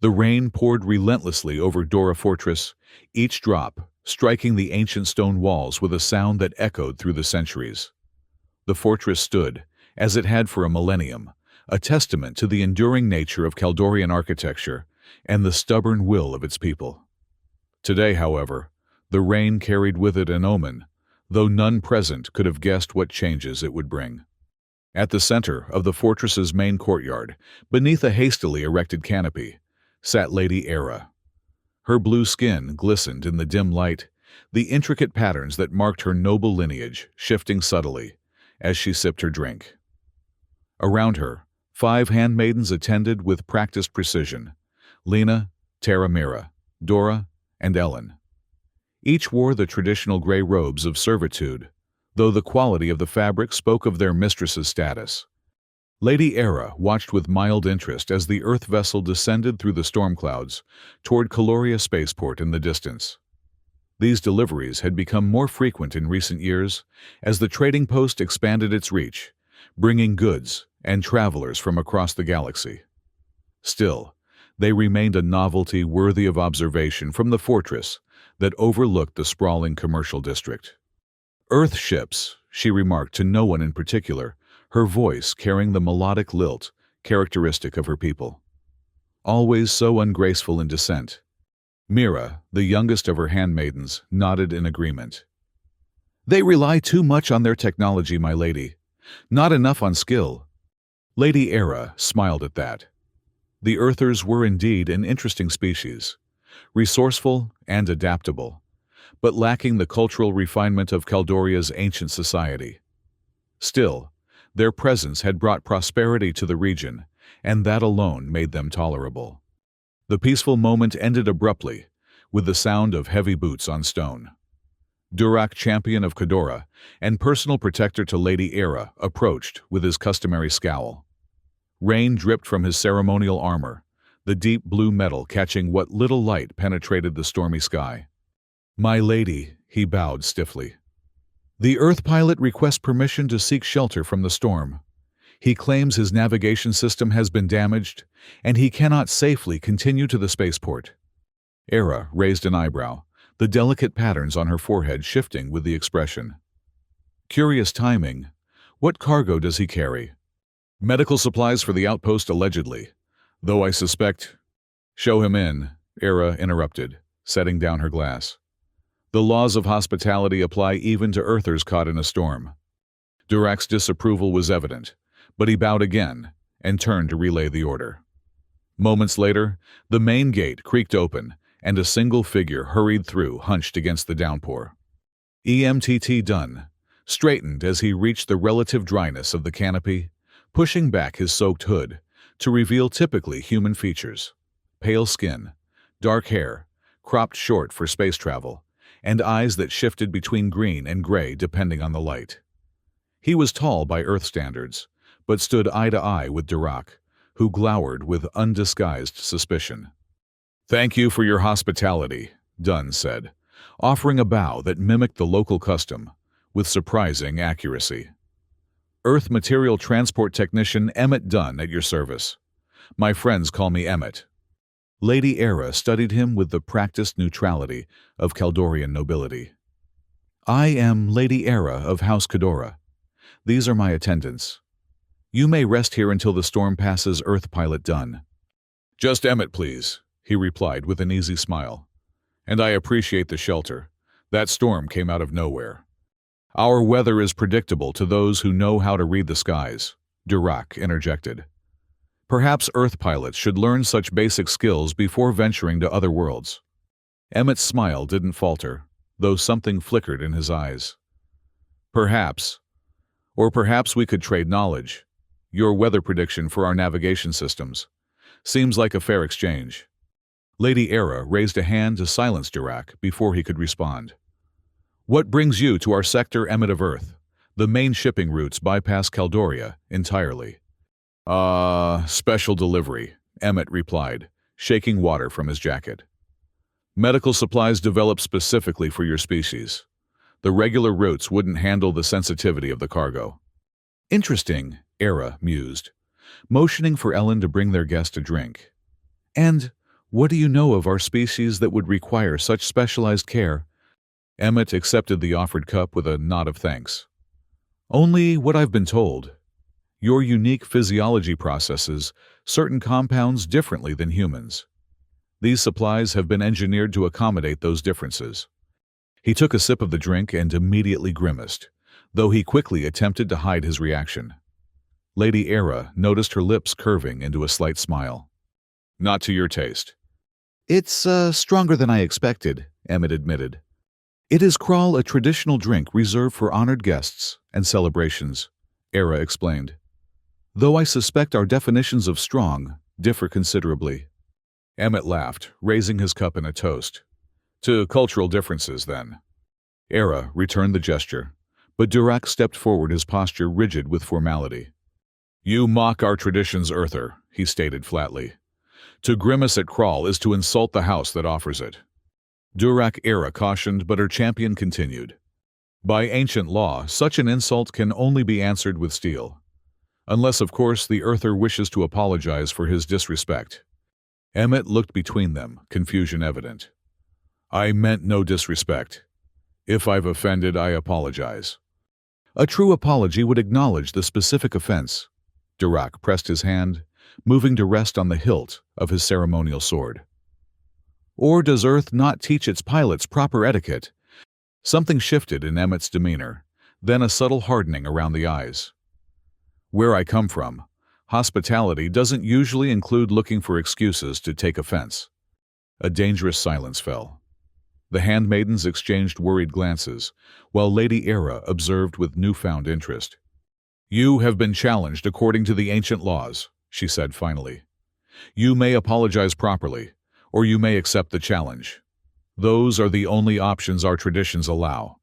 The rain poured relentlessly over Dora Fortress, each drop striking the ancient stone walls with a sound that echoed through the centuries. The fortress stood, as it had for a millennium, a testament to the enduring nature of Kaldorian architecture and the stubborn will of its people. Today, however, the rain carried with it an omen, though none present could have guessed what changes it would bring. At the center of the fortress's main courtyard, beneath a hastily erected canopy, sat Lady Era. Her blue skin glistened in the dim light, the intricate patterns that marked her noble lineage shifting subtly as she sipped her drink. Around her, 5 handmaidens attended with practiced precision: Lena, Terra Mira, Dora, and Ellen. Each wore the traditional gray robes of servitude, though the quality of the fabric spoke of their mistress's status. Lady Era watched with mild interest as the Earth vessel descended through the storm clouds toward Caloria spaceport in the distance. These deliveries had become more frequent in recent years as the trading post expanded its reach, bringing goods and travelers from across the galaxy. Still, they remained a novelty worthy of observation from the fortress that overlooked the sprawling commercial district. "Earth ships," she remarked to no one in particular, her voice carrying the melodic lilt characteristic of her people. Always so ungraceful in descent. Mira, the youngest of her handmaidens, nodded in agreement. "They rely too much on their technology, my lady. Not enough on skill." Lady Era smiled at that. The Earthers were indeed an interesting species, resourceful and adaptable, but lacking the cultural refinement of Kaldoria's ancient society. Still, their presence had brought prosperity to the region, and that alone made them tolerable. The peaceful moment ended abruptly, with the sound of heavy boots on stone. Durak, champion of Khadora and personal protector to Lady Era, approached with his customary scowl. Rain dripped from his ceremonial armor, the deep blue metal catching what little light penetrated the stormy sky. "My lady," he bowed stiffly. "The Earth pilot requests permission to seek shelter from the storm. He claims his navigation system has been damaged, and he cannot safely continue to the spaceport." Era raised an eyebrow, the delicate patterns on her forehead shifting with the expression. "Curious timing. What cargo does he carry?" "Medical supplies for the outpost, allegedly. Though I suspect—" "Show him in," Era interrupted, setting down her glass. "The laws of hospitality apply even to Earthers caught in a storm." Durak's disapproval was evident, but he bowed again and turned to relay the order. Moments later, the main gate creaked open, and a single figure hurried through, hunched against the downpour. EMTT done, straightened as he reached the relative dryness of the canopy, pushing back his soaked hood to reveal typically human features: pale skin, dark hair, cropped short for space travel, and eyes that shifted between green and gray depending on the light. He was tall by Earth standards, but stood eye to eye with Durak, who glowered with undisguised suspicion. "Thank you for your hospitality," Dunn said, offering a bow that mimicked the local custom, with surprising accuracy. "Earth Material Transport Technician Emmett Dunn at your service. My friends call me Emmett." Lady Era studied him with the practiced neutrality of Kaldorian nobility. "I am Lady Era of House Khadora. These are my attendants. You may rest here until the storm passes, Earth Pilot Dunn." "Just Emmett, please," he replied with an easy smile. "And I appreciate the shelter. That storm came out of nowhere." "Our weather is predictable to those who know how to read the skies," Durak interjected. "Perhaps Earth pilots should learn such basic skills before venturing to other worlds." Emmett's smile didn't falter, though something flickered in his eyes. "Perhaps. Or perhaps we could trade knowledge. Your weather prediction for our navigation systems. Seems like a fair exchange." Lady Era raised a hand to silence Durak before he could respond. "What brings you to our sector, Emmett of Earth? The main shipping routes bypass Kaldoria entirely." Special delivery," Emmett replied, shaking water from his jacket. "Medical supplies developed specifically for your species. The regular routes wouldn't handle the sensitivity of the cargo." "Interesting," Era mused, motioning for Ellen to bring their guest a drink. "And What do you know of our species that would require such specialized care? Emmett accepted the offered cup with a nod of thanks. Only what I've been told. Your unique physiology processes certain compounds differently than humans. These supplies have been engineered to accommodate those differences. He took a sip of the drink and immediately grimaced, though he quickly attempted to hide his reaction. Lady Era noticed her lips curving into a slight smile. Not to your taste. It's stronger than I expected, Emmett admitted. It is Crawl, a traditional drink reserved for honored guests and celebrations, Era explained. Though I suspect our definitions of strong differ considerably. Emmett laughed, raising his cup in a toast. To cultural differences, then. Era returned the gesture, but Durak stepped forward, his posture rigid with formality. You mock our traditions, Earther, he stated flatly. To grimace at Crawl is to insult the house that offers it. Durak Era cautioned, but her champion continued. By ancient law, such an insult can only be answered with steel. Unless, of course, the Earther wishes to apologize for his disrespect. Emmett looked between them, confusion evident. I meant no disrespect. If I've offended, I apologize. A true apology would acknowledge the specific offense. Durak pressed his hand, moving to rest on the hilt of his ceremonial sword. Or does Earth not teach its pilots proper etiquette? Something shifted in Emmett's demeanor, then a subtle hardening around the eyes. Where I come from, hospitality doesn't usually include looking for excuses to take offense. A dangerous silence fell. The handmaidens exchanged worried glances, while Lady Era observed with newfound interest. You have been challenged according to the ancient laws, she said finally. You may apologize properly, or you may accept the challenge. Those are the only options our traditions allow.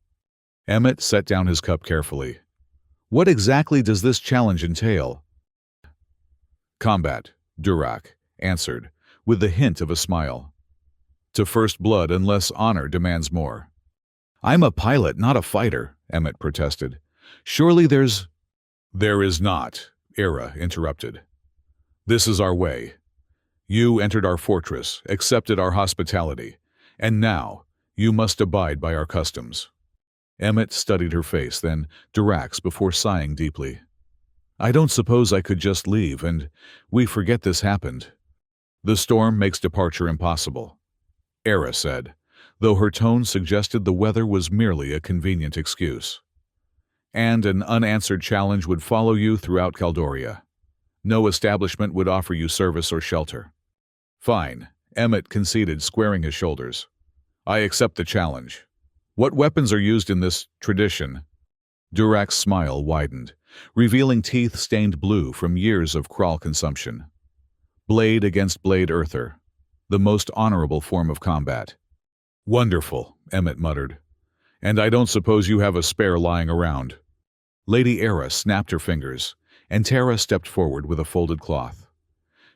Emmett set down his cup carefully. What exactly does this challenge entail? Combat, Durak answered, with the hint of a smile. To first blood unless honor demands more. I'm a pilot, not a fighter, Emmett protested. Surely there's... There is not, Era interrupted. This is our way. You entered our fortress, accepted our hospitality, and now you must abide by our customs. Emmett studied her face, then Durak's before sighing deeply. I don't suppose I could just leave, and we forget this happened. The storm makes departure impossible, Era said, though her tone suggested the weather was merely a convenient excuse. And an unanswered challenge would follow you throughout Caldoria. No establishment would offer you service or shelter. Fine, Emmett conceded, squaring his shoulders. I accept the challenge. What weapons are used in this tradition? Durak's smile widened, revealing teeth stained blue from years of Crawl consumption. Blade against blade, Earther. The most honorable form of combat. Wonderful, Emmett muttered. And I don't suppose you have a spare lying around. Lady Era snapped her fingers, and Tara stepped forward with a folded cloth.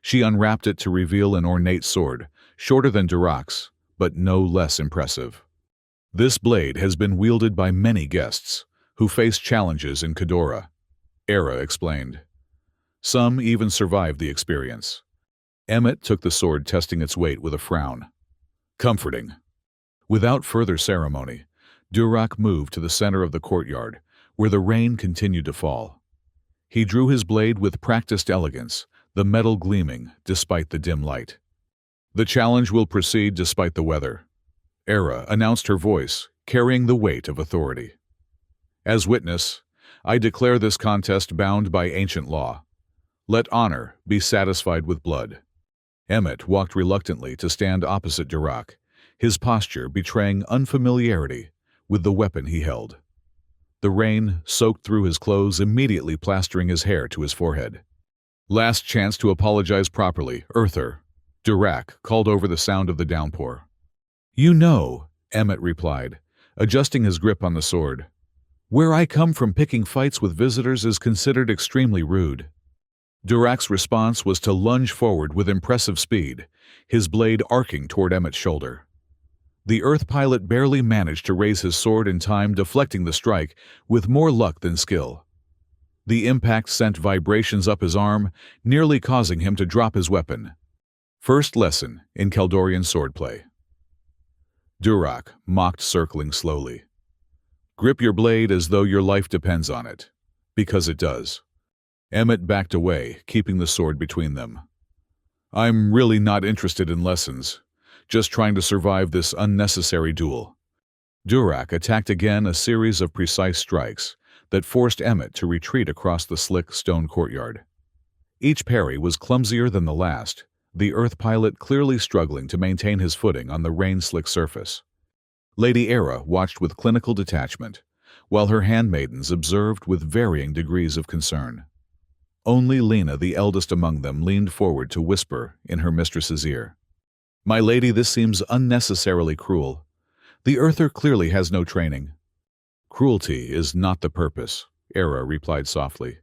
She unwrapped it to reveal an ornate sword, shorter than Durak's, but no less impressive. This blade has been wielded by many guests who face challenges in Cadora, Era explained. Some even survived the experience. Emmett took the sword, testing its weight with a frown. Comforting. Without further ceremony, Durak moved to the center of the courtyard, where the rain continued to fall. He drew his blade with practiced elegance, the metal gleaming despite the dim light. The challenge will proceed despite the weather, Era announced, her voice carrying the weight of authority. As witness, I declare this contest bound by ancient law. Let honor be satisfied with blood. Emmett walked reluctantly to stand opposite Durak, his posture betraying unfamiliarity with the weapon he held. The rain soaked through his clothes, immediately plastering his hair to his forehead. Last chance to apologize properly, Earther, Durak called over the sound of the downpour. You know, Emmett replied, adjusting his grip on the sword. Where I come from, picking fights with visitors is considered extremely rude. Durak's response was to lunge forward with impressive speed, his blade arcing toward Emmett's shoulder. The Earth pilot barely managed to raise his sword in time, deflecting the strike with more luck than skill. The impact sent vibrations up his arm, nearly causing him to drop his weapon. First lesson in Kaldorian swordplay. Durak mocked, circling slowly. Grip your blade as though your life depends on it, because it does. Emmett backed away, keeping the sword between them. I'm really not interested in lessons, just trying to survive this unnecessary duel. Durak attacked again, a series of precise strikes that forced Emmett to retreat across the slick stone courtyard. Each parry was clumsier than the last, the Earth pilot clearly struggling to maintain his footing on the rain-slick surface. Lady Era watched with clinical detachment, while her handmaidens observed with varying degrees of concern. Only Lena, the eldest among them, leaned forward to whisper in her mistress's ear. My lady, this seems unnecessarily cruel. The Earther clearly has no training. Cruelty is not the purpose, Era replied softly.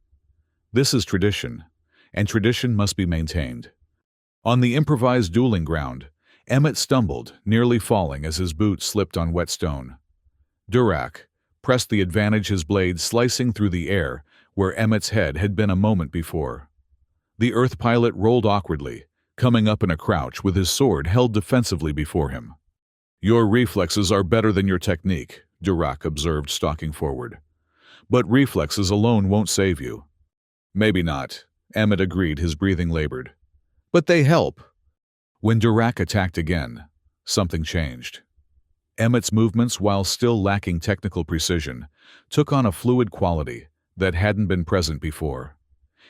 This is tradition, and tradition must be maintained. On the improvised dueling ground, Emmett stumbled, nearly falling as his boot slipped on wet stone. Durak pressed the advantage, his blade slicing through the air where Emmett's head had been a moment before. The Earth pilot rolled awkwardly, coming up in a crouch with his sword held defensively before him. Your reflexes are better than your technique, Durak observed, stalking forward. But reflexes alone won't save you. Maybe not, Emmett agreed, his breathing labored. But they help. When Durak attacked again, something changed. Emmett's movements, while still lacking technical precision, took on a fluid quality that hadn't been present before.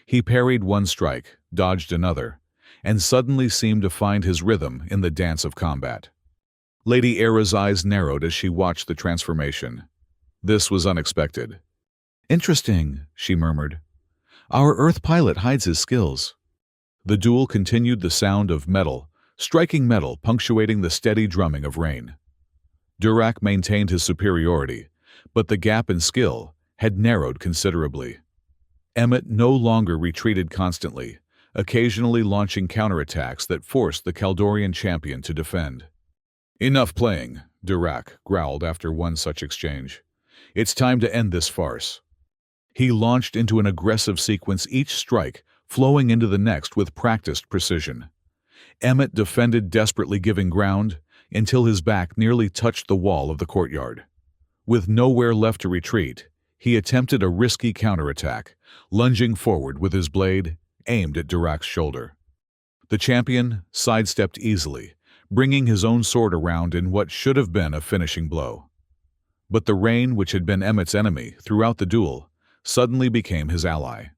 He parried one strike, dodged another, and suddenly seemed to find his rhythm in the dance of combat. Lady Era's eyes narrowed as she watched the transformation. This was unexpected. Interesting, she murmured. Our Earth pilot hides his skills. The duel continued, the sound of metal, striking metal punctuating the steady drumming of rain. Durak maintained his superiority, but the gap in skill had narrowed considerably. Emmett no longer retreated constantly, occasionally launching counterattacks that forced the Kaldorian champion to defend. Enough playing, Durak growled after one such exchange. It's time to end this farce. He launched into an aggressive sequence, each strike flowing into the next with practiced precision. Emmett defended, desperately giving ground, until his back nearly touched the wall of the courtyard. With nowhere left to retreat, he attempted a risky counterattack, lunging forward with his blade aimed at Durak's shoulder. The champion sidestepped easily, bringing his own sword around in what should have been a finishing blow. But the rain, which had been Emmett's enemy throughout the duel, suddenly became his ally.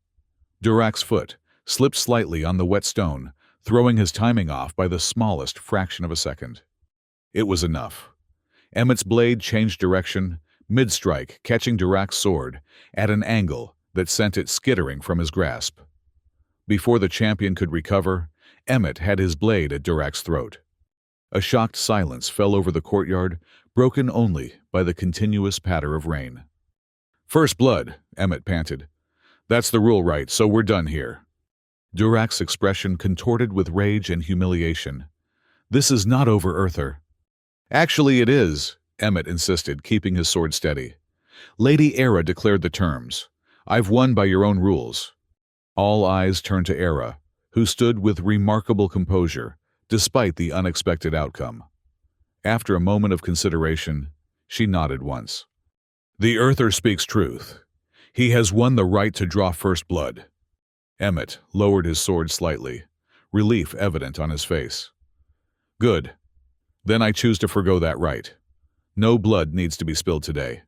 Durak's foot slipped slightly on the wet stone, throwing his timing off by the smallest fraction of a second. It was enough. Emmett's blade changed direction, mid-strike, catching Durak's sword at an angle that sent it skittering from his grasp. Before the champion could recover, Emmett had his blade at Durak's throat. A shocked silence fell over the courtyard, broken only by the continuous patter of rain. First blood, Emmett panted. That's the rule, right, so we're done here. Durak's expression contorted with rage and humiliation. This is not over, Earther. Actually it is, Emmett insisted, keeping his sword steady. Lady Era declared the terms. I've won by your own rules. All eyes turned to Era, who stood with remarkable composure, despite the unexpected outcome. After a moment of consideration, she nodded once. The Earther speaks truth. He has won the right to draw first blood. Emmett lowered his sword slightly, relief evident on his face. Good. Then I choose to forgo that right. No blood needs to be spilled today.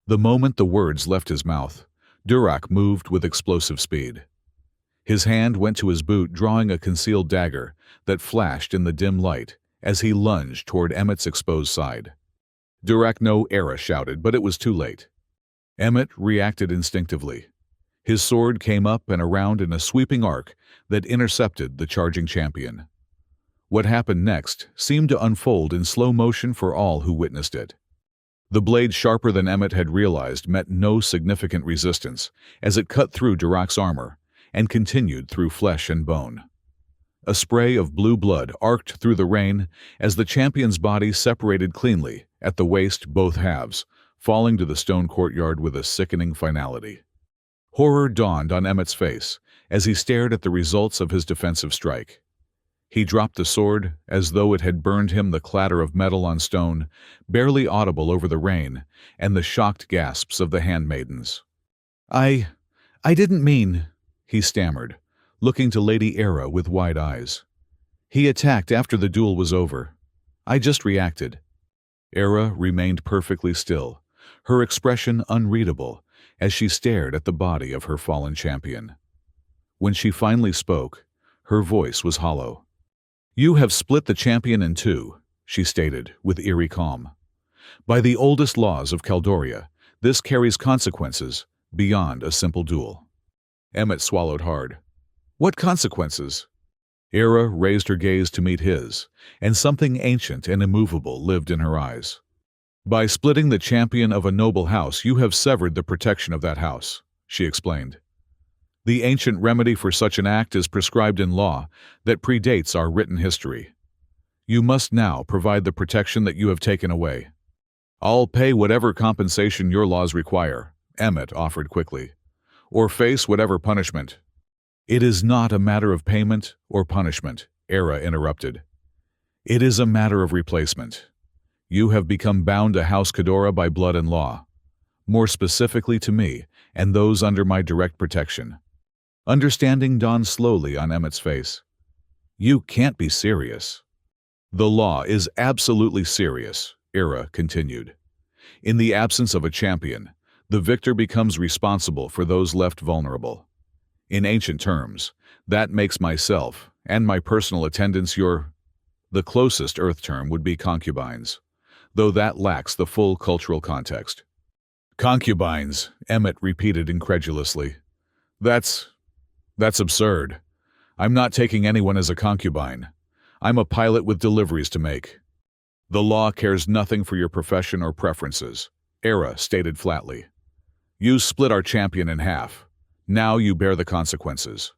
The moment the words left his mouth, Durak moved with explosive speed. His hand went to his boot, drawing a concealed dagger that flashed in the dim light as he lunged toward Emmett's exposed side. Durak, no, Era shouted, but it was too late. Emmett reacted instinctively. His sword came up and around in a sweeping arc that intercepted the charging champion. What happened next seemed to unfold in slow motion for all who witnessed it. The blade, sharper than Emmett had realized, met no significant resistance as it cut through Durak's armor and continued through flesh and bone. A spray of blue blood arced through the rain as the champion's body separated cleanly at the waist, both halves falling to the stone courtyard with a sickening finality. Horror dawned on Emmett's face as he stared at the results of his defensive strike. He dropped the sword, as though it had burned him, the clatter of metal on stone, barely audible over the rain, and the shocked gasps of the handmaidens. I didn't mean," he stammered, looking to Lady Era with wide eyes. "He attacked after the duel was over. I just reacted." Era remained perfectly still, her expression unreadable, as she stared at the body of her fallen champion. When she finally spoke, her voice was hollow. "You have split the champion in two," she stated with eerie calm. "By the oldest laws of Caldoria, this carries consequences beyond a simple duel." Emmett swallowed hard. "What consequences?" Era raised her gaze to meet his, and something ancient and immovable lived in her eyes. "By splitting the champion of a noble house, you have severed the protection of that house," she explained. "The ancient remedy for such an act is prescribed in law that predates our written history. You must now provide the protection that you have taken away." "I'll pay whatever compensation your laws require," Emmett offered quickly, "or face whatever punishment." "It is not a matter of payment or punishment," Era interrupted. "It is a matter of replacement. You have become bound to House Cadora by blood and law, more specifically to me and those under my direct protection." Understanding dawned slowly on Emmett's face. "You can't be serious." "The law is absolutely serious," Era continued. "In the absence of a champion, the victor becomes responsible for those left vulnerable. In ancient terms, that makes myself and my personal attendants your—" The closest Earth term would be concubines, though that lacks the full cultural context. "Concubines," Emmett repeated incredulously. That's absurd. I'm not taking anyone as a concubine. I'm a pilot with deliveries to make." "The law cares nothing for your profession or preferences," Era stated flatly. "You split our champion in half. Now you bear the consequences."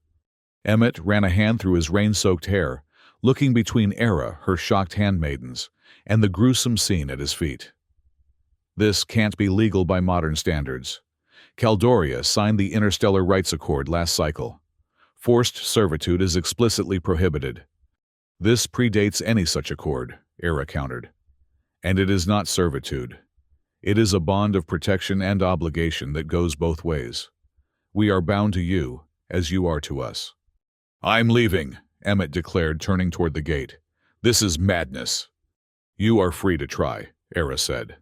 Emmett ran a hand through his rain-soaked hair, looking between Era, her shocked handmaidens, and the gruesome scene at his feet. "This can't be legal by modern standards. Caldoria signed the Interstellar Rights Accord last cycle. Forced servitude is explicitly prohibited." "This predates any such accord," Era countered. "And it is not servitude. It is a bond of protection and obligation that goes both ways. We are bound to you, as you are to us." "I'm leaving," Emmett declared, turning toward the gate. "This is madness." "You are free to try," Era said.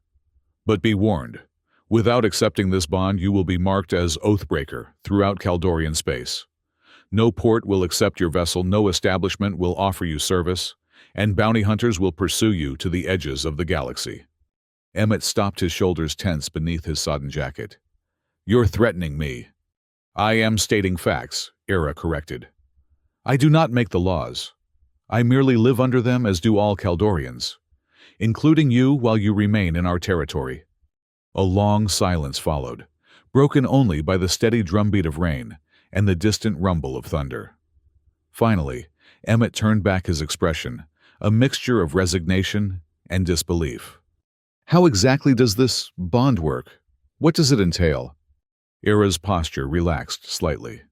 "But be warned, without accepting this bond you will be marked as Oathbreaker throughout Caldorian space. No port will accept your vessel, no establishment will offer you service, and bounty hunters will pursue you to the edges of the galaxy." Emmett stopped, his shoulders tense beneath his sodden jacket. "You're threatening me." "I am stating facts," Era corrected. "I do not make the laws. I merely live under them, as do all Caldorians, including you while you remain in our territory." A long silence followed, broken only by the steady drumbeat of rain and the distant rumble of thunder. Finally, Emmett turned back his expression, a mixture of resignation and disbelief. "How exactly does this bond work? What does it entail?" Era's posture relaxed slightly.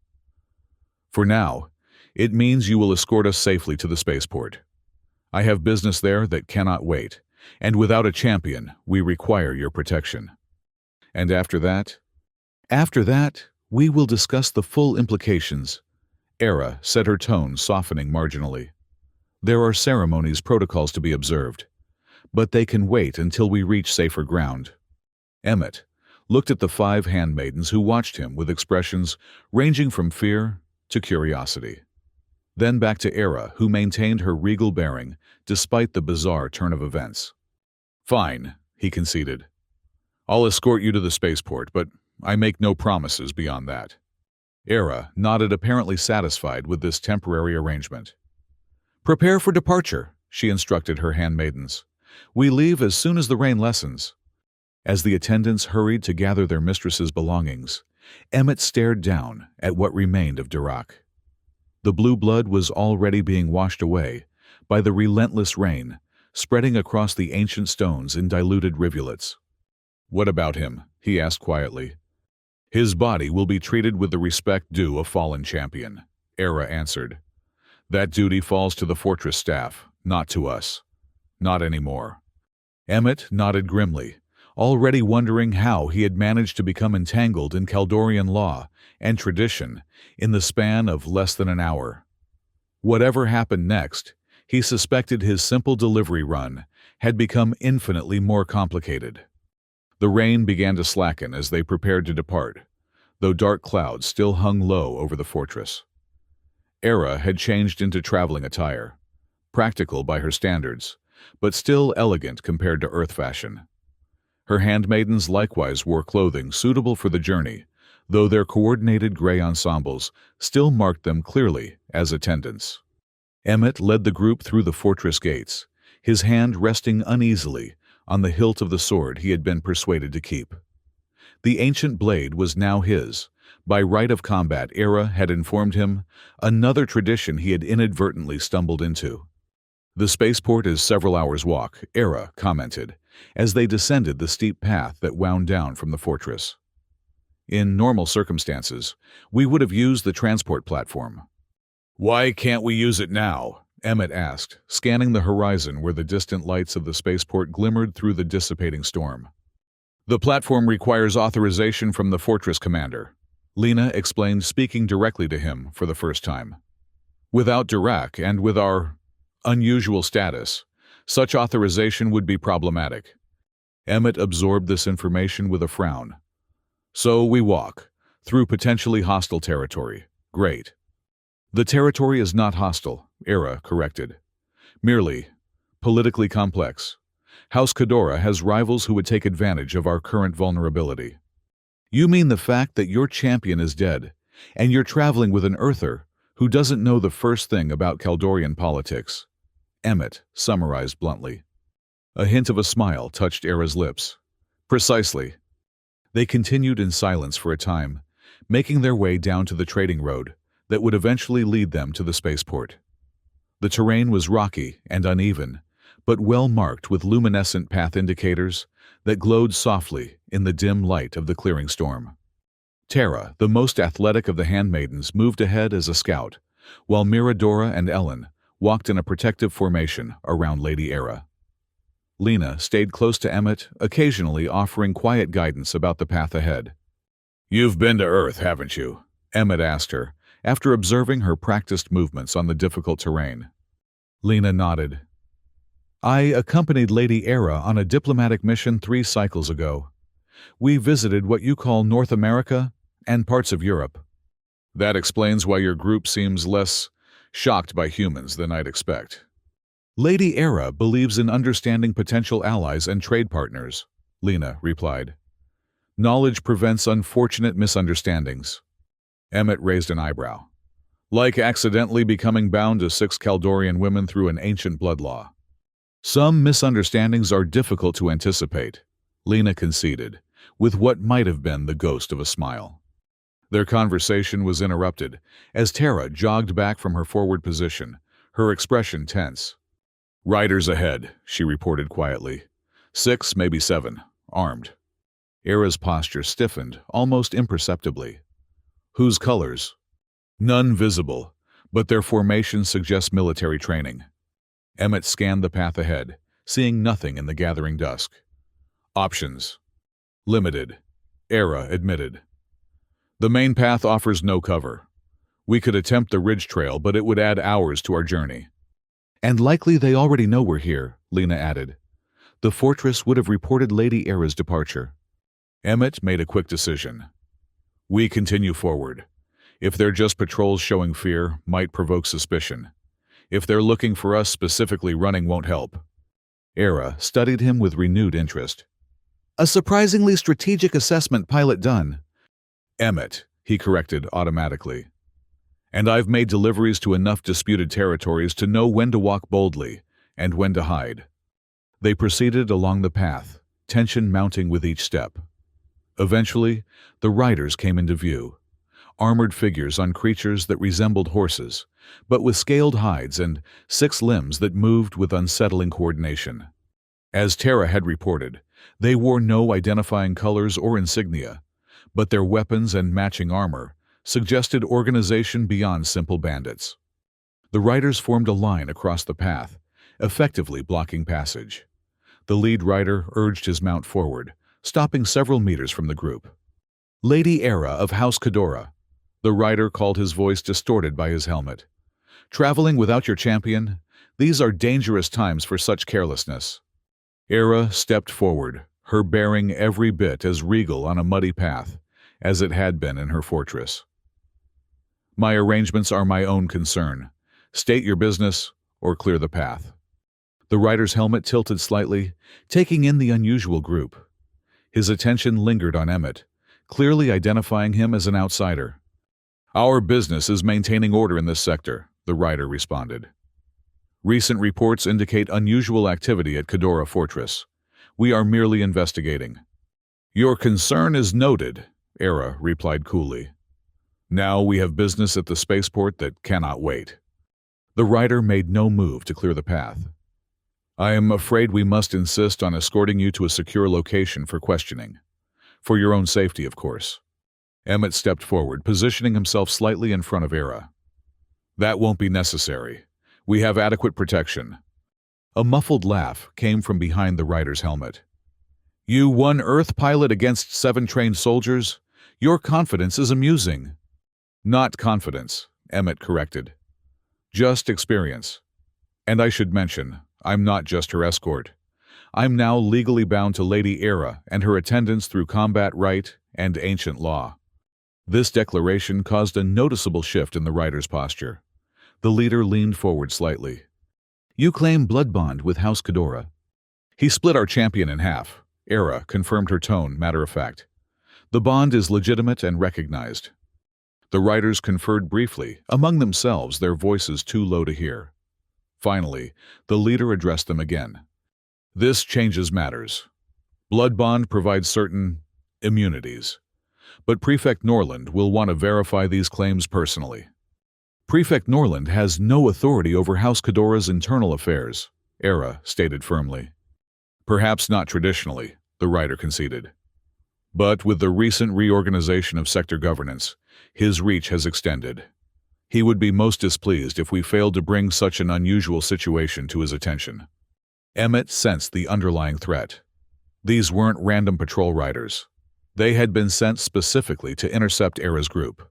"For now, it means you will escort us safely to the spaceport. I have business there that cannot wait, and without a champion, we require your protection." "And after that?" "After that, we will discuss the full implications." Era said, her tone softening marginally. "There are ceremonies, protocols to be observed, but they can wait until we reach safer ground." Emmett looked at the 5 handmaidens who watched him with expressions ranging from fear to curiosity. Then back to Era, who maintained her regal bearing despite the bizarre turn of events. "Fine," he conceded. "I'll escort you to the spaceport, but I make no promises beyond that." Era nodded, apparently satisfied with this temporary arrangement. "Prepare for departure," she instructed her handmaidens. "We leave as soon as the rain lessens." As the attendants hurried to gather their mistress's belongings, Emmett stared down at what remained of Dirac. The blue blood was already being washed away by the relentless rain, spreading across the ancient stones in diluted rivulets. "What about him?" he asked quietly. "His body will be treated with the respect due a fallen champion," Era answered. That duty falls to the fortress staff, not to us. Not anymore. Emmett nodded grimly, already wondering how he had managed to become entangled in Kaldorian law and tradition in the span of less than an hour. Whatever happened next, he suspected his simple delivery run had become infinitely more complicated. The rain began to slacken as they prepared to depart, though dark clouds still hung low over the fortress. Era had changed into traveling attire, practical by her standards, but still elegant compared to Earth fashion. Her handmaidens likewise wore clothing suitable for the journey, though their coordinated gray ensembles still marked them clearly as attendants. Emmett led the group through the fortress gates, his hand resting uneasily on the hilt of the sword he had been persuaded to keep. The ancient blade was now his. By right of combat, Era had informed him, another tradition he had inadvertently stumbled into. The spaceport is several hours' walk, Era commented, as they descended the steep path that wound down from the fortress. In normal circumstances, we would have used the transport platform. Why can't we use it now? Emmett asked, scanning the horizon where the distant lights of the spaceport glimmered through the dissipating storm. The platform requires authorization from the fortress commander, Lena explained, speaking directly to him for the first time. Without Dirac and with our unusual status, such authorization would be problematic. Emmett absorbed this information with a frown. So we walk, through potentially hostile territory. Great. The territory is not hostile, Era corrected. Merely politically complex. House Khadora has rivals who would take advantage of our current vulnerability. You mean the fact that your champion is dead, and you're traveling with an Earther who doesn't know the first thing about Kaldorian politics? Emmett summarized bluntly. A hint of a smile touched Era's lips. Precisely. They continued in silence for a time, making their way down to the trading road that would eventually lead them to the spaceport. The terrain was rocky and uneven, but well marked with luminescent path indicators that glowed softly in the dim light of the clearing storm. Tara, the most athletic of the handmaidens, moved ahead as a scout, while Miradora and Ellen walked in a protective formation around Lady Era. Lena stayed close to Emmett, occasionally offering quiet guidance about the path ahead. "You've been to Earth, haven't you?" Emmett asked her, after observing her practiced movements on the difficult terrain. Lena nodded. "I accompanied Lady Era on a diplomatic mission 3 cycles ago. We visited what you call North America and parts of Europe." "That explains why your group seems less shocked by humans than I'd expect." "Lady Era believes in understanding potential allies and trade partners," Lena replied. "Knowledge prevents unfortunate misunderstandings." Emmett raised an eyebrow. "Like accidentally becoming bound to 6 Kaldorian women through an ancient blood law." "Some misunderstandings are difficult to anticipate," Lena conceded, with what might have been the ghost of a smile. Their conversation was interrupted as Tara jogged back from her forward position, her expression tense. "Riders ahead," she reported quietly. 6, maybe 7, armed. Era's posture stiffened, almost imperceptibly. "Whose colors?" "None visible, but their formation suggests military training." Emmett scanned the path ahead, seeing nothing in the gathering dusk. "Options." "Limited," Era admitted. "The main path offers no cover. We could attempt the ridge trail, but it would add hours to our journey." "And likely they already know we're here," Lena added. "The fortress would have reported Lady Era's departure." Emmett made a quick decision. "We continue forward. If they're just patrols showing fear, might provoke suspicion. If they're looking for us specifically, running won't help." Era studied him with renewed interest. "A surprisingly strategic assessment, pilot done." "Emmett," he corrected automatically. "And I've made deliveries to enough disputed territories to know when to walk boldly and when to hide." They proceeded along the path, tension mounting with each step. Eventually, the riders came into view, armored figures on creatures that resembled horses, but with scaled hides and 6 limbs that moved with unsettling coordination. As Tara had reported, they wore no identifying colors or insignia, but their weapons and matching armor suggested organization beyond simple bandits. The riders formed a line across the path, effectively blocking passage. The lead rider urged his mount forward, stopping several meters from the group. "Lady Era of House Cadora," the rider called, his voice distorted by his helmet. "Traveling without your champion? These are dangerous times for such carelessness." Era stepped forward, her bearing every bit as regal on a muddy path as it had been in her fortress. "My arrangements are my own concern. State your business or clear the path." The rider's helmet tilted slightly, taking in the unusual group. His attention lingered on Emmett, clearly identifying him as an outsider. "Our business is maintaining order in this sector," the rider responded. "Recent reports indicate unusual activity at Cadora Fortress. We are merely investigating." "Your concern is noted," Era replied coolly. "Now we have business at the spaceport that cannot wait." The rider made no move to clear the path. "I am afraid we must insist on escorting you to a secure location for questioning. For your own safety, of course." Emmett stepped forward, positioning himself slightly in front of Era. "That won't be necessary. We have adequate protection." A muffled laugh came from behind the rider's helmet. "You, one Earth pilot against 7 trained soldiers? Your confidence is amusing." "Not confidence," Emmett corrected. "Just experience. And I should mention, I'm not just her escort. I'm now legally bound to Lady Era and her attendants through combat right and ancient law." This declaration caused a noticeable shift in the rider's posture. The leader leaned forward slightly. "You claim blood bond with House Cadora." "He split our champion in half," Era confirmed, her tone matter of fact. "The bond is legitimate and recognized." The riders conferred briefly, among themselves, their voices too low to hear. Finally, the leader addressed them again. "This changes matters. Blood bond provides certain immunities, but Prefect Norland will want to verify these claims personally." "Prefect Norland has no authority over House Cadora's internal affairs," Era stated firmly. "Perhaps not traditionally," the rider conceded. "But with the recent reorganization of sector governance, his reach has extended. He would be most displeased if we failed to bring such an unusual situation to his attention." Emmett sensed the underlying threat. These weren't random patrol riders. They had been sent specifically to intercept Era's group.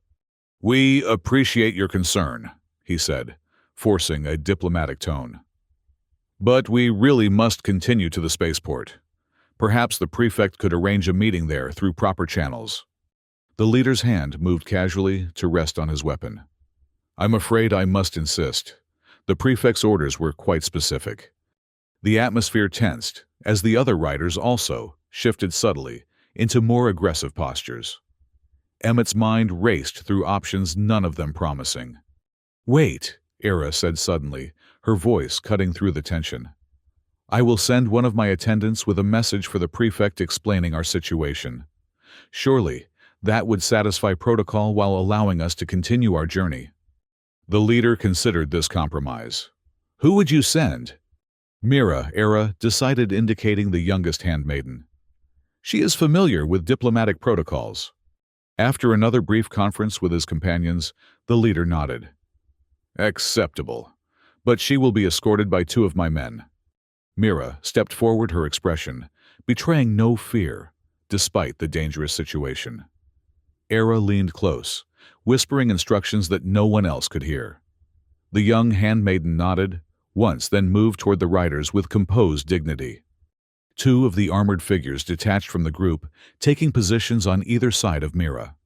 "We appreciate your concern," he said, forcing a diplomatic tone. "But we really must continue to the spaceport. Perhaps the prefect could arrange a meeting there through proper channels." The leader's hand moved casually to rest on his weapon. "I'm afraid I must insist. The prefect's orders were quite specific." The atmosphere tensed, as the other riders also shifted subtly into more aggressive postures. Emmett's mind raced through options, none of them promising. "Wait," Era said suddenly, her voice cutting through the tension. "I will send one of my attendants with a message for the prefect explaining our situation. Surely, that would satisfy protocol while allowing us to continue our journey." The leader considered this compromise. "Who would you send?" "Mira," Era decided, indicating the youngest handmaiden. "She is familiar with diplomatic protocols." After another brief conference with his companions, the leader nodded. "Acceptable. But she will be escorted by 2 of my men." Mira stepped forward, her expression betraying no fear, despite the dangerous situation. Era leaned close, whispering instructions that no one else could hear. The young handmaiden nodded once, then moved toward the riders with composed dignity. 2 of the armored figures detached from the group, taking positions on either side of Mira.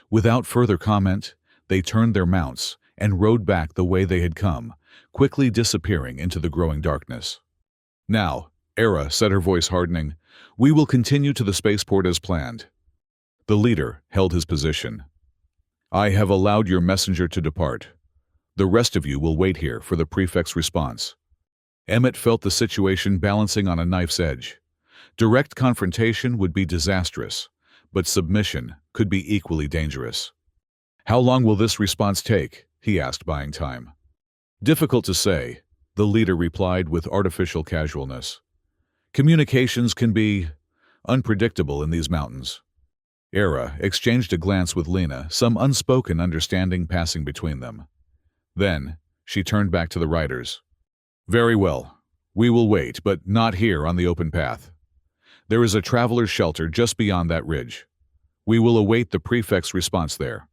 Without further comment, they turned their mounts and rode back the way they had come, quickly disappearing into the growing darkness. "Now," Era said, her voice hardening, "we will continue to the spaceport as planned." The leader held his position. "I have allowed your messenger to depart. The rest of you will wait here for the prefect's response." Emmett felt the situation balancing on a knife's edge. Direct confrontation would be disastrous, but submission could be equally dangerous. "How long will this response take?" he asked, buying time. "Difficult to say," the leader replied with artificial casualness. "Communications can be unpredictable in these mountains." Era exchanged a glance with Lena, some unspoken understanding passing between them. Then, She turned back to the riders. Very well. We will wait, but not here on the open path. There is a traveler's shelter just beyond that ridge. We will await the prefect's response there.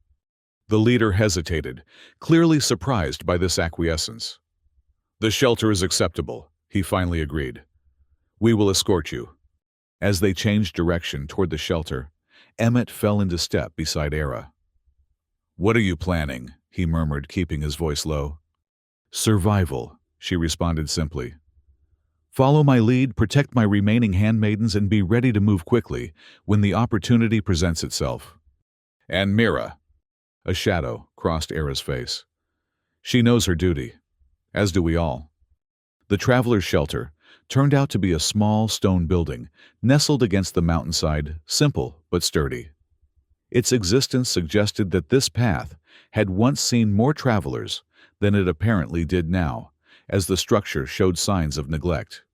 The leader hesitated, clearly surprised by this acquiescence. The shelter is acceptable, he finally agreed. We will escort you. As they changed direction toward the shelter, Emmett fell into step beside Era. What are you planning? He murmured, keeping his voice low. Survival, she responded simply. Follow my lead, protect my remaining handmaidens, and be ready to move quickly when the opportunity presents itself. And Mira. A shadow crossed Era's face. She knows her duty, as do we all. The traveler's shelter turned out to be a small stone building nestled against the mountainside, simple but sturdy. Its existence suggested that this path had once seen more travelers than it apparently did now, as the structure showed signs of neglect.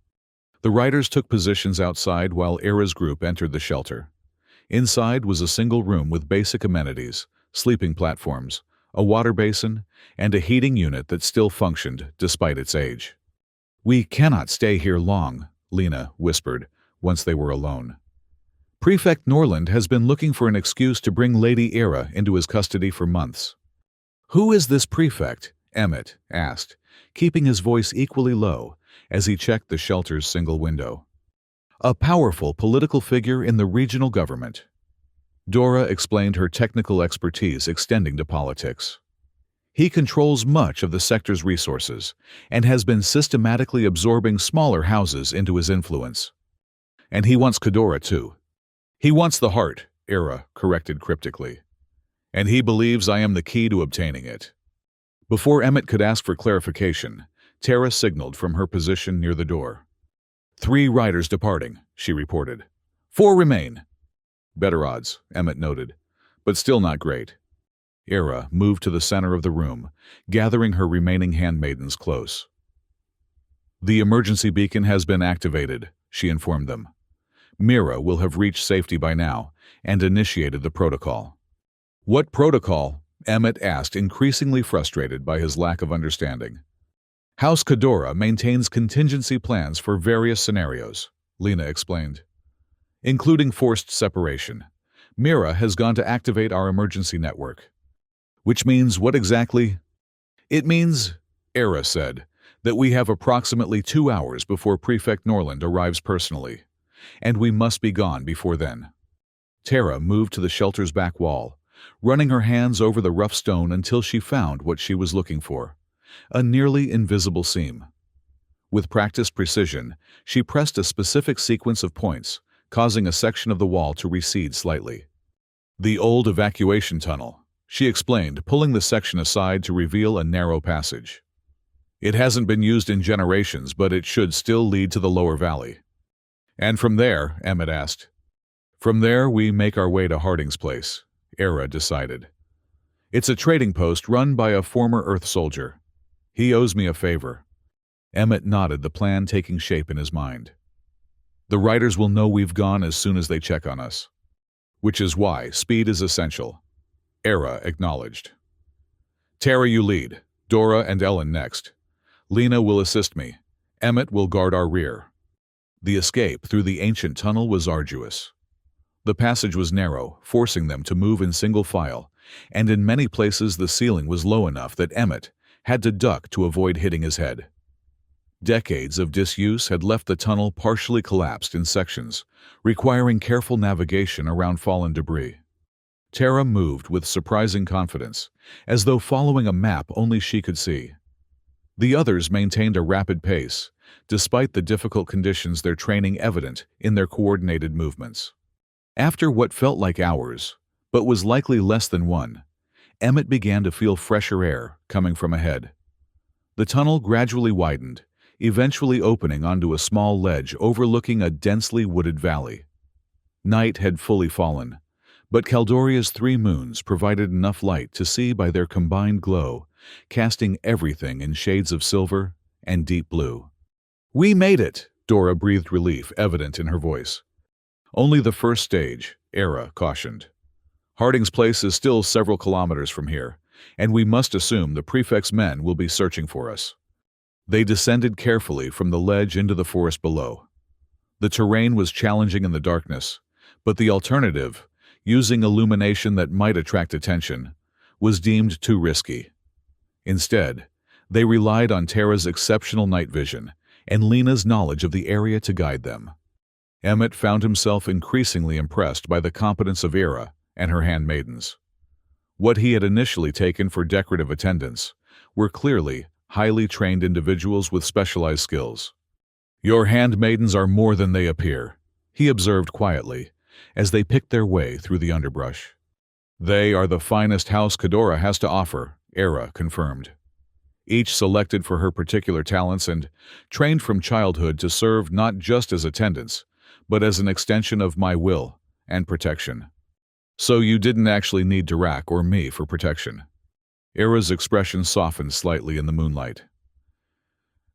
The riders took positions outside while Era's group entered the shelter. Inside was a single room with basic amenities, sleeping platforms, a water basin, and a heating unit that still functioned despite its age. We cannot stay here long, Lena whispered, once they were alone. Prefect Norland has been looking for an excuse to bring Lady Era into his custody for months. Who is this prefect? Emmett asked, keeping his voice equally low as he checked the shelter's single window. A powerful political figure in the regional government. Dora explained, her technical expertise extending to politics. He controls much of the sector's resources and has been systematically absorbing smaller houses into his influence. And he wants Kedora too. He wants the heart, Era corrected cryptically. And he believes I am the key to obtaining it. Before Emmett could ask for clarification, Tara signaled from her position near the door. 3 riders departing, she reported. 4 remain. Better odds, Emmett noted, but still not great. Era moved to the center of the room, gathering her remaining handmaidens close. The emergency beacon has been activated, she informed them. Mira will have reached safety by now and initiated the protocol. What protocol? Emmett asked, increasingly frustrated by his lack of understanding. House Kedora maintains contingency plans for various scenarios, Lena explained. Including forced separation. Mira has gone to activate our emergency network. Which means what exactly? It means, Era said, that we have approximately 2 hours before Prefect Norland arrives personally, and we must be gone before then. Tara moved to the shelter's back wall, running her hands over the rough stone until she found what she was looking for, a nearly invisible seam. With practiced precision, she pressed a specific sequence of points, causing a section of the wall to recede slightly. The old evacuation tunnel, she explained, pulling the section aside to reveal a narrow passage. It hasn't been used in generations, but it should still lead to the lower valley. And from there, Emmett asked. From there, we make our way to Harding's place, Era decided. It's a trading post run by a former Earth soldier. He owes me a favor. Emmett nodded, the plan taking shape in his mind. The riders will know we've gone as soon as they check on us. Which is why speed is essential. Era acknowledged. Tara, you lead. Dora and Ellen next. Lena will assist me. Emmett will guard our rear. The escape through the ancient tunnel was arduous. The passage was narrow, forcing them to move in single file, and in many places the ceiling was low enough that Emmett had to duck to avoid hitting his head. Decades of disuse had left the tunnel partially collapsed in sections, requiring careful navigation around fallen debris. Tara moved with surprising confidence, as though following a map only she could see. The others maintained a rapid pace, despite the difficult conditions, their training evident in their coordinated movements. After what felt like hours, but was likely less than one, Emmett began to feel fresher air coming from ahead. The tunnel gradually widened, eventually opening onto a small ledge overlooking a densely wooded valley. Night had fully fallen, but Caldoria's 3 moons provided enough light to see by their combined glow, casting everything in shades of silver and deep blue. We made it, Dora breathed relief evident in her voice. Only the first stage, Era cautioned. Harding's place is still several kilometers from here, and we must assume the prefect's men will be searching for us." They descended carefully from the ledge into the forest below. The terrain was challenging in the darkness, but the alternative, using illumination that might attract attention, was deemed too risky. Instead, they relied on Tara's exceptional night vision and Lena's knowledge of the area to guide them. Emmett found himself increasingly impressed by the competence of Era and her handmaidens. What he had initially taken for decorative attendants were clearly highly trained individuals with specialized skills. "Your handmaidens are more than they appear," he observed quietly as they picked their way through the underbrush. "They are the finest House Kadora has to offer," Era confirmed. Each selected for her particular talents and trained from childhood to serve not just as attendants, but as an extension of my will and protection. "So you didn't actually need Dirac or me for protection." Era's expression softened slightly in the moonlight.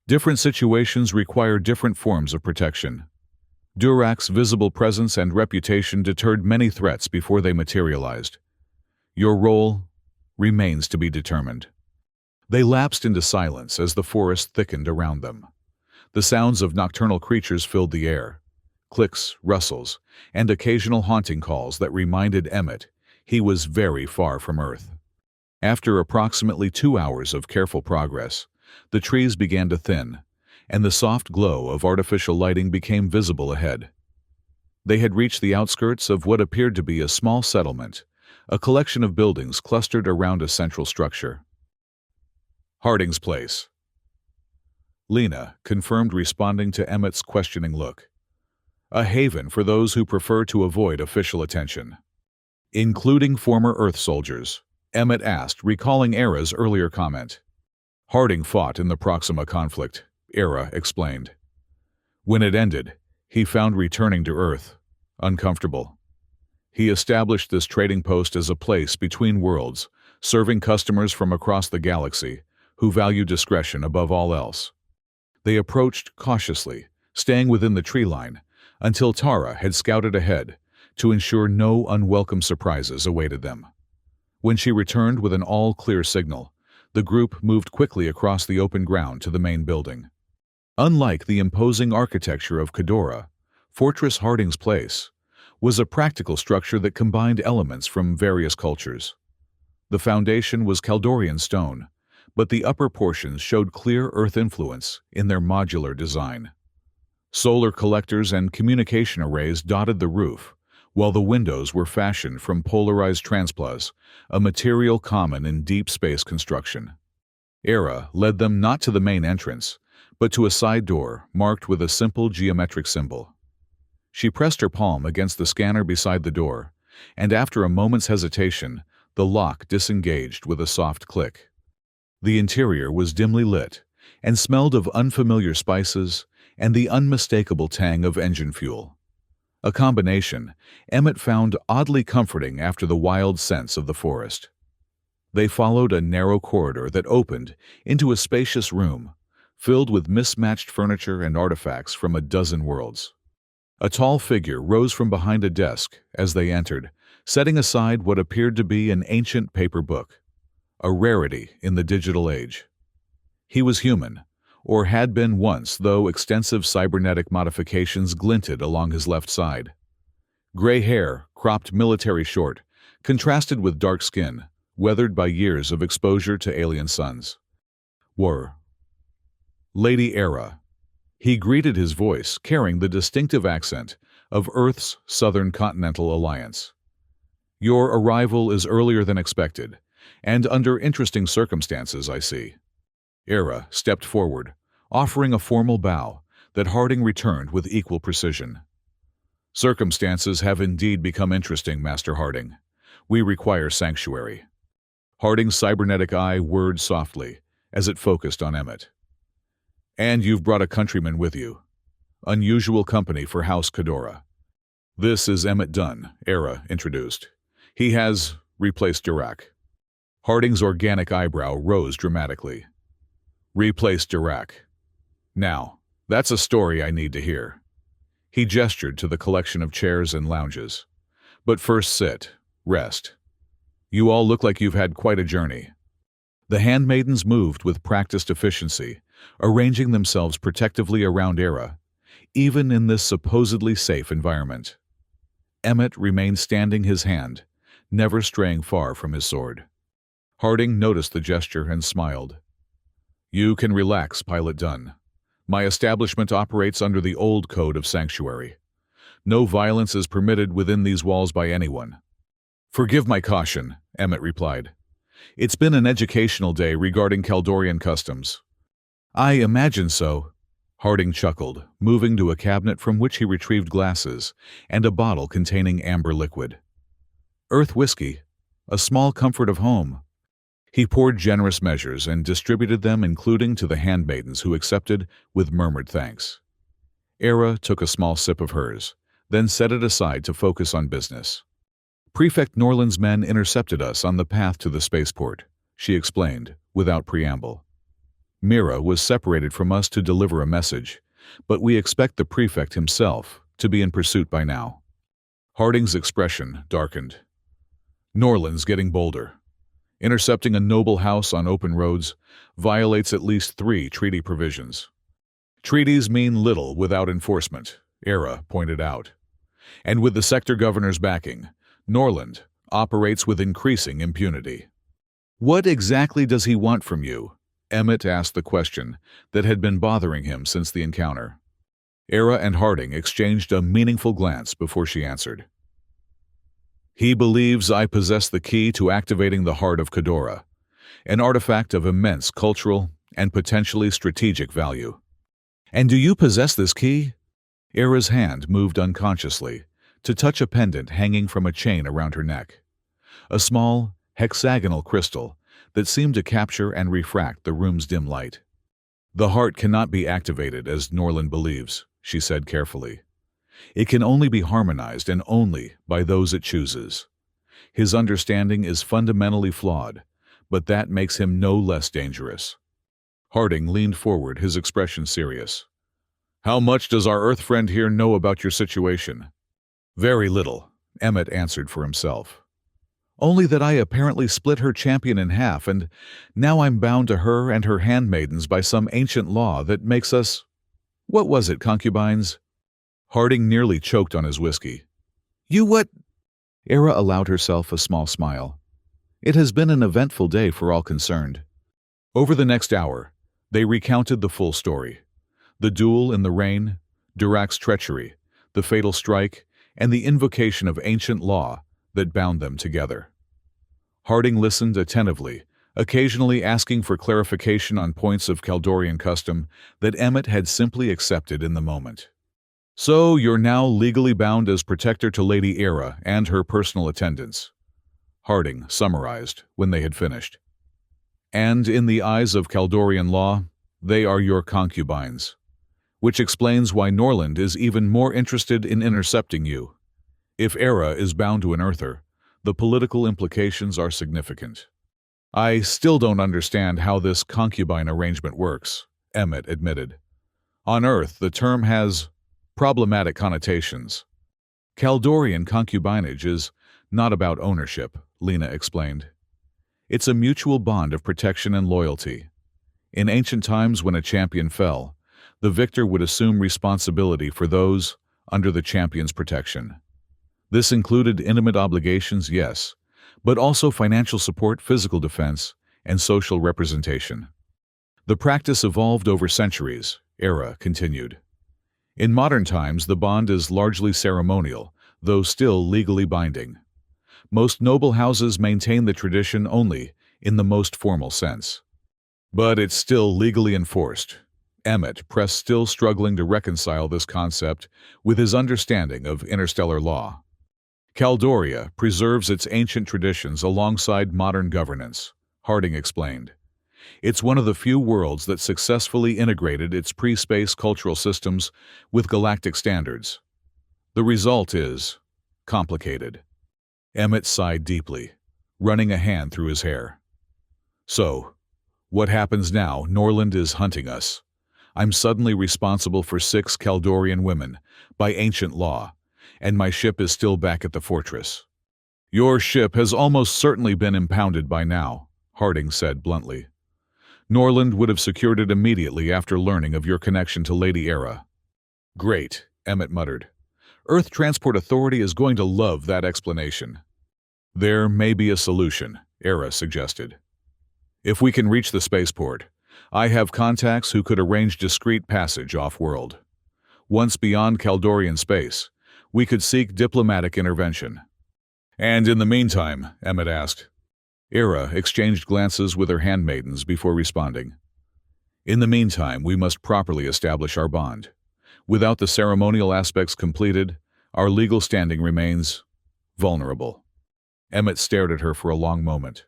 "Different situations require different forms of protection. Durac's visible presence and reputation deterred many threats before they materialized. Your role remains to be determined." They lapsed into silence as the forest thickened around them. The sounds of nocturnal creatures filled the air, clicks, rustles, and occasional haunting calls that reminded Emmett he was very far from Earth. After approximately 2 hours of careful progress, the trees began to thin, and the soft glow of artificial lighting became visible ahead. They had reached the outskirts of what appeared to be a small settlement, a collection of buildings clustered around a central structure. "Harding's place," Lena confirmed, responding to Emmett's questioning look. "A haven for those who prefer to avoid official attention." "Including former Earth soldiers?" Emmett asked, recalling Era's earlier comment. "Harding fought in the Proxima conflict," Era explained. "When it ended, he found returning to Earth uncomfortable. He established this trading post as a place between worlds, serving customers from across the galaxy who value discretion above all else." They approached cautiously, staying within the tree line, until Tara had scouted ahead to ensure no unwelcome surprises awaited them. When she returned with an all-clear signal, the group moved quickly across the open ground to the main building. Unlike the imposing architecture of Kadora, Fortress Harding's Place was a practical structure that combined elements from various cultures. The foundation was Kaldorian stone, but the upper portions showed clear Earth influence in their modular design. Solar collectors and communication arrays dotted the roof, while the windows were fashioned from polarized transplas, a material common in deep space construction. Era led them not to the main entrance, but to a side door marked with a simple geometric symbol. She pressed her palm against the scanner beside the door, and after a moment's hesitation, the lock disengaged with a soft click. The interior was dimly lit and smelled of unfamiliar spices and the unmistakable tang of engine fuel. A combination Emmett found oddly comforting after the wild scents of the forest. They followed a narrow corridor that opened into a spacious room, filled with mismatched furniture and artifacts from a dozen worlds. A tall figure rose from behind a desk as they entered, setting aside what appeared to be an ancient paper book, a rarity in the digital age. He was human, or had been once, though extensive cybernetic modifications glinted along his left side. Gray hair, cropped military short, contrasted with dark skin, weathered by years of exposure to alien suns. "Were Lady Era." He greeted, his voice carrying the distinctive accent of Earth's Southern Continental Alliance. "Your arrival is earlier than expected, and under interesting circumstances, I see." Era stepped forward, offering a formal bow that Harding returned with equal precision. "Circumstances have indeed become interesting, Master Harding. We require sanctuary." Harding's cybernetic eye whirred softly as it focused on Emmett. "And you've brought a countryman with you. Unusual company for House Kadora." "This is Emmett Dunn," Era introduced. "He has replaced Dirac." Harding's organic eyebrow rose dramatically. "Replaced Dirac. Now, that's a story I need to hear." He gestured to the collection of chairs and lounges. "But first sit, rest. You all look like you've had quite a journey. The handmaidens moved with practiced efficiency, arranging themselves protectively around Era, even in this supposedly safe environment. Emmett remained standing his hand, never straying far from his sword. Harding noticed the gesture and smiled. You can relax, Pilot Dunn. My establishment operates under the old code of sanctuary. No violence is permitted within these walls by anyone. Forgive my caution, Emmett replied. It's been an educational day regarding Kaldorian customs. I imagine so. Harding chuckled, moving to a cabinet from which he retrieved glasses and a bottle containing amber liquid. Earth whiskey, a small comfort of home. He poured generous measures and distributed them, including to the handmaidens who accepted with murmured thanks. Era took a small sip of hers, then set it aside to focus on business. Prefect Norland's men intercepted us on the path to the spaceport, she explained, without preamble. Mira was separated from us to deliver a message, but we expect the prefect himself to be in pursuit by now. Harding's expression darkened. Norland's getting bolder. Intercepting a noble house on open roads violates at least 3 treaty provisions. Treaties mean little without enforcement, Era pointed out. And with the sector governor's backing, Norland operates with increasing impunity. What exactly does he want from you? Emmett asked the question that had been bothering him since the encounter. Era and Harding exchanged a meaningful glance before she answered. He believes I possess the key to activating the heart of Khadora, an artifact of immense cultural and potentially strategic value. And do you possess this key? Era's hand moved unconsciously to touch a pendant hanging from a chain around her neck. A small, hexagonal crystal that seemed to capture and refract the room's dim light. The heart cannot be activated as Norland believes, she said carefully. It can only be harmonized and only by those it chooses. His understanding is fundamentally flawed, but that makes him no less dangerous. Harding leaned forward, his expression serious. How much does our Earth friend here know about your situation? Very little, Emmett answered for himself. Only that I apparently split her champion in half, and now I'm bound to her and her handmaidens by some ancient law that makes us— What was it, concubines? Harding nearly choked on his whiskey. You what? Era allowed herself a small smile. It has been an eventful day for all concerned. Over the next hour, they recounted the full story. The duel in the rain, Durak's treachery, the fatal strike, and the invocation of ancient law that bound them together. Harding listened attentively, occasionally asking for clarification on points of Kaldorian custom that Emmett had simply accepted in the moment. So you're now legally bound as protector to Lady Era and her personal attendants, Harding summarized when they had finished. And in the eyes of Kaldorian law, they are your concubines, which explains why Norland is even more interested in intercepting you. If Era is bound to an Earther, the political implications are significant. I still don't understand how this concubine arrangement works, Emmett admitted. On Earth, the term has problematic connotations. Kaldorian concubinage is not about ownership, Lena explained. It's a mutual bond of protection and loyalty. In ancient times when a champion fell, the victor would assume responsibility for those under the champion's protection. This included intimate obligations, yes, but also financial support, physical defense, and social representation. The practice evolved over centuries, Era continued. In modern times, the bond is largely ceremonial, though still legally binding. Most noble houses maintain the tradition only in the most formal sense. But it's still legally enforced. Emmett pressed, still struggling to reconcile this concept with his understanding of interstellar law. Kaldoria preserves its ancient traditions alongside modern governance, Harding explained. It's one of the few worlds that successfully integrated its pre-space cultural systems with galactic standards. The result is complicated. Emmett sighed deeply, running a hand through his hair. So, what happens now? Norland is hunting us. I'm suddenly responsible for 6 Kaldorian women, by ancient law, and my ship is still back at the fortress. Your ship has almost certainly been impounded by now, Harding said bluntly. Norland would have secured it immediately after learning of your connection to Lady Era. Great, Emmett muttered. Earth Transport Authority is going to love that explanation. There may be a solution, Era suggested. If we can reach the spaceport, I have contacts who could arrange discreet passage off-world. Once beyond Kaldorian space, we could seek diplomatic intervention. And in the meantime, Emmett asked. Era exchanged glances with her handmaidens before responding. In the meantime, we must properly establish our bond. Without the ceremonial aspects completed, our legal standing remains vulnerable. Emmett stared at her for a long moment.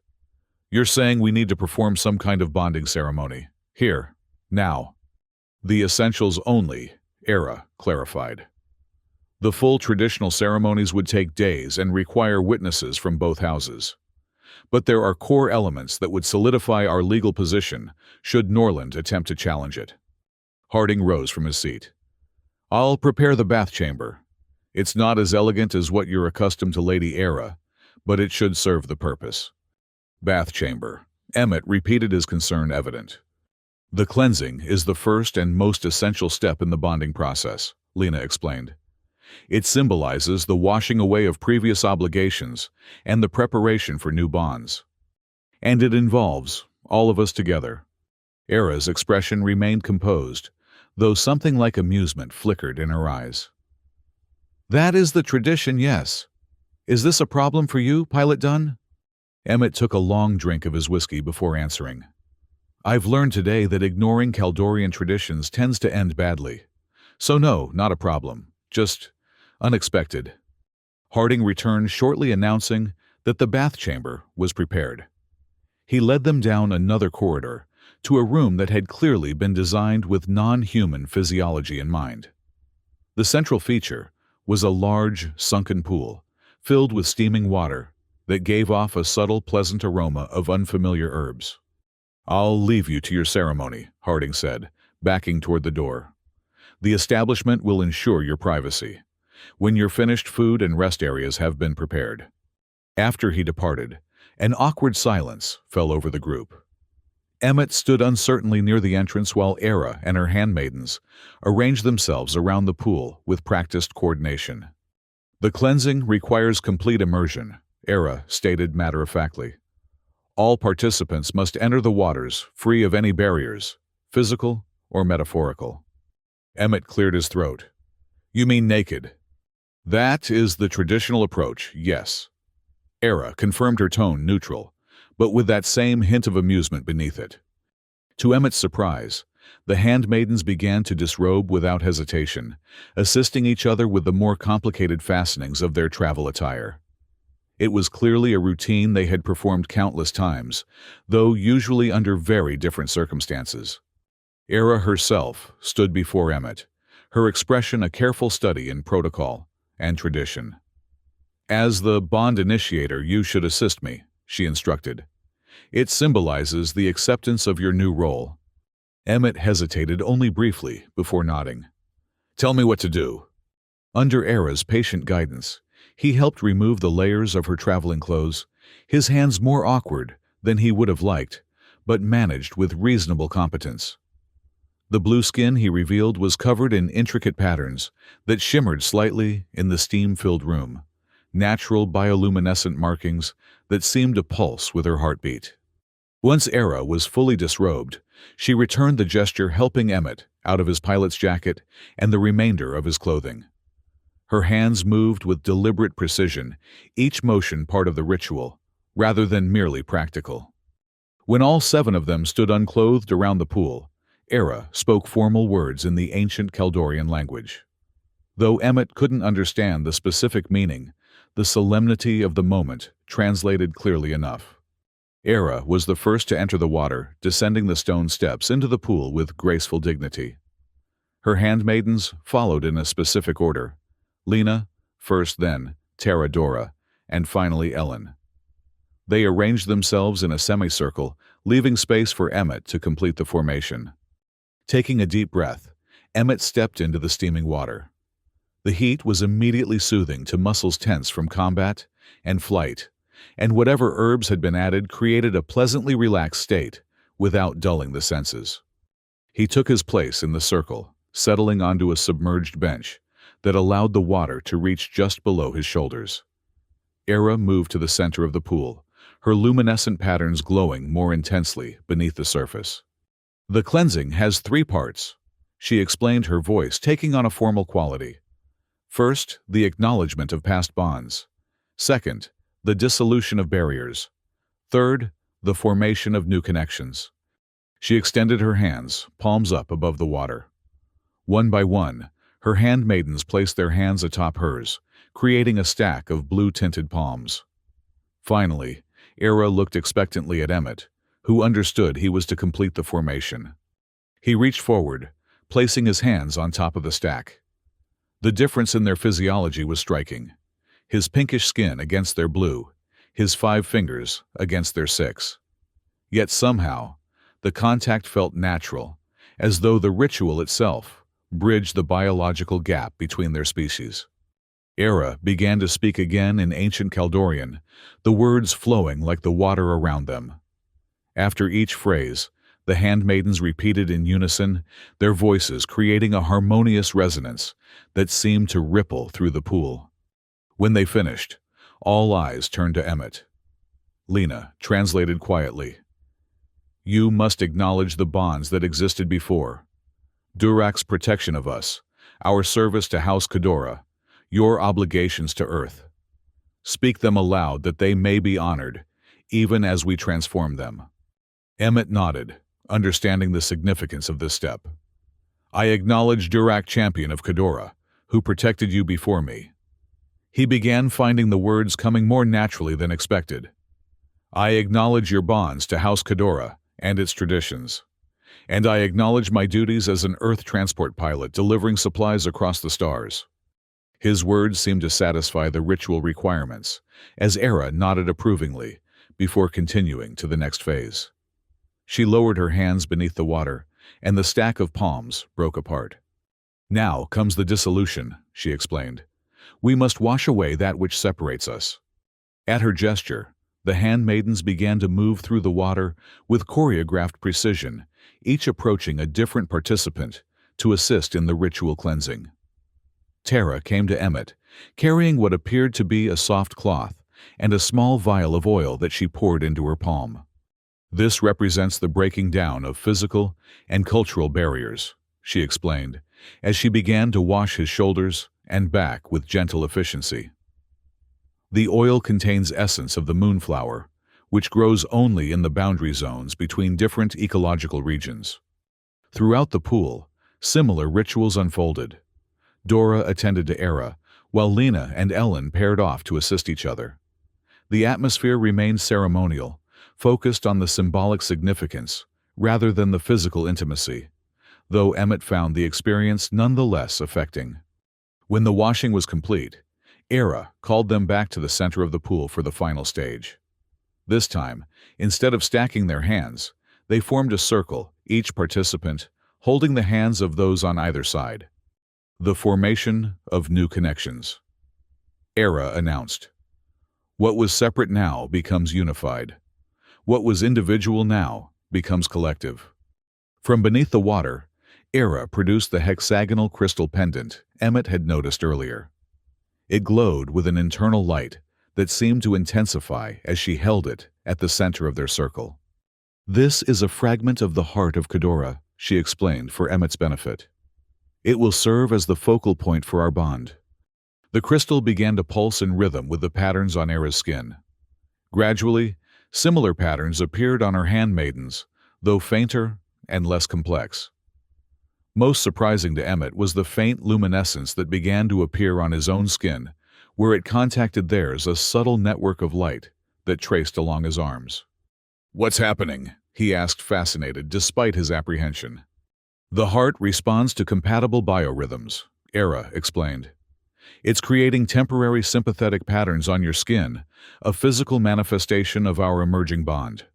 You're saying we need to perform some kind of bonding ceremony. Here, now. The essentials only, Era clarified. The full traditional ceremonies would take days and require witnesses from both houses. But there are core elements that would solidify our legal position should Norland attempt to challenge it. Harding rose from his seat. I'll prepare the bath chamber. It's not as elegant as what you're accustomed to Lady Era, but it should serve the purpose. Bath chamber. Emmett repeated his concern evident. The cleansing is the first and most essential step in the bonding process, Lena explained. It symbolizes the washing away of previous obligations and the preparation for new bonds. And it involves all of us together. Era's expression remained composed, though something like amusement flickered in her eyes. That is the tradition, yes. Is this a problem for you, Pilot Dunn? Emmett took a long drink of his whiskey before answering. I've learned today that ignoring Kaldorian traditions tends to end badly. So no, not a problem. Just unexpected. Harding returned shortly announcing that the bath chamber was prepared. He led them down another corridor to a room that had clearly been designed with non-human physiology in mind. The central feature was a large, sunken pool filled with steaming water that gave off a subtle, pleasant aroma of unfamiliar herbs. I'll leave you to your ceremony, Harding said, backing toward the door. The establishment will ensure your privacy. When you're finished, food and rest areas have been prepared. After he departed, an awkward silence fell over the group. Emmett stood uncertainly near the entrance while Era and her handmaidens arranged themselves around the pool with practiced coordination. The cleansing requires complete immersion, Era stated matter-of-factly. All participants must enter the waters free of any barriers, physical or metaphorical. Emmett cleared his throat. You mean naked? That is the traditional approach, yes. Era confirmed her tone neutral, but with that same hint of amusement beneath it. To Emmett's surprise, the handmaidens began to disrobe without hesitation, assisting each other with the more complicated fastenings of their travel attire. It was clearly a routine they had performed countless times, though usually under very different circumstances. Era herself stood before Emmett, her expression a careful study in protocol and tradition. As the bond initiator, you should assist me, she instructed. It symbolizes the acceptance of your new role. Emmett hesitated only briefly before nodding. Tell me what to do. Under Era's patient guidance, he helped remove the layers of her traveling clothes, his hands more awkward than he would have liked, but managed with reasonable competence. The blue skin he revealed was covered in intricate patterns that shimmered slightly in the steam-filled room, natural bioluminescent markings that seemed to pulse with her heartbeat. Once Era was fully disrobed, she returned the gesture, helping Emmett out of his pilot's jacket and the remainder of his clothing. Her hands moved with deliberate precision, each motion part of the ritual, rather than merely practical. When all 7 of them stood unclothed around the pool, Era spoke formal words in the ancient Kaldorian language. Though Emmett couldn't understand the specific meaning, the solemnity of the moment translated clearly enough. Era was the first to enter the water, descending the stone steps into the pool with graceful dignity. Her handmaidens followed in a specific order. Lena, first, then Terra Dora, and finally Ellen. They arranged themselves in a semicircle, leaving space for Emmett to complete the formation. Taking a deep breath, Emmett stepped into the steaming water. The heat was immediately soothing to muscles tense from combat and flight, and whatever herbs had been added created a pleasantly relaxed state without dulling the senses. He took his place in the circle, settling onto a submerged bench that allowed the water to reach just below his shoulders. Era moved to the center of the pool, her luminescent patterns glowing more intensely beneath the surface. "The cleansing has 3 parts," she explained, her voice taking on a formal quality. "First, the acknowledgement of past bonds. Second, the dissolution of barriers. Third, the formation of new connections." She extended her hands, palms up above the water. One by one, her handmaidens placed their hands atop hers, creating a stack of blue-tinted palms. Finally, Era looked expectantly at Emmett, who understood he was to complete the formation. He reached forward, placing his hands on top of the stack. The difference in their physiology was striking. His pinkish skin against their blue, his 5 fingers against their 6. Yet somehow, the contact felt natural, as though the ritual itself bridged the biological gap between their species. Era began to speak again in ancient Kaldorian, the words flowing like the water around them. After each phrase, the handmaidens repeated in unison, their voices creating a harmonious resonance that seemed to ripple through the pool. When they finished, all eyes turned to Emmett. Lena translated quietly. "You must acknowledge the bonds that existed before. Durak's protection of us, our service to House Khadora, your obligations to Earth. Speak them aloud that they may be honored, even as we transform them." Emmett nodded, understanding the significance of this step. "I acknowledge Durak, champion of Khadora, who protected you before me." He began finding the words coming more naturally than expected. "I acknowledge your bonds to House Khadora and its traditions. And I acknowledge my duties as an Earth transport pilot delivering supplies across the stars." His words seemed to satisfy the ritual requirements, as Era nodded approvingly, before continuing to the next phase. She lowered her hands beneath the water, and the stack of palms broke apart. "Now comes the dissolution," she explained. "We must wash away that which separates us." At her gesture, the handmaidens began to move through the water with choreographed precision, each approaching a different participant to assist in the ritual cleansing. Tara came to Emmett, carrying what appeared to be a soft cloth and a small vial of oil that she poured into her palm. "This represents the breaking down of physical and cultural barriers," she explained, as she began to wash his shoulders and back with gentle efficiency. "The oil contains essence of the moonflower, which grows only in the boundary zones between different ecological regions." Throughout the pool, similar rituals unfolded. Dora attended to Era, while Lena and Ellen paired off to assist each other. The atmosphere remained ceremonial, focused on the symbolic significance rather than the physical intimacy, though Emmett found the experience nonetheless affecting. When the washing was complete, Era called them back to the center of the pool for the final stage. This time, instead of stacking their hands, they formed a circle, each participant holding the hands of those on either side. "The formation of new connections," Era announced. "What was separate now becomes unified. What was individual now becomes collective." From beneath the water, Era produced the hexagonal crystal pendant Emmett had noticed earlier. It glowed with an internal light that seemed to intensify as she held it at the center of their circle. "This is a fragment of the heart of Khadora," she explained for Emmett's benefit. "It will serve as the focal point for our bond." The crystal began to pulse in rhythm with the patterns on Era's skin. Gradually, similar patterns appeared on her handmaidens, though fainter and less complex. Most surprising to Emmett was the faint luminescence that began to appear on his own skin, where it contacted theirs, a subtle network of light that traced along his arms. "What's happening?" he asked, fascinated despite his apprehension. "The heart responds to compatible biorhythms," Era explained. "It's creating temporary sympathetic patterns on your skin, a physical manifestation of our emerging bond."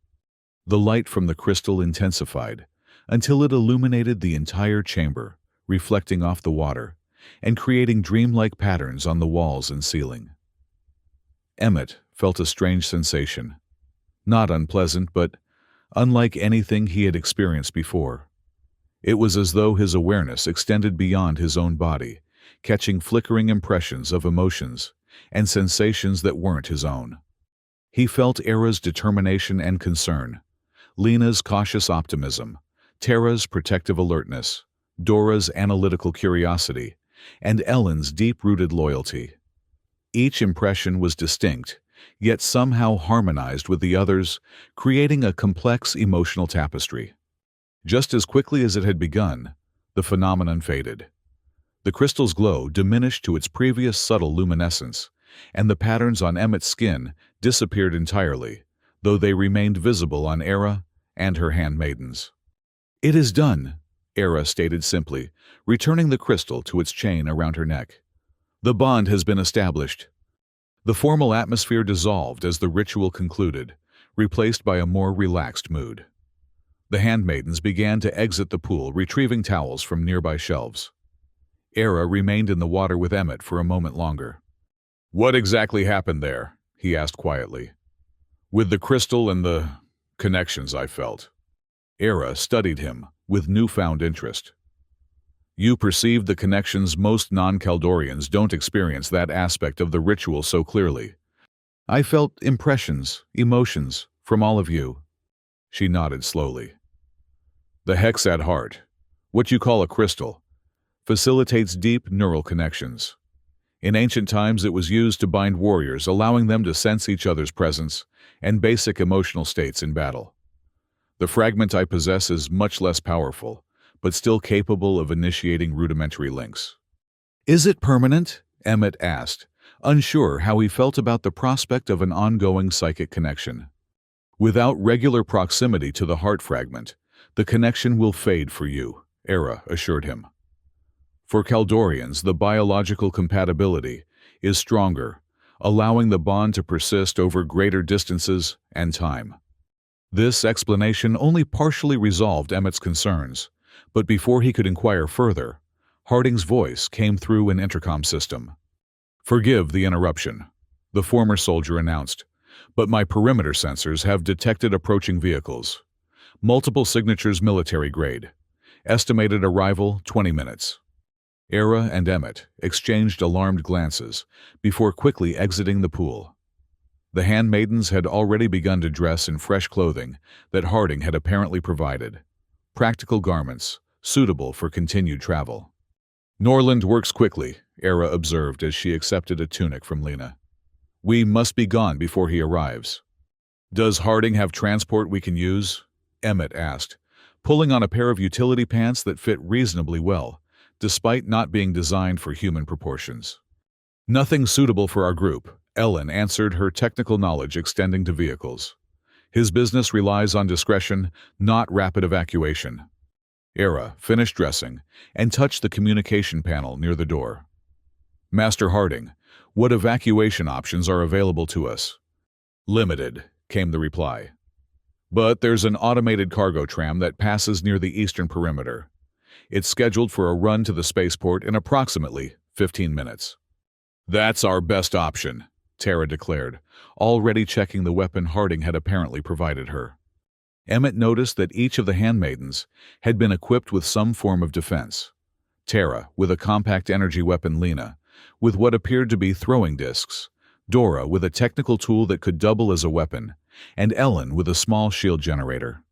The light from the crystal intensified until it illuminated the entire chamber, reflecting off the water and creating dreamlike patterns on the walls and ceiling. Emmett felt a strange sensation. Not unpleasant, but unlike anything he had experienced before. It was as though his awareness extended beyond his own body, catching flickering impressions of emotions and sensations that weren't his own. He felt Era's determination and concern, Lena's cautious optimism, Tara's protective alertness, Dora's analytical curiosity, and Ellen's deep-rooted loyalty. Each impression was distinct, yet somehow harmonized with the others, creating a complex emotional tapestry. Just as quickly as it had begun, the phenomenon faded. The crystal's glow diminished to its previous subtle luminescence, and the patterns on Emmett's skin disappeared entirely, though they remained visible on Era and her handmaidens. "It is done," Era stated simply, returning the crystal to its chain around her neck. "The bond has been established." The formal atmosphere dissolved as the ritual concluded, replaced by a more relaxed mood. The handmaidens began to exit the pool, retrieving towels from nearby shelves. Era remained in the water with Emmett for a moment longer. "What exactly happened there?" he asked quietly. "With the crystal and the connections I felt." Era studied him with newfound interest. "You perceived the connections. Most non-Kaldorians don't experience that aspect of the ritual so clearly. I felt impressions, emotions, from all of you." She nodded slowly. "The Hexad heart, what you call a crystal, facilitates deep neural connections. In ancient times it was used to bind warriors, allowing them to sense each other's presence and basic emotional states in battle. The fragment I possess is much less powerful, but still capable of initiating rudimentary links." "Is it permanent?" Emmett asked, unsure how he felt about the prospect of an ongoing psychic connection. "Without regular proximity to the heart fragment, the connection will fade for you," Era assured him. "For Kaldorians, the biological compatibility is stronger, allowing the bond to persist over greater distances and time." This explanation only partially resolved Emmett's concerns, but before he could inquire further, Harding's voice came through an intercom system. "Forgive the interruption," the former soldier announced, "but my perimeter sensors have detected approaching vehicles. Multiple signatures, military grade. Estimated arrival 20 minutes. Era and Emmett exchanged alarmed glances before quickly exiting the pool. The handmaidens had already begun to dress in fresh clothing that Harding had apparently provided. Practical garments, suitable for continued travel. "Norland works quickly," Era observed as she accepted a tunic from Lena. "We must be gone before he arrives." "Does Harding have transport we can use?" Emmett asked, pulling on a pair of utility pants that fit reasonably well, despite not being designed for human proportions. "Nothing suitable for our group," Ellen answered, her technical knowledge extending to vehicles. "His business relies on discretion, not rapid evacuation." Era finished dressing and touched the communication panel near the door. "Master Harding, what evacuation options are available to us?" "Limited," came the reply. "But there's an automated cargo tram that passes near the eastern perimeter. It's scheduled for a run to the spaceport in approximately 15 minutes. "That's our best option," Tara declared, already checking the weapon Harding had apparently provided her. Emmett noticed that each of the handmaidens had been equipped with some form of defense. Tara with a compact energy weapon, Lena with what appeared to be throwing discs, Dora with a technical tool that could double as a weapon, and Ellen with a small shield generator.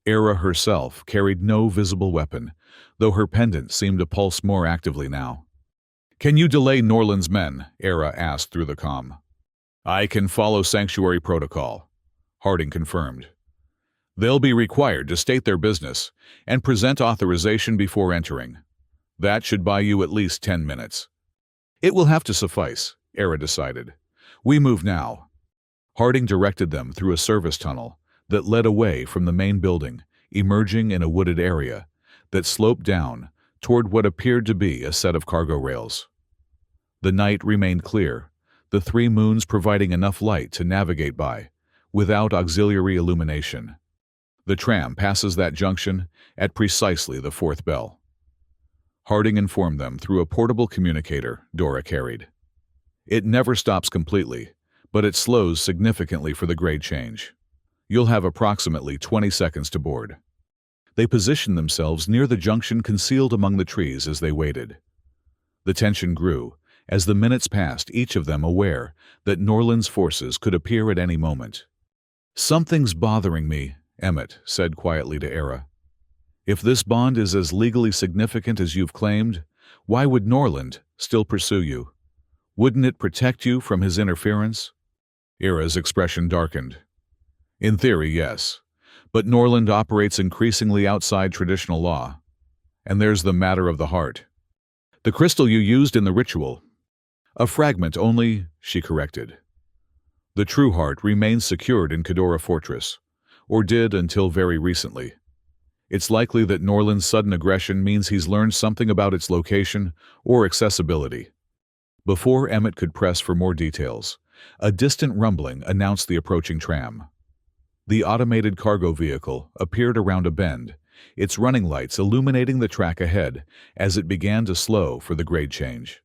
Era herself carried no visible weapon, though her pendant seemed to pulse more actively now. "Can you delay Norland's men?" Era asked through the comm. "I can follow Sanctuary protocol," Harding confirmed. "They'll be required to state their business and present authorization before entering. That should buy you at least 10 minutes. "It will have to suffice," Era decided. "We move now." Harding directed them through a service tunnel that led away from the main building, emerging in a wooded area that sloped down toward what appeared to be a set of cargo rails. The night remained clear, the 3 moons providing enough light to navigate by, without auxiliary illumination. The tram passes that junction at precisely the 4th bell. Harding informed them through a portable communicator Dora carried. "It never stops completely, but it slows significantly for the grade change. You'll have approximately 20 seconds to board. They positioned themselves near the junction concealed among the trees as they waited. The tension grew as the minutes passed, each of them aware that Norland's forces could appear at any moment. "Something's bothering me," Emmett said quietly to Era. "If this bond is as legally significant as you've claimed, why would Norland still pursue you? Wouldn't it protect you from his interference?" Era's expression darkened. "In theory, yes. But Norland operates increasingly outside traditional law. And there's the matter of the heart. The crystal you used in the ritual. A fragment only," she corrected. "The true heart remains secured in Cadora Fortress, or did until very recently. It's likely that Norland's sudden aggression means he's learned something about its location or accessibility." Before Emmett could press for more details, a distant rumbling announced the approaching tram. The automated cargo vehicle appeared around a bend, its running lights illuminating the track ahead as it began to slow for the grade change.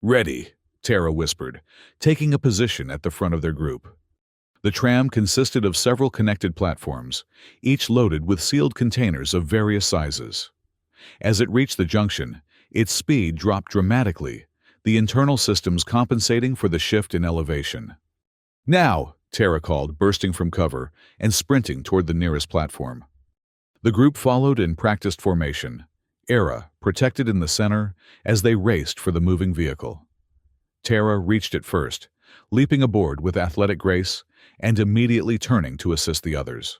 "Ready," Tara whispered, taking a position at the front of their group. The tram consisted of several connected platforms, each loaded with sealed containers of various sizes. As it reached the junction, its speed dropped dramatically, the internal systems compensating for the shift in elevation. "Now!" Tara called, bursting from cover and sprinting toward the nearest platform. The group followed in practiced formation, Era protected in the center as they raced for the moving vehicle. Tara reached it first, leaping aboard with athletic grace and immediately turning to assist the others.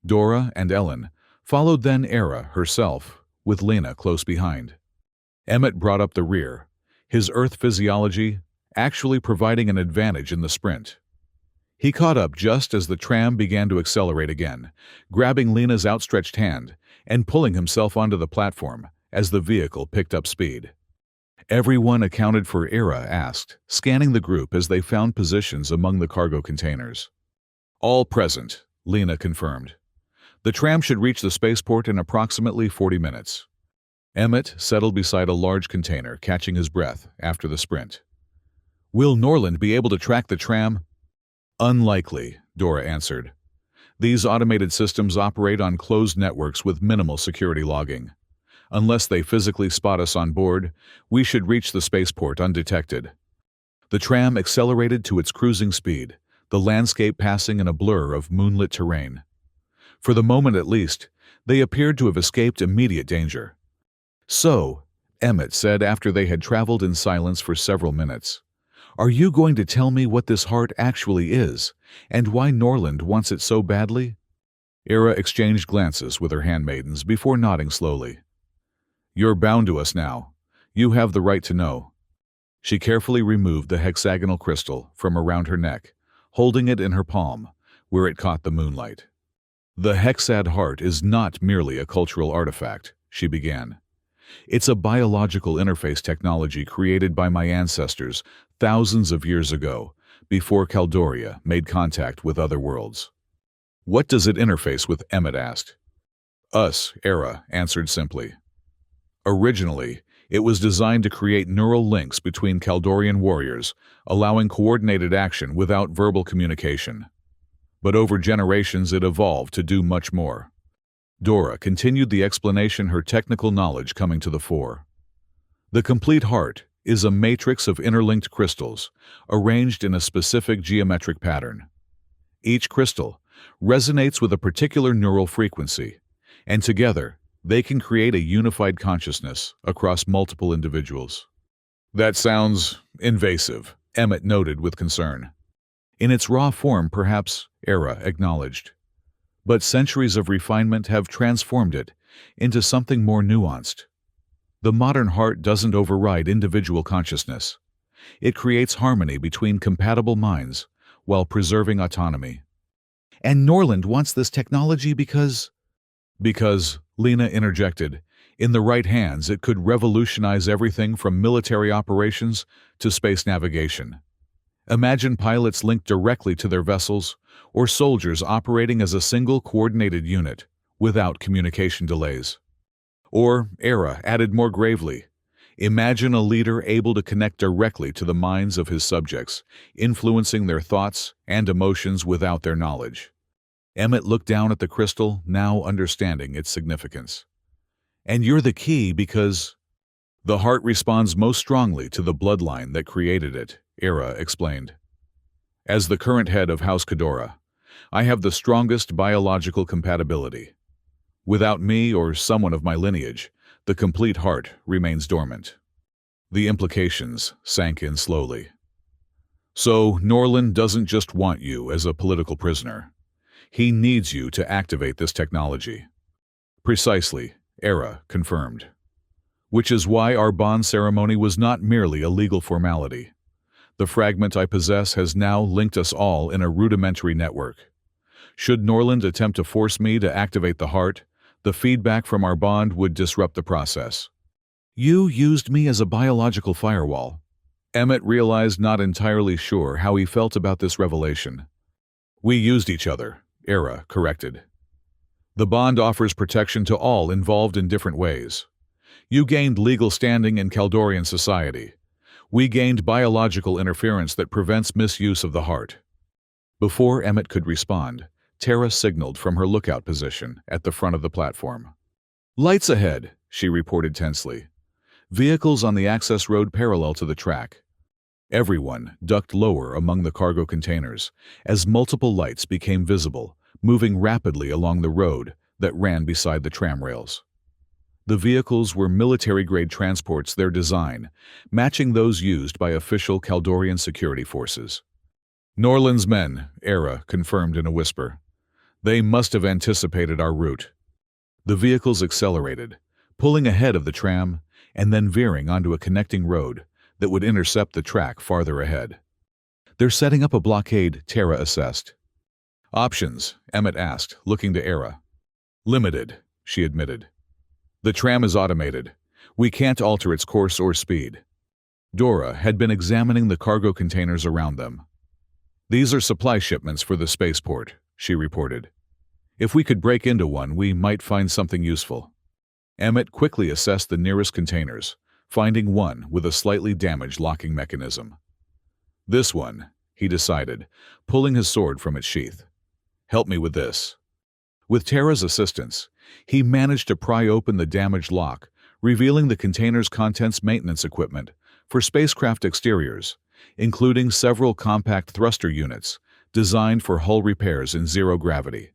Dora and Ellen followed, then Era herself, with Lena close behind. Emmett brought up the rear, his Earth physiology actually providing an advantage in the sprint. He caught up just as the tram began to accelerate again, grabbing Lena's outstretched hand and pulling himself onto the platform as the vehicle picked up speed. "Everyone accounted for?" Era asked, scanning the group as they found positions among the cargo containers. "All present," Lena confirmed. "The tram should reach the spaceport in approximately 40 minutes. Emmett settled beside a large container, catching his breath after the sprint. "Will Norland be able to track the tram?" "Unlikely," Dora answered. "These automated systems operate on closed networks with minimal security logging. Unless they physically spot us on board, we should reach the spaceport undetected." The tram accelerated to its cruising speed, the landscape passing in a blur of moonlit terrain. For the moment at least, they appeared to have escaped immediate danger. "So," Emmett said after they had traveled in silence for several minutes, "are you going to tell me what this heart actually is, and why Norland wants it so badly?" Era exchanged glances with her handmaidens before nodding slowly. "You're bound to us now. You have the right to know." She carefully removed the hexagonal crystal from around her neck, holding it in her palm, where it caught the moonlight. "The hexad heart is not merely a cultural artifact," she began. "It's a biological interface technology created by my ancestors thousands of years ago, before Caldoria made contact with other worlds." "What does it interface with?" Emmett asked. "Us," Era answered simply. "Originally, it was designed to create neural links between Caldorian warriors, allowing coordinated action without verbal communication. But over generations it evolved to do much more." Dora continued the explanation, her technical knowledge coming to the fore. "The complete heart is a matrix of interlinked crystals, arranged in a specific geometric pattern. Each crystal resonates with a particular neural frequency, and together they can create a unified consciousness across multiple individuals." "That sounds invasive," Emmett noted with concern. "In its raw form, perhaps," Era acknowledged. "But centuries of refinement have transformed it into something more nuanced. The modern heart doesn't override individual consciousness. It creates harmony between compatible minds while preserving autonomy." "And Norland wants this technology because—" "Because," Lena interjected, "in the right hands it could revolutionize everything from military operations to space navigation. Imagine pilots linked directly to their vessels, or soldiers operating as a single coordinated unit, without communication delays." Or, Era added more gravely, Imagine a leader able to connect directly to the minds of his subjects, influencing their thoughts and emotions without their knowledge. Emmett looked down at the crystal, now understanding its significance. And you're the key because the heart responds most strongly to the bloodline that created it, Era explained. As the current head of House Kadora, I have the strongest biological compatibility. Without me or someone of my lineage, the complete heart remains dormant. The implications sank in slowly. So, Norland doesn't just want you as a political prisoner. He needs you to activate this technology. Precisely, Era confirmed. Which is why our bond ceremony was not merely a legal formality. The fragment I possess has now linked us all in a rudimentary network. Should Norland attempt to force me to activate the heart, the feedback from our bond would disrupt the process. You used me as a biological firewall. Emmett realized, not entirely sure how he felt about this revelation. We used each other, Era corrected. The bond offers protection to all involved in different ways. You gained legal standing in Kaldorian society. We gained biological interference that prevents misuse of the heart. Before Emmett could respond, Tara signaled from her lookout position at the front of the platform. Lights ahead, she reported tensely. Vehicles on the access road parallel to the track. Everyone ducked lower among the cargo containers as multiple lights became visible, moving rapidly along the road that ran beside the tram rails. The vehicles were military-grade transports, their design matching those used by official Kaldorian security forces. Norland's men, Era confirmed in a whisper. They must have anticipated our route. The vehicles accelerated, pulling ahead of the tram and then veering onto a connecting road that would intercept the track farther ahead. They're setting up a blockade, Tara assessed. Options, Emmett asked, looking to Era. Limited, she admitted. The tram is automated. We can't alter its course or speed. Dora had been examining the cargo containers around them. These are supply shipments for the spaceport, she reported. If we could break into one, we might find something useful. Emmett quickly assessed the nearest containers, finding one with a slightly damaged locking mechanism. This one, he decided, pulling his sword from its sheath. Help me with this. With Tara's assistance, he managed to pry open the damaged lock, revealing the container's contents: maintenance equipment for spacecraft exteriors, including several compact thruster units designed for hull repairs in zero gravity.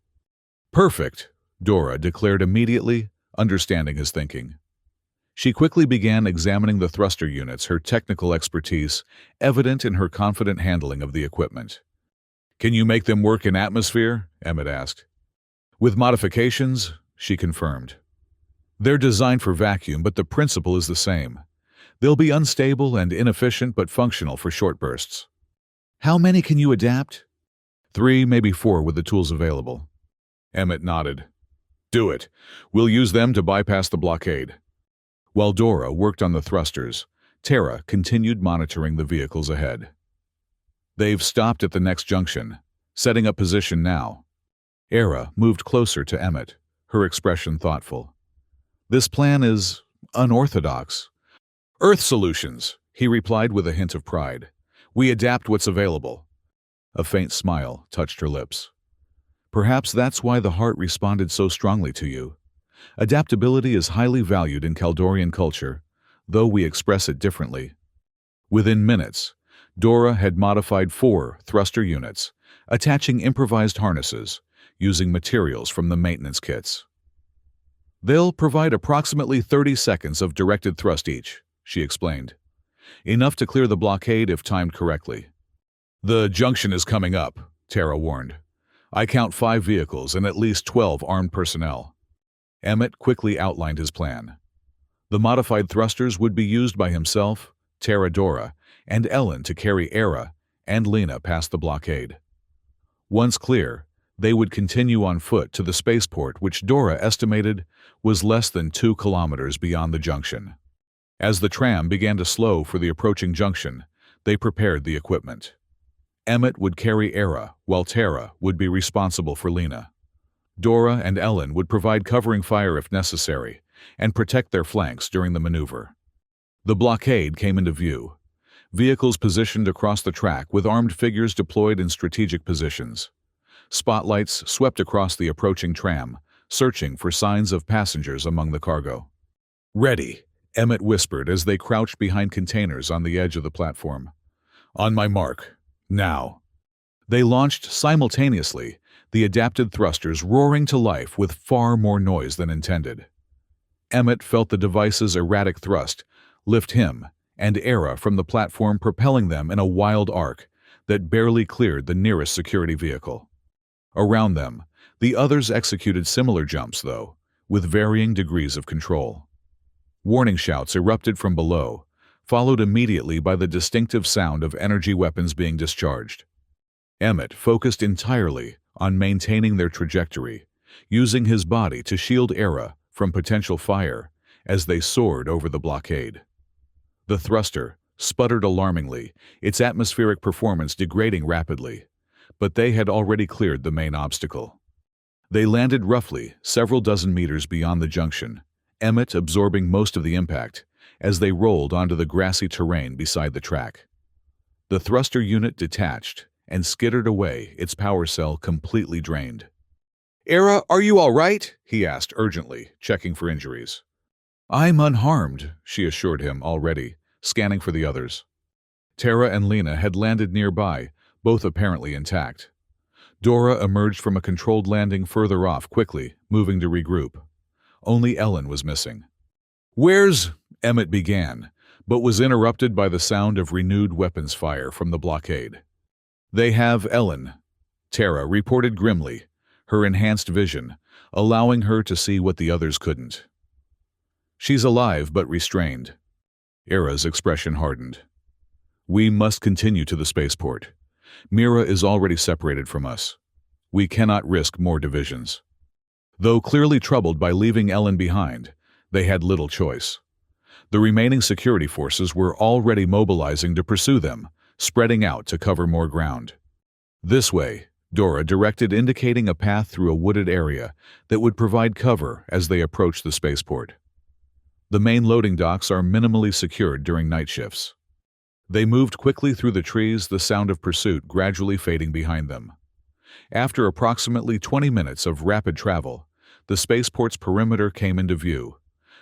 Perfect, Dora declared immediately, understanding his thinking. She quickly began examining the thruster units, her technical expertise evident in her confident handling of the equipment. Can you make them work in atmosphere? Emmett asked. With modifications, she confirmed. They're designed for vacuum, but the principle is the same. They'll be unstable and inefficient but functional for short bursts. How many can you adapt? 3, maybe 4 with the tools available. Emmett nodded. Do it. We'll use them to bypass the blockade. While Dora worked on the thrusters, Tara continued monitoring the vehicles ahead. They've stopped at the next junction, setting up position now. Era moved closer to Emmett, her expression thoughtful. This plan is unorthodox. Earth solutions, he replied with a hint of pride. We adapt what's available. A faint smile touched her lips. Perhaps that's why the heart responded so strongly to you. Adaptability is highly valued in Kaldorian culture, though we express it differently. Within minutes, Dora had modified 4 thruster units, attaching improvised harnesses, using materials from the maintenance kits. They'll provide approximately 30 seconds of directed thrust each, she explained. Enough to clear the blockade if timed correctly. The junction is coming up, Tara warned. I count 5 vehicles and at least 12 armed personnel. Emmett quickly outlined his plan. The modified thrusters would be used by himself, Tara, Dora, and Ellen to carry Era and Lena past the blockade. Once clear, they would continue on foot to the spaceport, which Dora estimated was less than 2 kilometers beyond the junction. As the tram began to slow for the approaching junction, they prepared the equipment. Emmett would carry Era, while Tara would be responsible for Lena. Dora and Ellen would provide covering fire if necessary, and protect their flanks during the maneuver. The blockade came into view. Vehicles positioned across the track with armed figures deployed in strategic positions. Spotlights swept across the approaching tram, searching for signs of passengers among the cargo. "Ready," Emmett whispered as they crouched behind containers on the edge of the platform. "On my mark. Now." They launched simultaneously, the adapted thrusters roaring to life with far more noise than intended. Emmett felt the device's erratic thrust lift him and Era from the platform, propelling them in a wild arc that barely cleared the nearest security vehicle. Around them, the others executed similar jumps, though, with varying degrees of control. Warning shouts erupted from below, followed immediately by the distinctive sound of energy weapons being discharged. Emmett focused entirely on maintaining their trajectory, using his body to shield Era from potential fire as they soared over the blockade. The thruster sputtered alarmingly, its atmospheric performance degrading rapidly, but they had already cleared the main obstacle. They landed roughly several dozen meters beyond the junction, Emmett absorbing most of the impact as they rolled onto the grassy terrain beside the track. The thruster unit detached and skittered away, its power cell completely drained. "Era, are you all right?" he asked urgently, checking for injuries. "I'm unharmed," she assured him already, scanning for the others. Tara and Lena had landed nearby, both apparently intact. Dora emerged from a controlled landing further off quickly, moving to regroup. Only Ellen was missing. "Where's—" Emmett began, but was interrupted by the sound of renewed weapons fire from the blockade. "They have Ellen," Tara reported grimly, her enhanced vision allowing her to see what the others couldn't. "She's alive but restrained." Era's expression hardened. "We must continue to the spaceport. Mira is already separated from us. We cannot risk more divisions." Though clearly troubled by leaving Ellen behind, they had little choice. The remaining security forces were already mobilizing to pursue them, spreading out to cover more ground. "This way," Dora directed, indicating a path through a wooded area that would provide cover as they approached the spaceport. The main loading docks are minimally secured during night shifts. They moved quickly through the trees, the sound of pursuit gradually fading behind them. After approximately 20 minutes of rapid travel, the spaceport's perimeter came into view,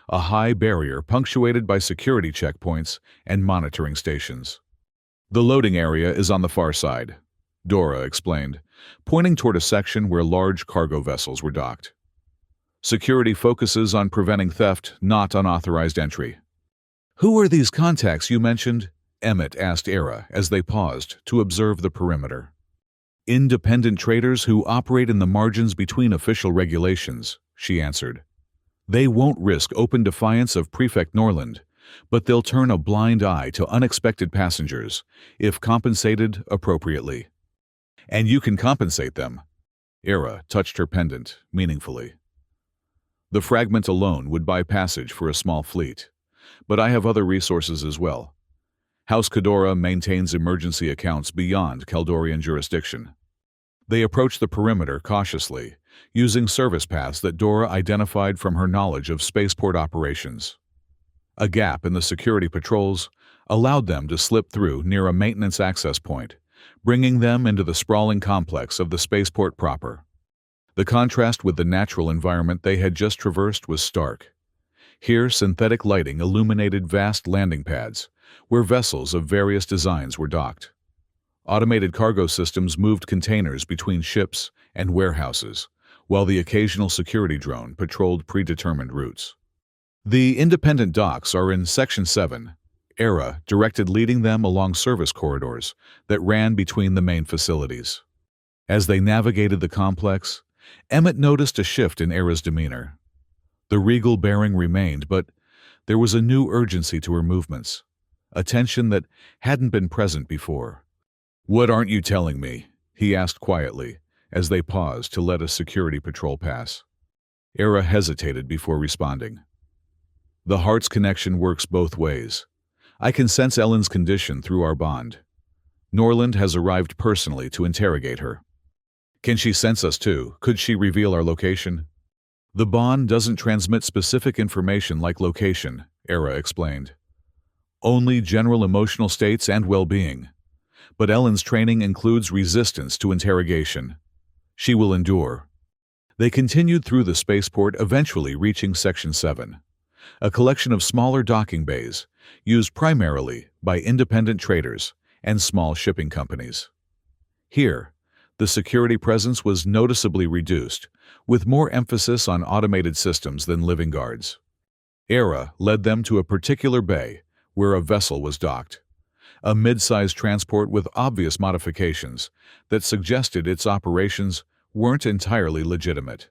a high barrier punctuated by security checkpoints and monitoring stations. "The loading area is on the far side," Dora explained, pointing toward a section where large cargo vessels were docked. "Security focuses on preventing theft, not unauthorized entry." "Who are these contacts you mentioned?" Emmett asked Era as they paused to observe the perimeter. "Independent traders who operate in the margins between official regulations," she answered. "They won't risk open defiance of Prefect Norland, but they'll turn a blind eye to unexpected passengers, if compensated appropriately." "And you can compensate them." Era touched her pendant meaningfully. "The fragment alone would buy passage for a small fleet, but I have other resources as well. House Kadora maintains emergency accounts beyond Kaldorian jurisdiction." They approached the perimeter cautiously, using service paths that Dora identified from her knowledge of spaceport operations. A gap in the security patrols allowed them to slip through near a maintenance access point, bringing them into the sprawling complex of the spaceport proper. The contrast with the natural environment they had just traversed was stark. Here, synthetic lighting illuminated vast landing pads, where vessels of various designs were docked. Automated cargo systems moved containers between ships and warehouses, while the occasional security drone patrolled predetermined routes. "The independent docks are in Section 7, Era directed, leading them along service corridors that ran between the main facilities. As they navigated the complex, Emmett noticed a shift in Era's demeanor. The regal bearing remained, but there was a new urgency to her movements, a tension that hadn't been present before. "What aren't you telling me?" he asked quietly, as they paused to let a security patrol pass. Era hesitated before responding. "The heart's connection works both ways. I can sense Ellen's condition through our bond. Norland has arrived personally to interrogate her." "Can she sense us too? Could she reveal our location?" "The bond doesn't transmit specific information like location," Era explained. only general emotional states and well-being. But Ellen's training includes resistance to interrogation. She will endure. They continued through the spaceport, eventually reaching Section 7, a collection of smaller docking bays used primarily by independent traders and small shipping companies. Here, the security presence was noticeably reduced, with more emphasis on automated systems than living guards. Era led them to a particular bay where a vessel was docked, a mid-sized transport with obvious modifications that suggested its operations weren't entirely legitimate.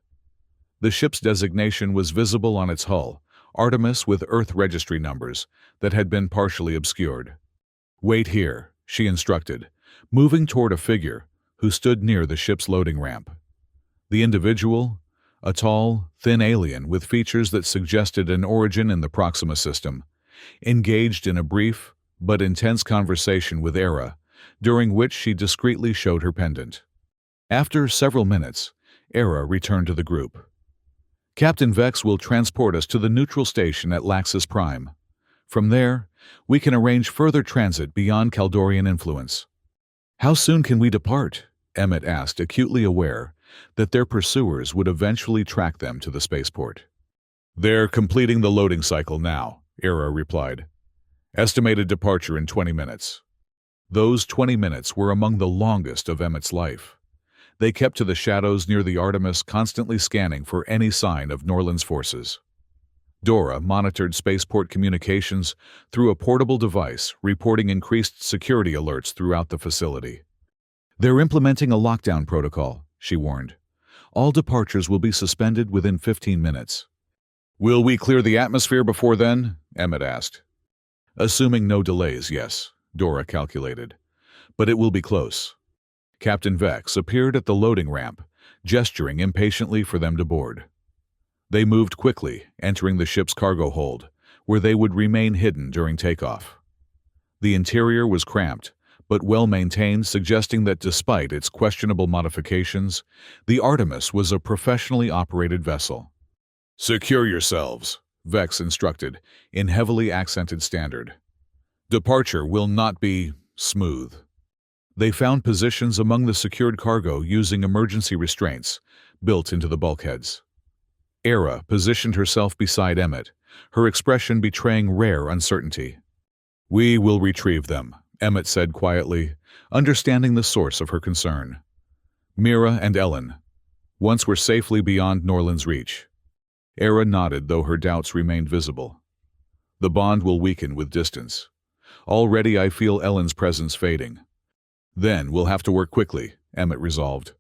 The ship's designation was visible on its hull, Artemis, with Earth registry numbers that had been partially obscured. "Wait here," she instructed, moving toward a figure who stood near the ship's loading ramp. The individual, a tall, thin alien with features that suggested an origin in the Proxima system, engaged in a brief but intense conversation with Era, during which she discreetly showed her pendant. After several minutes, Era returned to the group. "Captain Vex will transport us to the neutral station at Laxus Prime. From there, we can arrange further transit beyond Caldorian influence." "How soon can we depart?" Emmett asked, acutely aware that their pursuers would eventually track them to the spaceport. "They're completing the loading cycle now," Era replied. "Estimated departure in 20 minutes. Those 20 minutes were among the longest of Emmett's life. They kept to the shadows near the Artemis, constantly scanning for any sign of Norland's forces. Dora monitored spaceport communications through a portable device, reporting increased security alerts throughout the facility. "They're implementing a lockdown protocol," she warned. "All departures will be suspended within 15 minutes. "Will we clear the atmosphere before then?" Emmett asked. "Assuming no delays, yes," Dora calculated. "But it will be close." Captain Vex appeared at the loading ramp, gesturing impatiently for them to board. They moved quickly, entering the ship's cargo hold, where they would remain hidden during takeoff. The interior was cramped, but well-maintained, suggesting that despite its questionable modifications, the Artemis was a professionally operated vessel. "Secure yourselves," Vex instructed, in heavily accented standard. "Departure will not be smooth." They found positions among the secured cargo using emergency restraints built into the bulkheads. Era positioned herself beside Emmett, her expression betraying rare uncertainty. "We will retrieve them," Emmett said quietly, understanding the source of her concern. "Mira and Ellen, once we're safely beyond Norland's reach." Era nodded, though her doubts remained visible. "The bond will weaken with distance. Already I feel Ellen's presence fading." "Then we'll have to work quickly," Emmett resolved.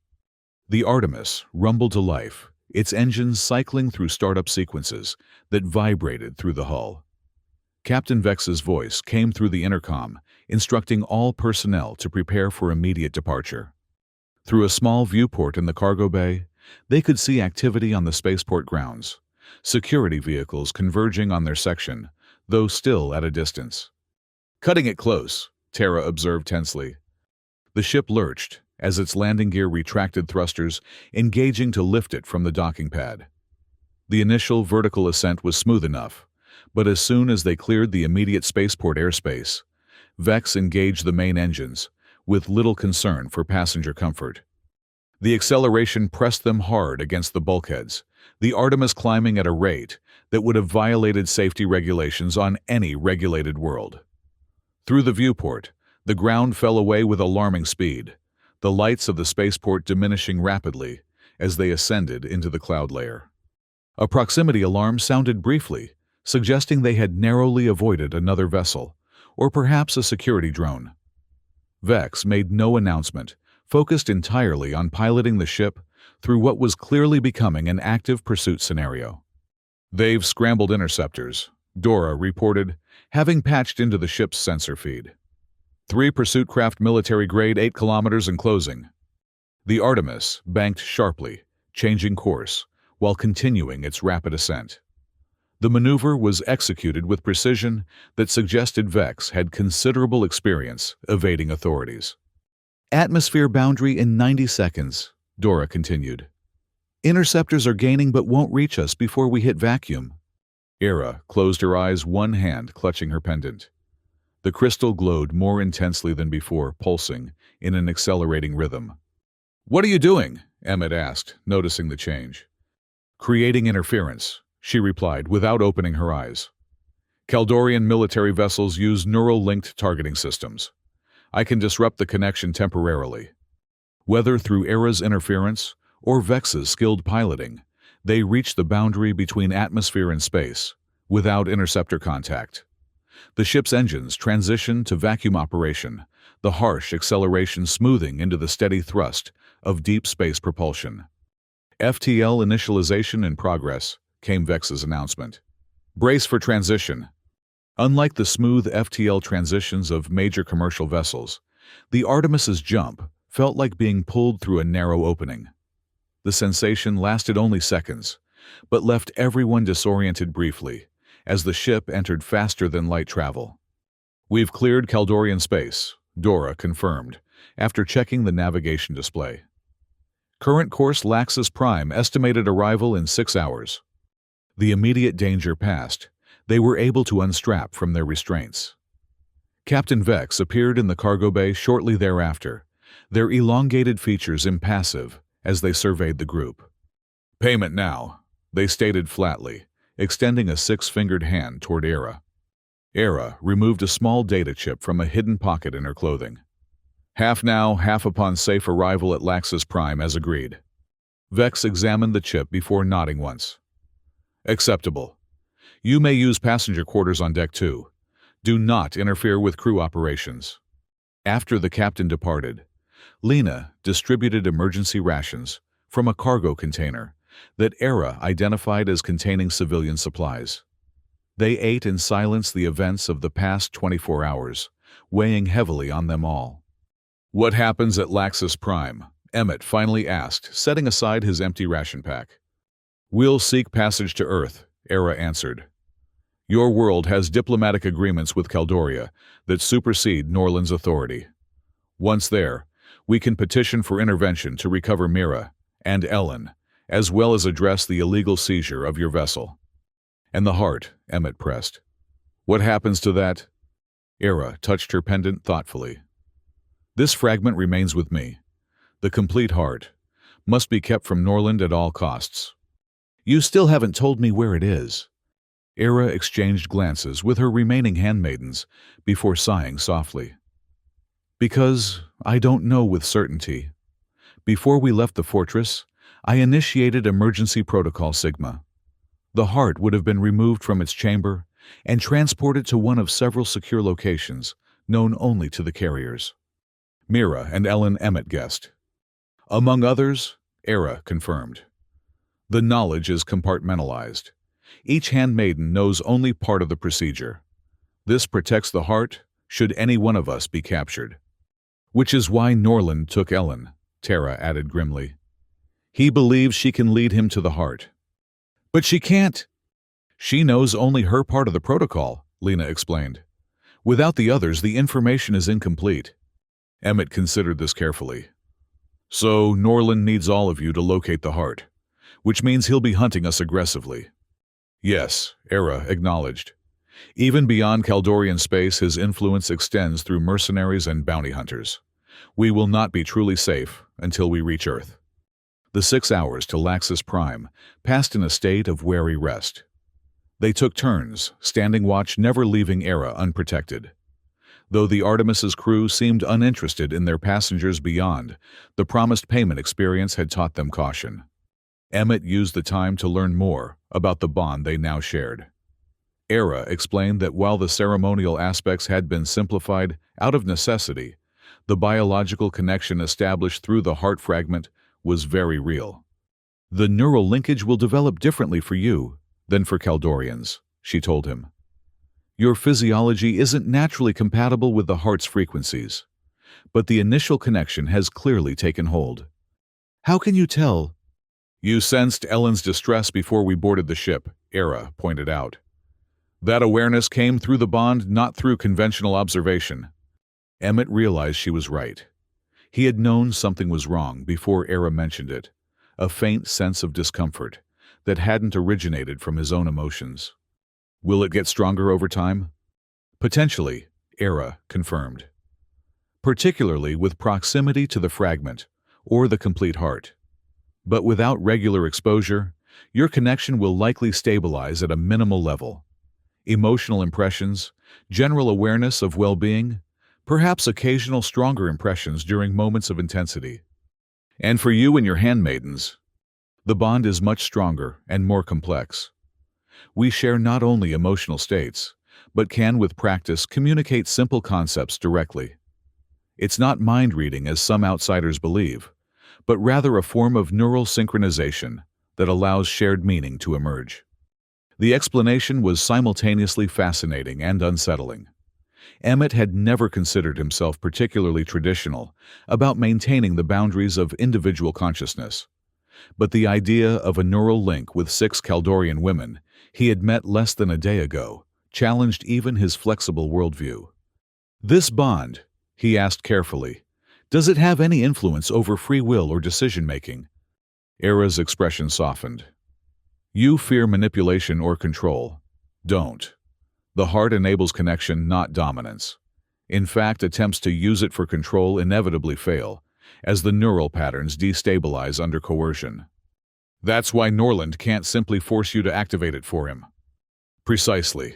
The Artemis rumbled to life, its engines cycling through startup sequences that vibrated through the hull. Captain Vex's voice came through the intercom, instructing all personnel to prepare for immediate departure. Through a small viewport in the cargo bay, they could see activity on the spaceport grounds, security vehicles converging on their section, though still at a distance. "Cutting it close," Tara observed tensely. The ship lurched as its landing gear retracted thrusters, engaging to lift it from the docking pad. The initial vertical ascent was smooth enough, but as soon as they cleared the immediate spaceport airspace, Vex engaged the main engines, with little concern for passenger comfort. The acceleration pressed them hard against the bulkheads, the Artemis climbing at a rate that would have violated safety regulations on any regulated world. Through the viewport, the ground fell away with alarming speed, the lights of the spaceport diminishing rapidly as they ascended into the cloud layer. A proximity alarm sounded briefly, suggesting they had narrowly avoided another vessel, or perhaps a security drone. Vex made no announcement, focused entirely on piloting the ship through what was clearly becoming an active pursuit scenario. "They've scrambled interceptors," Dora reported, having patched into the ship's sensor feed. 3 pursuit craft, military grade, 8 kilometers and closing." The Artemis banked sharply, changing course, while continuing its rapid ascent. The maneuver was executed with precision that suggested Vex had considerable experience evading authorities. "Atmosphere boundary in 90 seconds, Dora continued. "Interceptors are gaining but won't reach us before we hit vacuum." Era closed her eyes, one hand clutching her pendant. The crystal glowed more intensely than before, pulsing in an accelerating rhythm. "What are you doing?" Emmett asked, noticing the change. "Creating interference," she replied without opening her eyes. "Kaldorian military vessels use neural-linked targeting systems. I can disrupt the connection temporarily. Whether through Era's interference or Vex's skilled piloting, they reach the boundary between atmosphere and space, without interceptor contact. The ship's engines transition to vacuum operation, the harsh acceleration smoothing into the steady thrust of deep space propulsion. "FTL initialization in progress," came Vex's announcement. "Brace for transition." Unlike the smooth FTL transitions of major commercial vessels, the Artemis's jump felt like being pulled through a narrow opening. The sensation lasted only seconds, but left everyone disoriented briefly, as the ship entered faster-than-light travel. "We've cleared Kaldorian space," Dora confirmed, after checking the navigation display. "Current course Laxus Prime, estimated arrival in 6 hours." The immediate danger passed. They were able to unstrap from their restraints. Captain Vex appeared in the cargo bay shortly thereafter, their elongated features impassive as they surveyed the group. "Payment now," they stated flatly, extending a 6-fingered hand toward Era. Era removed a small data chip from a hidden pocket in her clothing. "Half now, half upon safe arrival at Laxus Prime as agreed." Vex examined the chip before nodding once. "Acceptable. You may use passenger quarters on deck too. Do not interfere with crew operations." After the captain departed, Lena distributed emergency rations from a cargo container that Era identified as containing civilian supplies. They ate in silence the events of the past 24 hours, weighing heavily on them all. "What happens at Laxus Prime?" Emmett finally asked, setting aside his empty ration pack. "We'll seek passage to Earth," Era answered. "Your world has diplomatic agreements with Caldoria that supersede Norland's authority. Once there, we can petition for intervention to recover Mira and Ellen, as well as address the illegal seizure of your vessel." "And the heart," Emmett pressed. "What happens to that?" Era touched her pendant thoughtfully. "This fragment remains with me. The complete heart must be kept from Norland at all costs." "You still haven't told me where it is." Era exchanged glances with her remaining handmaidens before sighing softly. "Because I don't know with certainty. Before we left the fortress, I initiated Emergency Protocol Sigma. The heart would have been removed from its chamber and transported to one of several secure locations known only to the carriers." Mira and Ellen, Emmett guessed. "Among others," Era confirmed. "The knowledge is compartmentalized. Each handmaiden knows only part of the procedure. This protects the heart should any one of us be captured." "Which is why Norland took Ellen," Tara added grimly. "He believes she can lead him to the heart." "But she can't." "She knows only her part of the protocol," Lena explained. "Without the others, the information is incomplete." Emmett considered this carefully. "So Norland needs all of you to locate the heart, which means he'll be hunting us aggressively." "Yes," Era acknowledged. "Even beyond Kaldorian space, his influence extends through mercenaries and bounty hunters. We will not be truly safe until we reach Earth." The 6 hours to Laxus Prime passed in a state of wary rest. They took turns, standing watch, never leaving Era unprotected. Though the Artemis's crew seemed uninterested in their passengers beyond, the promised payment experience had taught them caution. Emmett used the time to learn more about the bond they now shared. Era explained that while the ceremonial aspects had been simplified out of necessity, the biological connection established through the heart fragment was very real. "The neural linkage will develop differently for you than for Kaldorians," she told him. "Your physiology isn't naturally compatible with the heart's frequencies, but the initial connection has clearly taken hold." "How can you tell?" "You sensed Ellen's distress before we boarded the ship," Era pointed out. "That awareness came through the bond, not through conventional observation." Emmett realized she was right. He had known something was wrong before Era mentioned it, a faint sense of discomfort that hadn't originated from his own emotions. "Will it get stronger over time?" "Potentially, Era confirmed. Particularly with proximity to the fragment or the complete heart. But without regular exposure, your connection will likely stabilize at a minimal level. Emotional impressions, general awareness of well-being, perhaps occasional stronger impressions during moments of intensity. And for you and your handmaidens, the bond is much stronger and more complex. We share not only emotional states, but can, with practice, communicate simple concepts directly. It's not mind reading as some outsiders believe, but rather a form of neural synchronization that allows shared meaning to emerge. The explanation was simultaneously fascinating and unsettling. Emmett had never considered himself particularly traditional about maintaining the boundaries of individual consciousness. But the idea of a neural link with 6 Kaldorian women he had met less than a day ago challenged even his flexible worldview. This bond, he asked carefully, does it have any influence over free will or decision-making? Era's expression softened. You fear manipulation or control. Don't. The heart enables connection, not dominance. In fact, attempts to use it for control inevitably fail, as the neural patterns destabilize under coercion. That's why Norland can't simply force you to activate it for him. Precisely.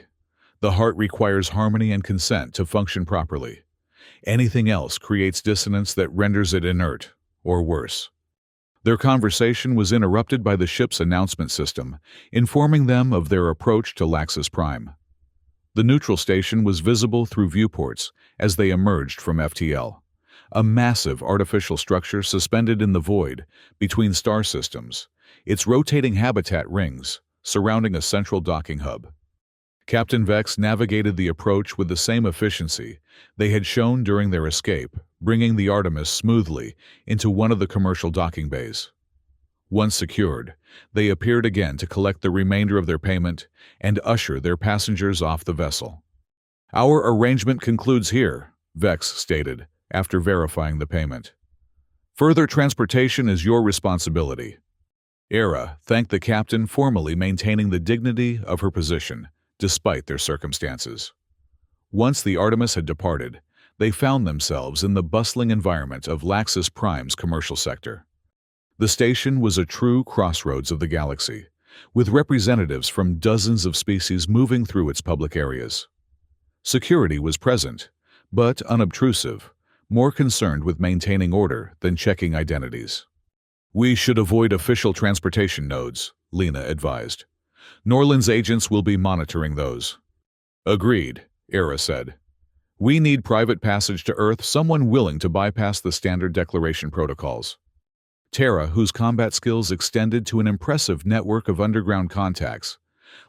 The heart requires harmony and consent to function properly. Anything else creates dissonance that renders it inert, or worse. Their conversation was interrupted by the ship's announcement system, informing them of their approach to Laxus Prime. The neutral station was visible through viewports as they emerged from FTL, a massive artificial structure suspended in the void between star systems, its rotating habitat rings surrounding a central docking hub. Captain Vex navigated the approach with the same efficiency they had shown during their escape, bringing the Artemis smoothly into one of the commercial docking bays. Once secured, they appeared again to collect the remainder of their payment and usher their passengers off the vessel. Our arrangement concludes here, Vex stated, after verifying the payment. Further transportation is your responsibility. Era thanked the captain, formally maintaining the dignity of her position, despite their circumstances. Once the Artemis had departed, they found themselves in the bustling environment of Laxus Prime's commercial sector. The station was a true crossroads of the galaxy, with representatives from dozens of species moving through its public areas. Security was present, but unobtrusive, more concerned with maintaining order than checking identities. We should avoid official transportation nodes, Lena advised. Norland's agents will be monitoring those. Agreed, Era said. We need private passage to Earth, someone willing to bypass the standard declaration protocols. Terra, whose combat skills extended to an impressive network of underground contacts,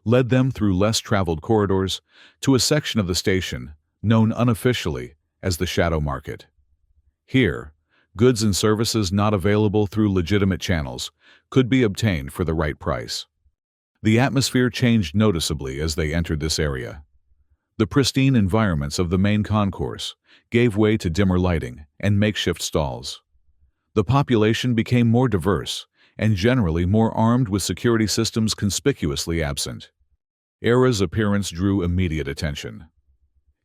led them through less traveled corridors to a section of the station known unofficially as the Shadow Market. Here, goods and services not available through legitimate channels could be obtained for the right price. The atmosphere changed noticeably as they entered this area. The pristine environments of the main concourse gave way to dimmer lighting and makeshift stalls. The population became more diverse and generally more armed, with security systems conspicuously absent. Era's appearance drew immediate attention.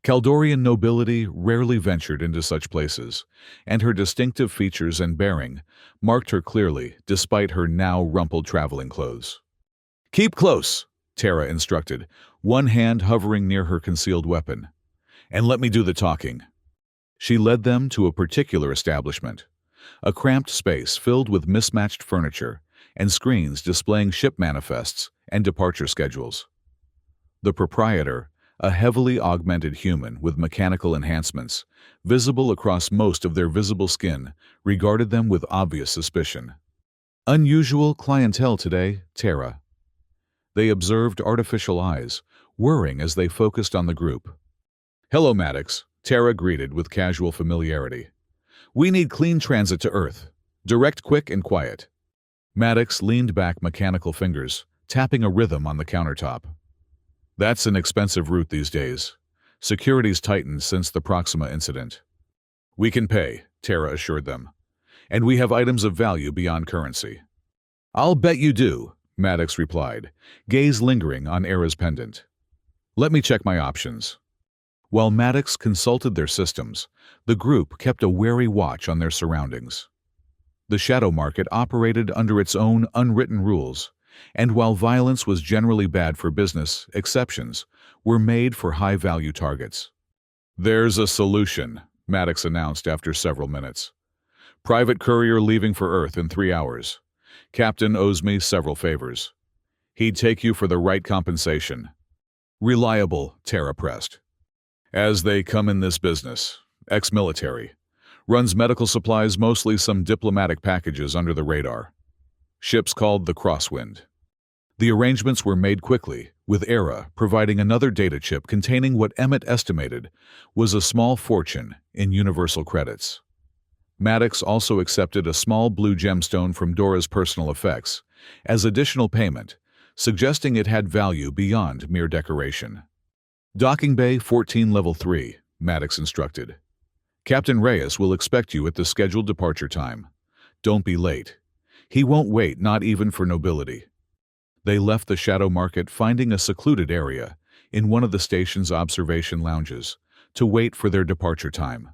Kaldorian nobility rarely ventured into such places, and her distinctive features and bearing marked her clearly despite her now rumpled traveling clothes. Keep close, Terra instructed, one hand hovering near her concealed weapon. And let me do the talking. She led them to a particular establishment, a cramped space filled with mismatched furniture and screens displaying ship manifests and departure schedules. The proprietor, a heavily augmented human with mechanical enhancements, visible across most of their visible skin, regarded them with obvious suspicion. Unusual clientele today, Terra. They observed artificial eyes, whirring as they focused on the group. Hello, Maddox, Terra greeted with casual familiarity. We need clean transit to Earth. Direct, quick, and quiet. Maddox leaned back, mechanical fingers, tapping a rhythm on the countertop. That's an expensive route these days. Security's tightened since the Proxima incident. We can pay, Terra assured them. And we have items of value beyond currency. I'll bet you do, Maddox replied, gaze lingering on Era's pendant. Let me check my options. While Maddox consulted their systems, the group kept a wary watch on their surroundings. The shadow market operated under its own unwritten rules, and while violence was generally bad for business, exceptions were made for high-value targets. "There's a solution," Maddox announced after several minutes. "Private courier leaving for Earth in 3 hours. Captain owes me several favors. He'd take you for the right compensation." "Reliable," Tara pressed. "As they come in this business. Ex-military. Runs medical supplies, mostly some diplomatic packages under the radar. Ship's called the Crosswind." The arrangements were made quickly, with ERA providing another data chip containing what Emmett estimated was a small fortune in universal credits. Maddox also accepted a small blue gemstone from Dora's personal effects as additional payment, suggesting it had value beyond mere decoration. "Docking Bay 14 Level 3, Maddox instructed. "Captain Reyes will expect you at the scheduled departure time. Don't be late. He won't wait, not even for nobility." They left the shadow market, finding a secluded area in one of the station's observation lounges to wait for their departure time.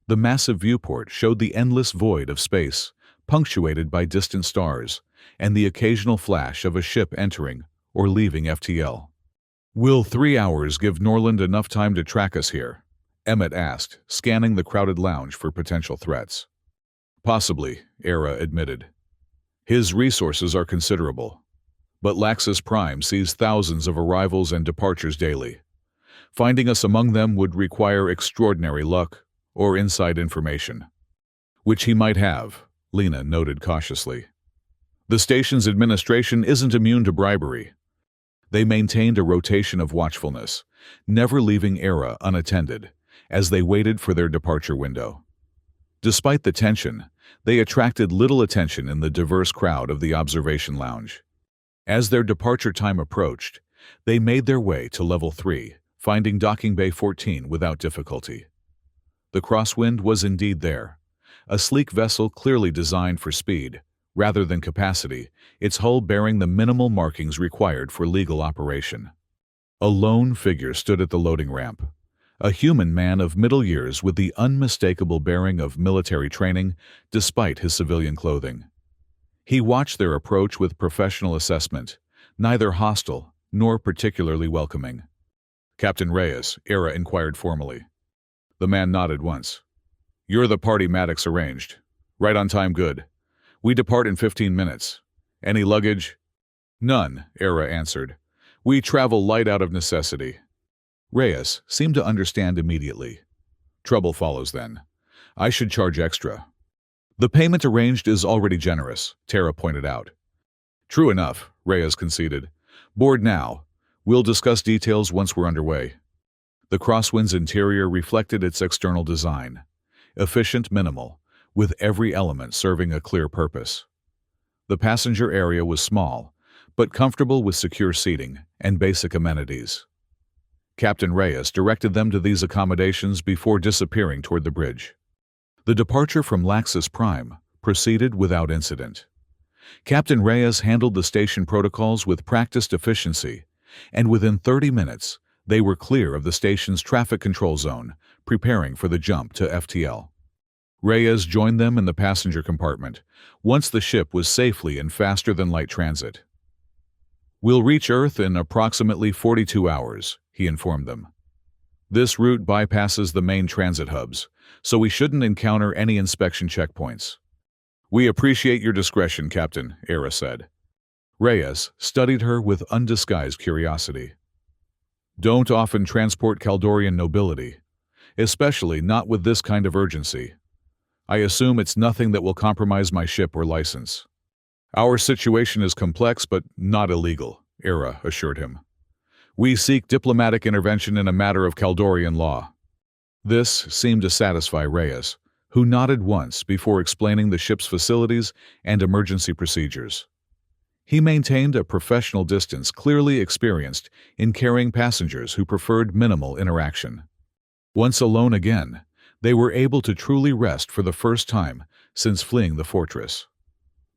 The massive viewport showed the endless void of space, punctuated by distant stars and the occasional flash of a ship entering or leaving FTL. "Will 3 hours give Norland enough time to track us here?" Emmett asked, scanning the crowded lounge for potential threats. "Possibly," ERA admitted. "His resources are considerable. But Laxus Prime sees thousands of arrivals and departures daily. Finding us among them would require extraordinary luck or inside information." "Which he might have," Lena noted cautiously. "The station's administration isn't immune to bribery." They maintained a rotation of watchfulness, never leaving ERA unattended, as they waited for their departure window. Despite the tension, they attracted little attention in the diverse crowd of the observation lounge. As their departure time approached, they made their way to Level 3, finding Docking Bay 14 without difficulty. The Crosswind was indeed there, a sleek vessel clearly designed for speed, rather than capacity, its hull bearing the minimal markings required for legal operation. A lone figure stood at the loading ramp, a human man of middle years with the unmistakable bearing of military training despite his civilian clothing. He watched their approach with professional assessment, neither hostile nor particularly welcoming. "Captain Reyes," ERA inquired formally. The man nodded once. "You're the party Maddox arranged. Right on time, good. We depart in 15 minutes. Any luggage?" "None," ERA answered. "We travel light out of necessity." Reyes seemed to understand immediately. "Trouble follows then. I should charge extra." "The payment arranged is already generous," Tara pointed out. "True enough," Reyes conceded. "Board now. We'll discuss details once we're underway." The Crosswind's interior reflected its external design. Efficient, minimal, with every element serving a clear purpose. The passenger area was small, but comfortable with secure seating and basic amenities. Captain Reyes directed them to these accommodations before disappearing toward the bridge. The departure from Laxus Prime proceeded without incident. Captain Reyes handled the station protocols with practiced efficiency, and within 30 minutes, they were clear of the station's traffic control zone, preparing for the jump to FTL. Reyes joined them in the passenger compartment, once the ship was safely in faster-than-light transit. "We'll reach Earth in approximately 42 hours, he informed them. "This route bypasses the main transit hubs, so we shouldn't encounter any inspection checkpoints." "We appreciate your discretion, Captain," ERA said. Reyes studied her with undisguised curiosity. "Don't often transport Caldorian nobility, especially not with this kind of urgency. I assume it's nothing that will compromise my ship or license." "Our situation is complex but not illegal," ERA assured him. "We seek diplomatic intervention in a matter of Caldorian law." This seemed to satisfy Reyes, who nodded once before explaining the ship's facilities and emergency procedures. He maintained a professional distance, clearly experienced in carrying passengers who preferred minimal interaction. Once alone again, they were able to truly rest for the first time since fleeing the fortress.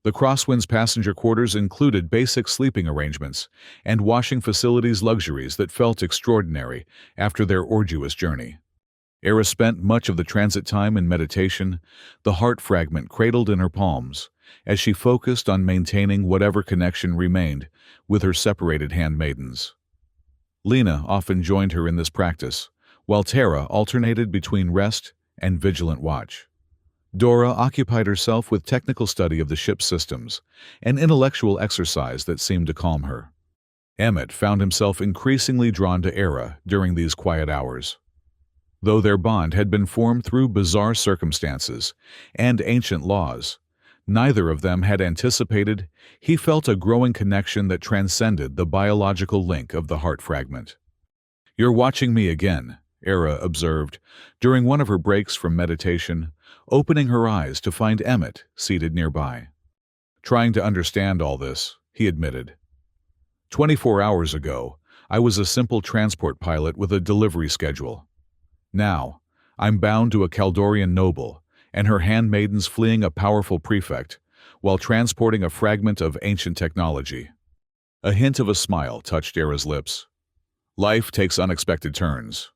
The Crosswind's passenger quarters included basic sleeping arrangements and washing facilities luxuries that felt extraordinary after their arduous journey. Era spent much of the transit time in meditation, the heart fragment cradled in her palms, as she focused on maintaining whatever connection remained with her separated handmaidens. Lena often joined her in this practice, while Tara alternated between rest and vigilant watch. Dora occupied herself with technical study of the ship's systems, an intellectual exercise that seemed to calm her. Emmett found himself increasingly drawn to Era during these quiet hours. Though their bond had been formed through bizarre circumstances and ancient laws, neither of them had anticipated he felt a growing connection that transcended the biological link of the heart fragment. "You're watching me again," Era observed during one of her breaks from meditation, opening her eyes to find Emmett seated nearby. "Trying to understand all this," he admitted. 24 hours ago, I was a simple transport pilot with a delivery schedule. Now, I'm bound to a Kaldorian noble and her handmaidens fleeing a powerful prefect while transporting a fragment of ancient technology." A hint of a smile touched Era's lips. "Life takes unexpected turns."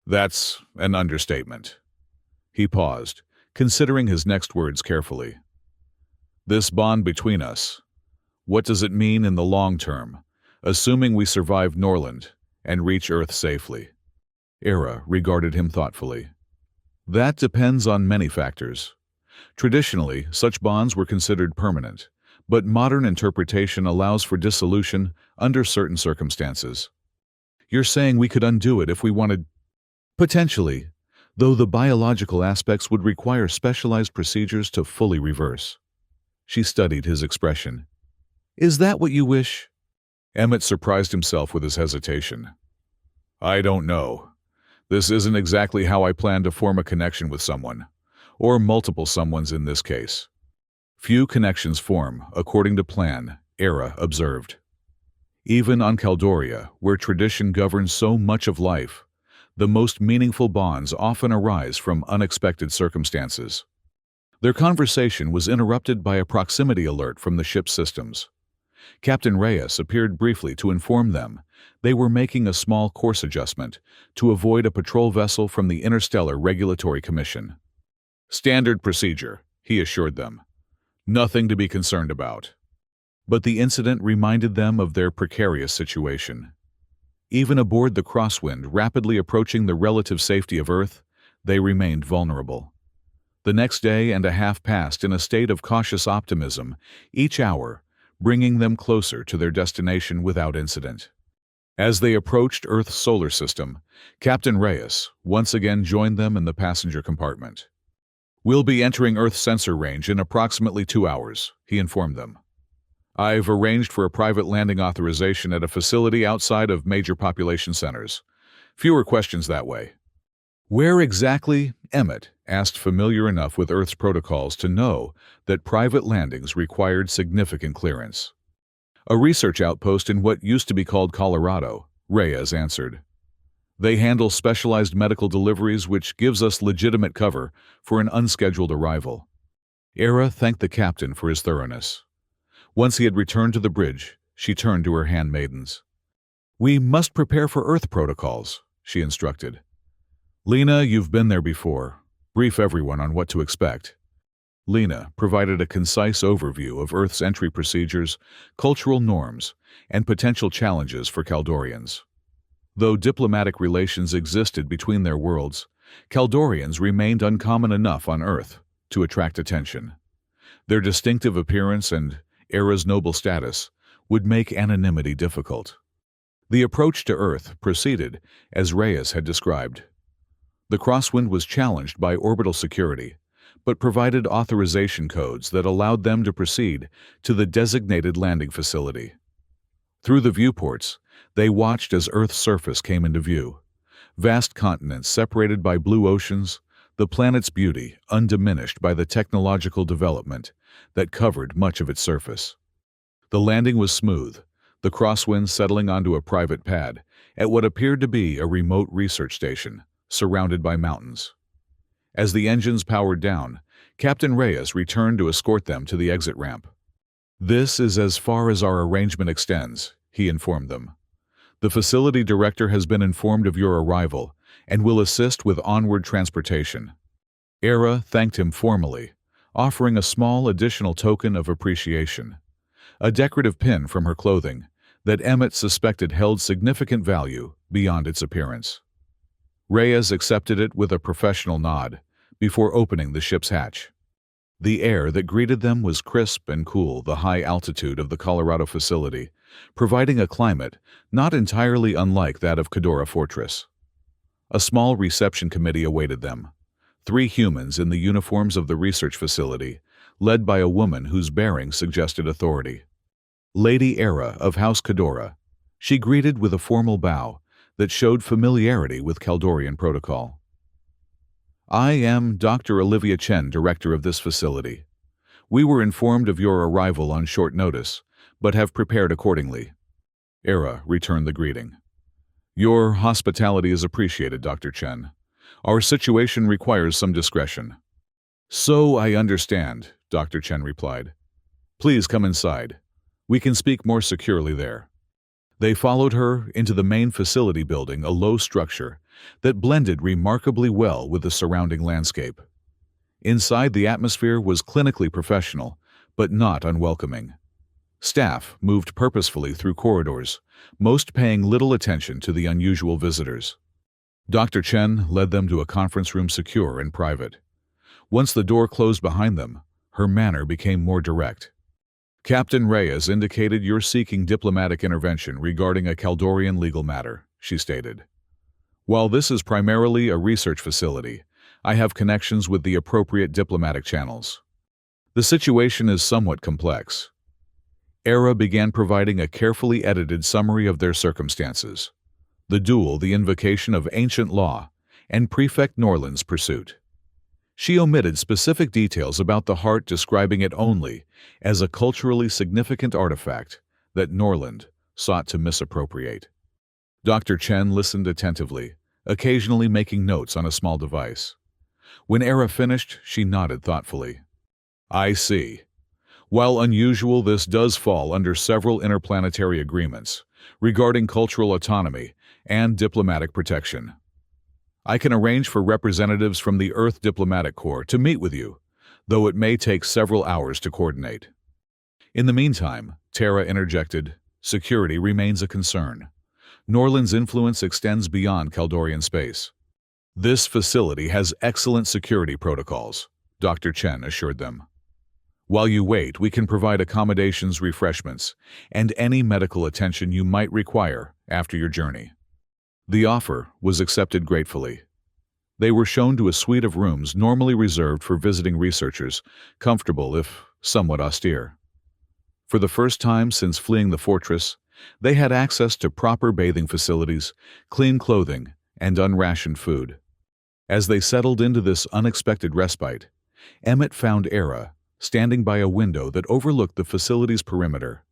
"That's an understatement." He paused, considering his next words carefully. "This bond between us, what does it mean in the long term, assuming we survive Norland and reach Earth safely?" Era regarded him thoughtfully. "That depends on many factors. Traditionally, such bonds were considered permanent, but modern interpretation allows for dissolution under certain circumstances." "You're saying we could undo it if we wanted—" "Potentially, though the biological aspects would require specialized procedures to fully reverse." She studied his expression. "Is that what you wish?" Emmett surprised himself with his hesitation. "I don't know. This isn't exactly how I plan to form a connection with someone, or multiple someones in this case." "Few connections form according to plan," Era observed. "Even on Caldoria, where tradition governs so much of life, the most meaningful bonds often arise from unexpected circumstances." Their conversation was interrupted by a proximity alert from the ship's systems. Captain Reyes appeared briefly to inform them they were making a small course adjustment to avoid a patrol vessel from the Interstellar Regulatory Commission. "Standard procedure," he assured them. "Nothing to be concerned about." But the incident reminded them of their precarious situation. Even aboard the Crosswind, rapidly approaching the relative safety of Earth, they remained vulnerable. The next day and a half passed in a state of cautious optimism, each hour bringing them closer to their destination without incident. As they approached Earth's solar system, Captain Reyes once again joined them in the passenger compartment. "We'll be entering Earth's sensor range in approximately 2 hours," he informed them. "I've arranged for a private landing authorization at a facility outside of major population centers. Fewer questions that way." "Where exactly?" Emmett asked, familiar enough with Earth's protocols to know that private landings required significant clearance. "A research outpost in what used to be called Colorado," Reyes answered. "They handle specialized medical deliveries, which gives us legitimate cover for an unscheduled arrival." Era thanked the captain for his thoroughness. Once he had returned to the bridge, she turned to her handmaidens. "We must prepare for Earth protocols," she instructed. "Lena, you've been there before. Brief everyone on what to expect." Lena provided a concise overview of Earth's entry procedures, cultural norms, and potential challenges for Kaldorians. Though diplomatic relations existed between their worlds, Kaldorians remained uncommon enough on Earth to attract attention. Their distinctive appearance and Era's noble status would make anonymity difficult. The approach to Earth proceeded as Reyes had described. The Crosswind was challenged by orbital security, but provided authorization codes that allowed them to proceed to the designated landing facility. Through the viewports, they watched as Earth's surface came into view. Vast continents separated by blue oceans, the planet's beauty undiminished by the technological development that covered much of its surface. The landing was smooth, the Crosswind settling onto a private pad at what appeared to be a remote research station, surrounded by mountains. As the engines powered down, Captain Reyes returned to escort them to the exit ramp. "This is as far as our arrangement extends," he informed them. "The facility director has been informed of your arrival and will assist with onward transportation." Era thanked him formally, offering a small additional token of appreciation, a decorative pin from her clothing that Emmett suspected held significant value beyond its appearance. Reyes accepted it with a professional nod before opening the ship's hatch. The air that greeted them was crisp and cool, the high altitude of the Colorado facility, providing a climate not entirely unlike that of Cadora Fortress. A small reception committee awaited them, 3 humans in the uniforms of the research facility, led by a woman whose bearing suggested authority. Lady Era of House Cadora, she greeted with a formal bow that showed familiarity with Caldorian protocol. "I am Dr. Olivia Chen, director of this facility. We were informed of your arrival on short notice, but have prepared accordingly." Era returned the greeting. "Your hospitality is appreciated, Dr. Chen. Our situation requires some discretion." "So I understand," Dr. Chen replied. "Please come inside. We can speak more securely there." They followed her into the main facility building, a low structure that blended remarkably well with the surrounding landscape. Inside, the atmosphere was clinically professional, but not unwelcoming. Staff moved purposefully through corridors, most paying little attention to the unusual visitors. Dr. Chen led them to a conference room, secure and private. Once the door closed behind them, her manner became more direct. "Captain Reyes indicated you're seeking diplomatic intervention regarding a Caldorian legal matter," she stated. "While this is primarily a research facility, I have connections with the appropriate diplomatic channels. The situation is somewhat complex." Era began providing a carefully edited summary of their circumstances: the duel, the invocation of ancient law, and Prefect Norland's pursuit. She omitted specific details about the heart, describing it only as a culturally significant artifact that Norland sought to misappropriate. Dr. Chen listened attentively, occasionally making notes on a small device. When Era finished, she nodded thoughtfully. "I see. While unusual, this does fall under several interplanetary agreements regarding cultural autonomy and diplomatic protection. I can arrange for representatives from the Earth Diplomatic Corps to meet with you, though it may take several hours to coordinate." In the meantime, Tara interjected, "Security remains a concern. Norland's influence extends beyond Caldorian space." "This facility has excellent security protocols," Dr. Chen assured them. "While you wait, we can provide accommodations, refreshments, and any medical attention you might require after your journey." The offer was accepted gratefully. They were shown to a suite of rooms normally reserved for visiting researchers, comfortable if somewhat austere. For the first time since fleeing the fortress, they had access to proper bathing facilities, clean clothing, and unrationed food. As they settled into this unexpected respite, Emmett found Era standing by a window that overlooked the facility's perimeter,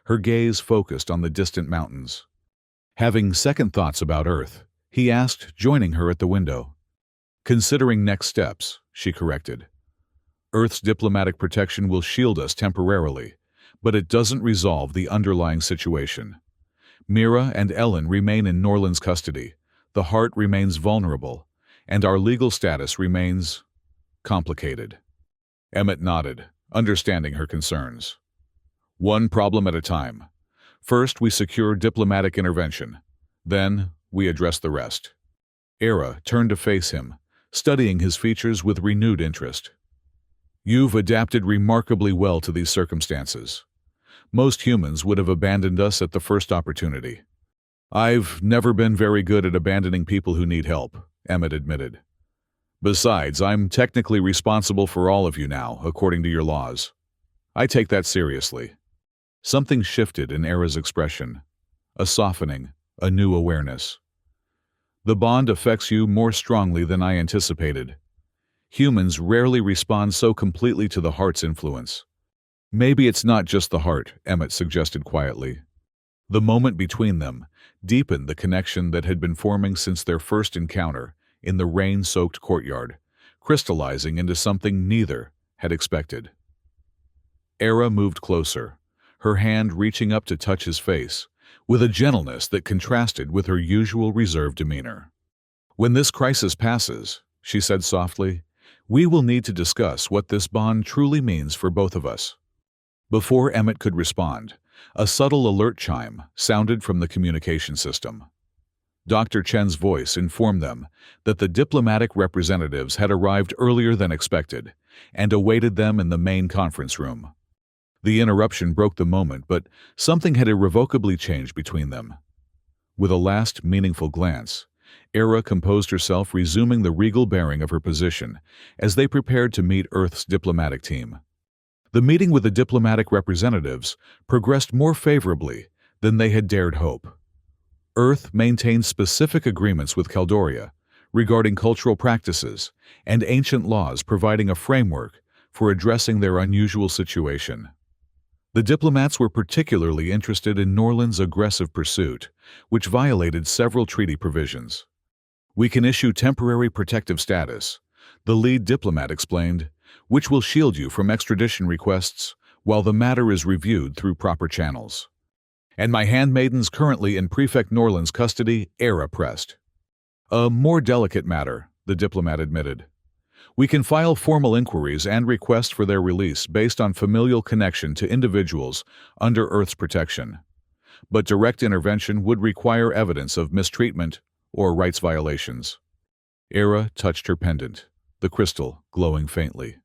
her gaze focused on the distant mountains. Having second thoughts about Earth, he asked, joining her at the window. "Considering next steps," she corrected. "Earth's diplomatic protection will shield us temporarily, but it doesn't resolve the underlying situation. Mira and Ellen remain in Norland's custody, the heart remains vulnerable, and our legal status remains complicated." Emmett nodded, understanding her concerns. "One problem at a time. First, we secure diplomatic intervention. Then, we address the rest." Era turned to face him, studying his features with renewed interest. "You've adapted remarkably well to these circumstances. Most humans would have abandoned us at the first opportunity." "I've never been very good at abandoning people who need help," Emmett admitted. "Besides, I'm technically responsible for all of you now, according to your laws. I take that seriously." Something shifted in Era's expression, a softening, a new awareness. "The bond affects you more strongly than I anticipated. Humans rarely respond so completely to the heart's influence." "Maybe it's not just the heart," Emmett suggested quietly. The moment between them deepened the connection that had been forming since their first encounter in the rain-soaked courtyard, crystallizing into something neither had expected. Era moved closer, her hand reaching up to touch his face, with a gentleness that contrasted with her usual reserved demeanor. "When this crisis passes," she said softly, "we will need to discuss what this bond truly means for both of us." Before Emmett could respond, a subtle alert chime sounded from the communication system. Dr. Chen's voice informed them that the diplomatic representatives had arrived earlier than expected and awaited them in the main conference room. The interruption broke the moment, but something had irrevocably changed between them. With a last meaningful glance, Era composed herself, resuming the regal bearing of her position as they prepared to meet Earth's diplomatic team. The meeting with the diplomatic representatives progressed more favorably than they had dared hope. Earth maintained specific agreements with Caldoria regarding cultural practices and ancient laws, providing a framework for addressing their unusual situation. The diplomats were particularly interested in Norland's aggressive pursuit, which violated several treaty provisions. "We can issue temporary protective status," the lead diplomat explained, "which will shield you from extradition requests while the matter is reviewed through proper channels." "And my handmaidens currently in Prefect Norland's custody," Era pressed. "A more delicate matter," the diplomat admitted. "We can file formal inquiries and requests for their release based on familial connection to individuals under Earth's protection. But direct intervention would require evidence of mistreatment or rights violations." Era touched her pendant, the crystal glowing faintly.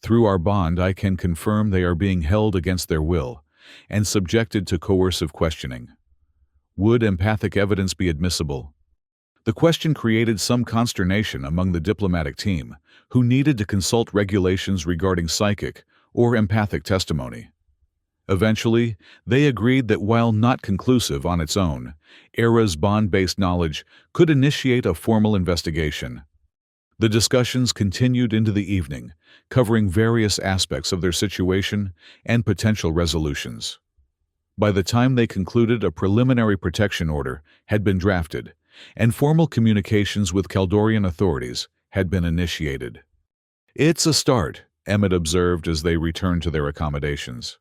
"Through our bond, I can confirm they are being held against their will and subjected to coercive questioning. Would empathic evidence be admissible?" The question created some consternation among the diplomatic team, who needed to consult regulations regarding psychic or empathic testimony. Eventually, they agreed that while not conclusive on its own, Era's bond-based knowledge could initiate a formal investigation. The discussions continued into the evening, covering various aspects of their situation and potential resolutions. By the time they concluded, a preliminary protection order had been drafted, and formal communications with Caldorian authorities had been initiated. "It's a start," Emmett observed as they returned to their accommodations.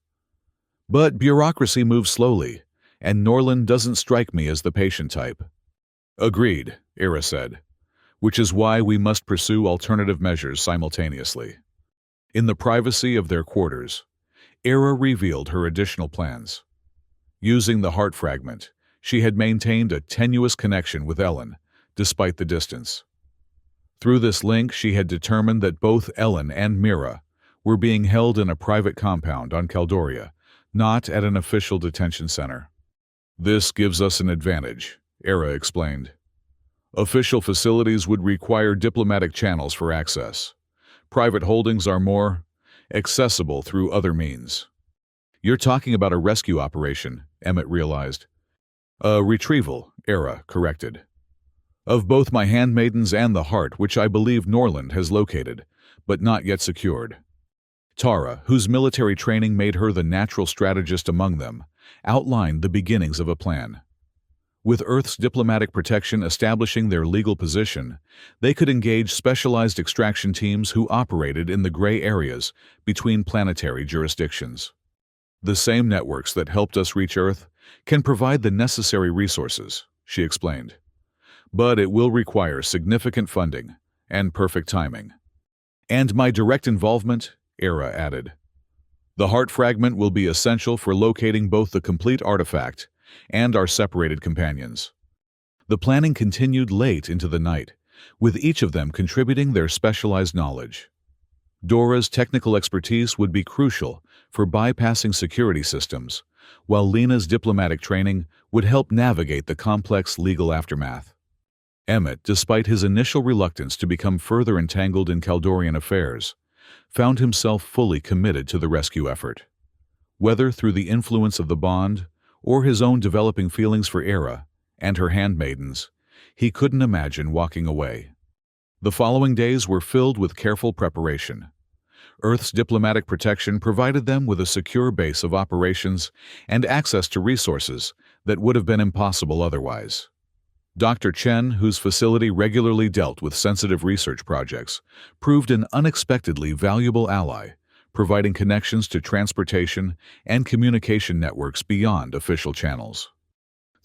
"But bureaucracy moves slowly, and Norland doesn't strike me as the patient type." "Agreed," Era said, "which is why we must pursue alternative measures simultaneously." In the privacy of their quarters, Era revealed her additional plans. Using the heart fragment, she had maintained a tenuous connection with Ellen, despite the distance. Through this link, she had determined that both Ellen and Mira were being held in a private compound on Caldoria, not at an official detention center. "This gives us an advantage," Era explained. "Official facilities would require diplomatic channels for access. Private holdings are more accessible through other means." "You're talking about a rescue operation," Emmett realized. "A retrieval," Era corrected. "Of both my handmaidens and the heart, which I believe Norland has located, but not yet secured." Tara, whose military training made her the natural strategist among them, outlined the beginnings of a plan. With Earth's diplomatic protection establishing their legal position, they could engage specialized extraction teams who operated in the gray areas between planetary jurisdictions. "The same networks that helped us reach Earth can provide the necessary resources," she explained. "But it will require significant funding and perfect timing." "And my direct involvement," Era added. "The heart fragment will be essential for locating both the complete artifact and our separated companions." The planning continued late into the night, with each of them contributing their specialized knowledge. Dora's technical expertise would be crucial for bypassing security systems, while Lena's diplomatic training would help navigate the complex legal aftermath. Emmett, despite his initial reluctance to become further entangled in Caldorian affairs, found himself fully committed to the rescue effort. Whether through the influence of the bond or his own developing feelings for Era and her handmaidens, he couldn't imagine walking away. The following days were filled with careful preparation. Earth's diplomatic protection provided them with a secure base of operations and access to resources that would have been impossible otherwise. Dr. Chen, whose facility regularly dealt with sensitive research projects, proved an unexpectedly valuable ally, providing connections to transportation and communication networks beyond official channels.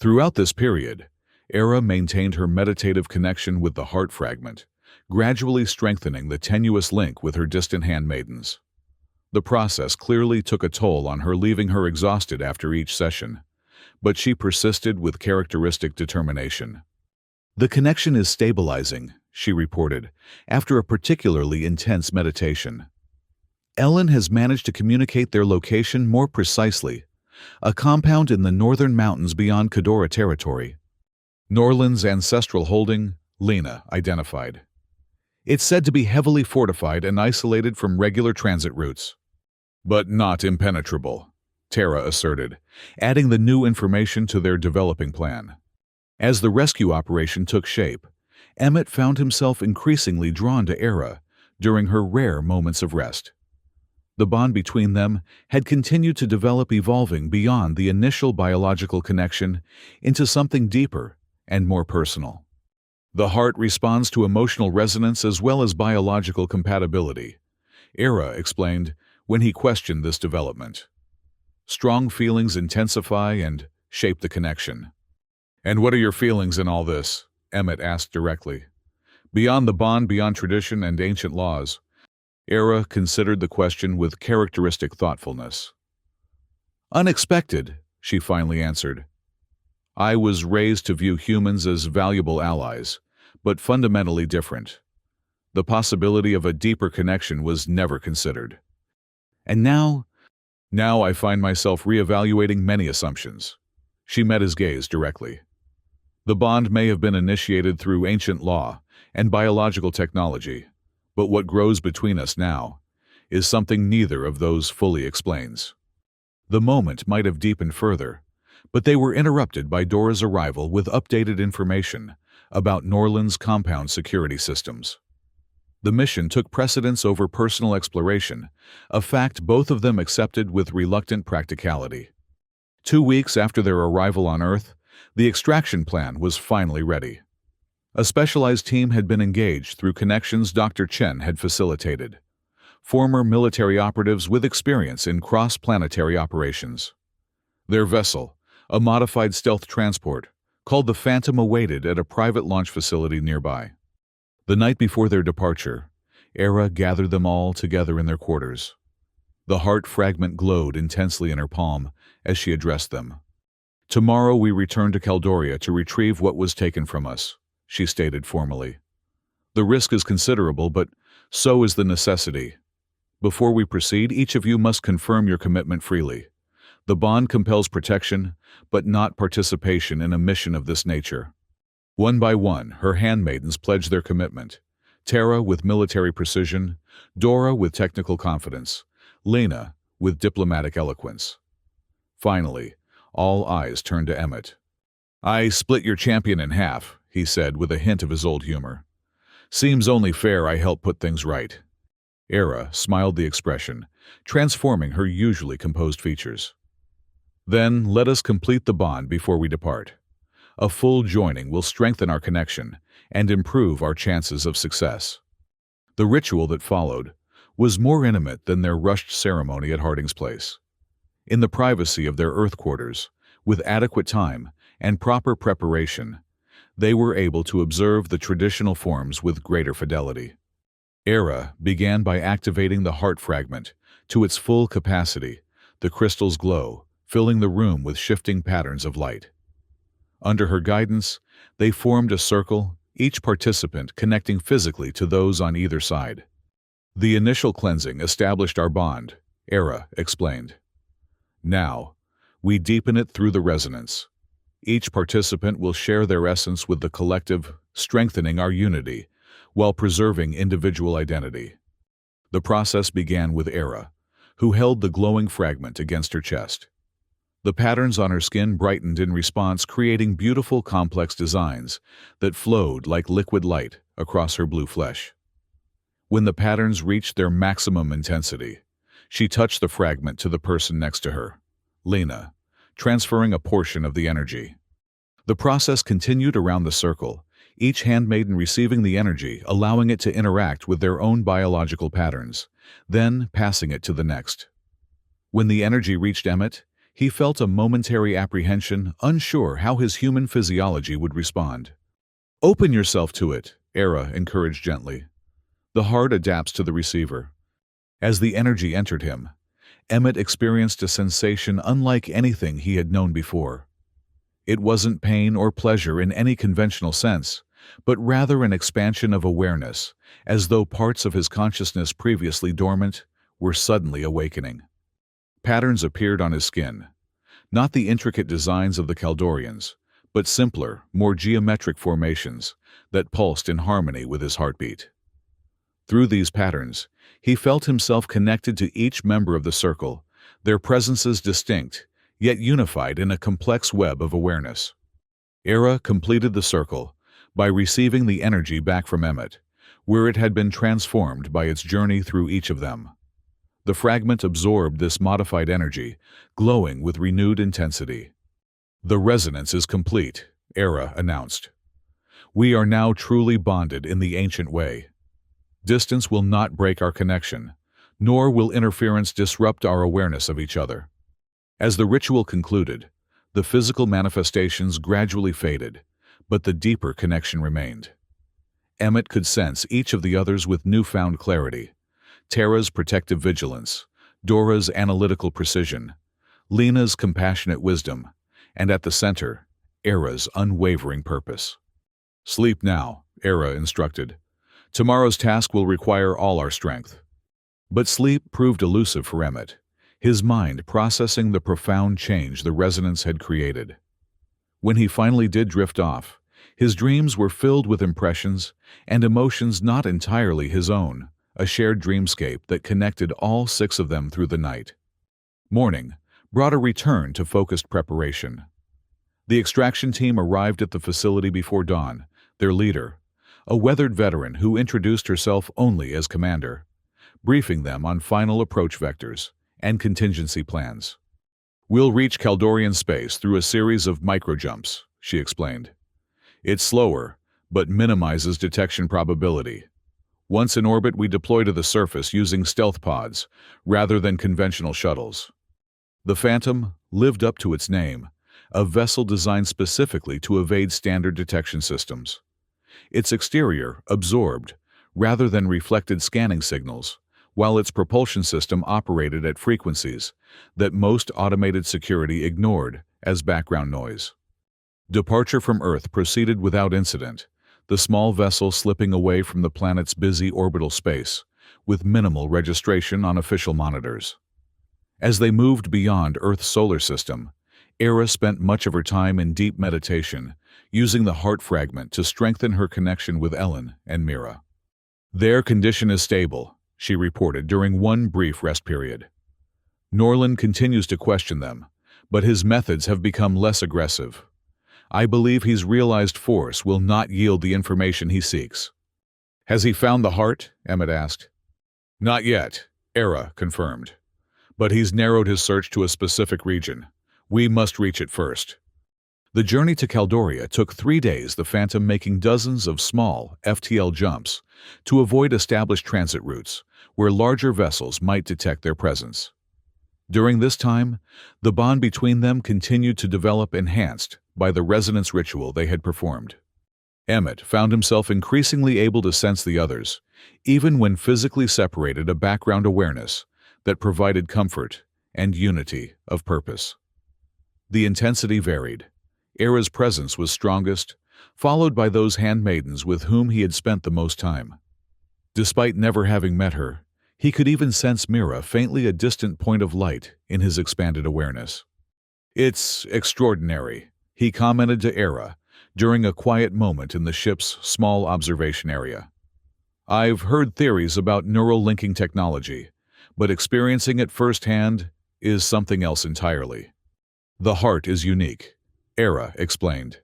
Throughout this period, Era maintained her meditative connection with the heart fragment, gradually strengthening the tenuous link with her distant handmaidens. The process clearly took a toll on her, leaving her exhausted after each session, but she persisted with characteristic determination. "The connection is stabilizing," she reported, after a particularly intense meditation. "Ellen has managed to communicate their location more precisely, a compound in the northern mountains beyond Kedora territory. Norland's ancestral holding, Lena, identified. It's said to be heavily fortified and isolated from regular transit routes. But not impenetrable," Tara asserted, adding the new information to their developing plan. As the rescue operation took shape, Emmett found himself increasingly drawn to Era during her rare moments of rest. The bond between them had continued to develop, evolving beyond the initial biological connection into something deeper and more personal. "The heart responds to emotional resonance as well as biological compatibility," Era explained when he questioned this development. "Strong feelings intensify and shape the connection." "And what are your feelings in all this?" Emmett asked directly. Beyond the bond, beyond tradition and ancient laws, Era considered the question with characteristic thoughtfulness. "Unexpected," she finally answered. "I was raised to view humans as valuable allies, but fundamentally different. The possibility of a deeper connection was never considered. And now I find myself reevaluating many assumptions." She met his gaze directly. "The bond may have been initiated through ancient law and biological technology, but what grows between us now is something neither of those fully explains." The moment might have deepened further, but they were interrupted by Dora's arrival with updated information about Norland's compound security systems. The mission took precedence over personal exploration, a fact both of them accepted with reluctant practicality. 2 weeks after their arrival on Earth, the extraction plan was finally ready. A specialized team had been engaged through connections Dr. Chen had facilitated. Former military operatives with experience in cross-planetary operations. Their vessel, a modified stealth transport, called the Phantom, awaited at a private launch facility nearby. The night before their departure, Era gathered them all together in their quarters. The heart fragment glowed intensely in her palm as she addressed them. "Tomorrow we return to Caldoria to retrieve what was taken from us," she stated formally. "The risk is considerable, but so is the necessity. Before we proceed, each of you must confirm your commitment freely. The bond compels protection, but not participation in a mission of this nature." One by one, her handmaidens pledged their commitment. Tara with military precision, Dora with technical confidence, Lena with diplomatic eloquence. Finally, all eyes turned to Emmett. "I split your champion in half," he said with a hint of his old humor. "Seems only fair I help put things right." Era smiled the expression, transforming her usually composed features. "Then let us complete the bond before we depart. A full joining will strengthen our connection and improve our chances of success." The ritual that followed was more intimate than their rushed ceremony at Harding's place. In the privacy of their Earth quarters, with adequate time and proper preparation, they were able to observe the traditional forms with greater fidelity. Era began by activating the heart fragment to its full capacity, the crystal's glow filling the room with shifting patterns of light. Under her guidance, they formed a circle, each participant connecting physically to those on either side. "The initial cleansing established our bond," Era explained. "Now, we deepen it through the resonance. Each participant will share their essence with the collective, strengthening our unity while preserving individual identity." The process began with Era, who held the glowing fragment against her chest. The patterns on her skin brightened in response, creating beautiful, complex designs that flowed like liquid light across her blue flesh. When the patterns reached their maximum intensity, she touched the fragment to the person next to her, Lena, transferring a portion of the energy. The process continued around the circle, each handmaiden receiving the energy, allowing it to interact with their own biological patterns, then passing it to the next. When the energy reached Emmett, he felt a momentary apprehension, unsure how his human physiology would respond. "Open yourself to it," Era encouraged gently. The heart adapts to the receiver. As the energy entered him, Emmett experienced a sensation unlike anything he had known before. It wasn't pain or pleasure in any conventional sense, but rather an expansion of awareness, as though parts of his consciousness previously dormant were suddenly awakening. Patterns appeared on his skin, not the intricate designs of the Kaldorians, but simpler, more geometric formations that pulsed in harmony with his heartbeat. Through these patterns, he felt himself connected to each member of the circle, their presences distinct, yet unified in a complex web of awareness. Era completed the circle by receiving the energy back from Emmett, where it had been transformed by its journey through each of them. The fragment absorbed this modified energy, glowing with renewed intensity. "The resonance is complete," Era announced. "We are now truly bonded in the ancient way. Distance will not break our connection, nor will interference disrupt our awareness of each other." As the ritual concluded, the physical manifestations gradually faded, but the deeper connection remained. Emmett could sense each of the others with newfound clarity: Tara's protective vigilance, Dora's analytical precision, Lena's compassionate wisdom, and at the center, Era's unwavering purpose. "Sleep now," Era instructed. "Tomorrow's task will require all our strength." But sleep proved elusive for Emmett, his mind processing the profound change the resonance had created. When he finally did drift off, his dreams were filled with impressions and emotions not entirely his own, a shared dreamscape that connected all 6 of them through the night. Morning brought a return to focused preparation. The extraction team arrived at the facility before dawn, their leader, a weathered veteran who introduced herself only as commander, briefing them on final approach vectors and contingency plans. "We'll reach Kaldorian space through a series of microjumps," she explained. "It's slower, but minimizes detection probability. Once in orbit, we deploy to the surface using stealth pods rather than conventional shuttles." The Phantom lived up to its name, a vessel designed specifically to evade standard detection systems. Its exterior absorbed, rather than reflected scanning signals, while its propulsion system operated at frequencies that most automated security ignored as background noise. Departure from Earth proceeded without incident, the small vessel slipping away from the planet's busy orbital space, with minimal registration on official monitors. As they moved beyond Earth's solar system, Era spent much of her time in deep meditation, using the heart fragment to strengthen her connection with Ellen and Mira. "Their condition is stable," she reported during one brief rest period. "Norland continues to question them, but his methods have become less aggressive. I believe he's realized force will not yield the information he seeks." "Has he found the heart?" Emmett asked. "Not yet," Era confirmed. "But he's narrowed his search to a specific region. We must reach it first." The journey to Caldoria took 3 days, the Phantom making dozens of small FTL jumps to avoid established transit routes where larger vessels might detect their presence. During this time, the bond between them continued to develop, enhanced by the resonance ritual they had performed. Emmett found himself increasingly able to sense the others, even when physically separated, a background awareness that provided comfort and unity of purpose. The intensity varied. Era's presence was strongest, followed by those handmaidens with whom he had spent the most time. Despite never having met her, he could even sense Mira faintly, a distant point of light in his expanded awareness. "It's extraordinary," he commented to Era during a quiet moment in the ship's small observation area. "I've heard theories about neural linking technology, but experiencing it firsthand is something else entirely. The heart is unique," Era explained.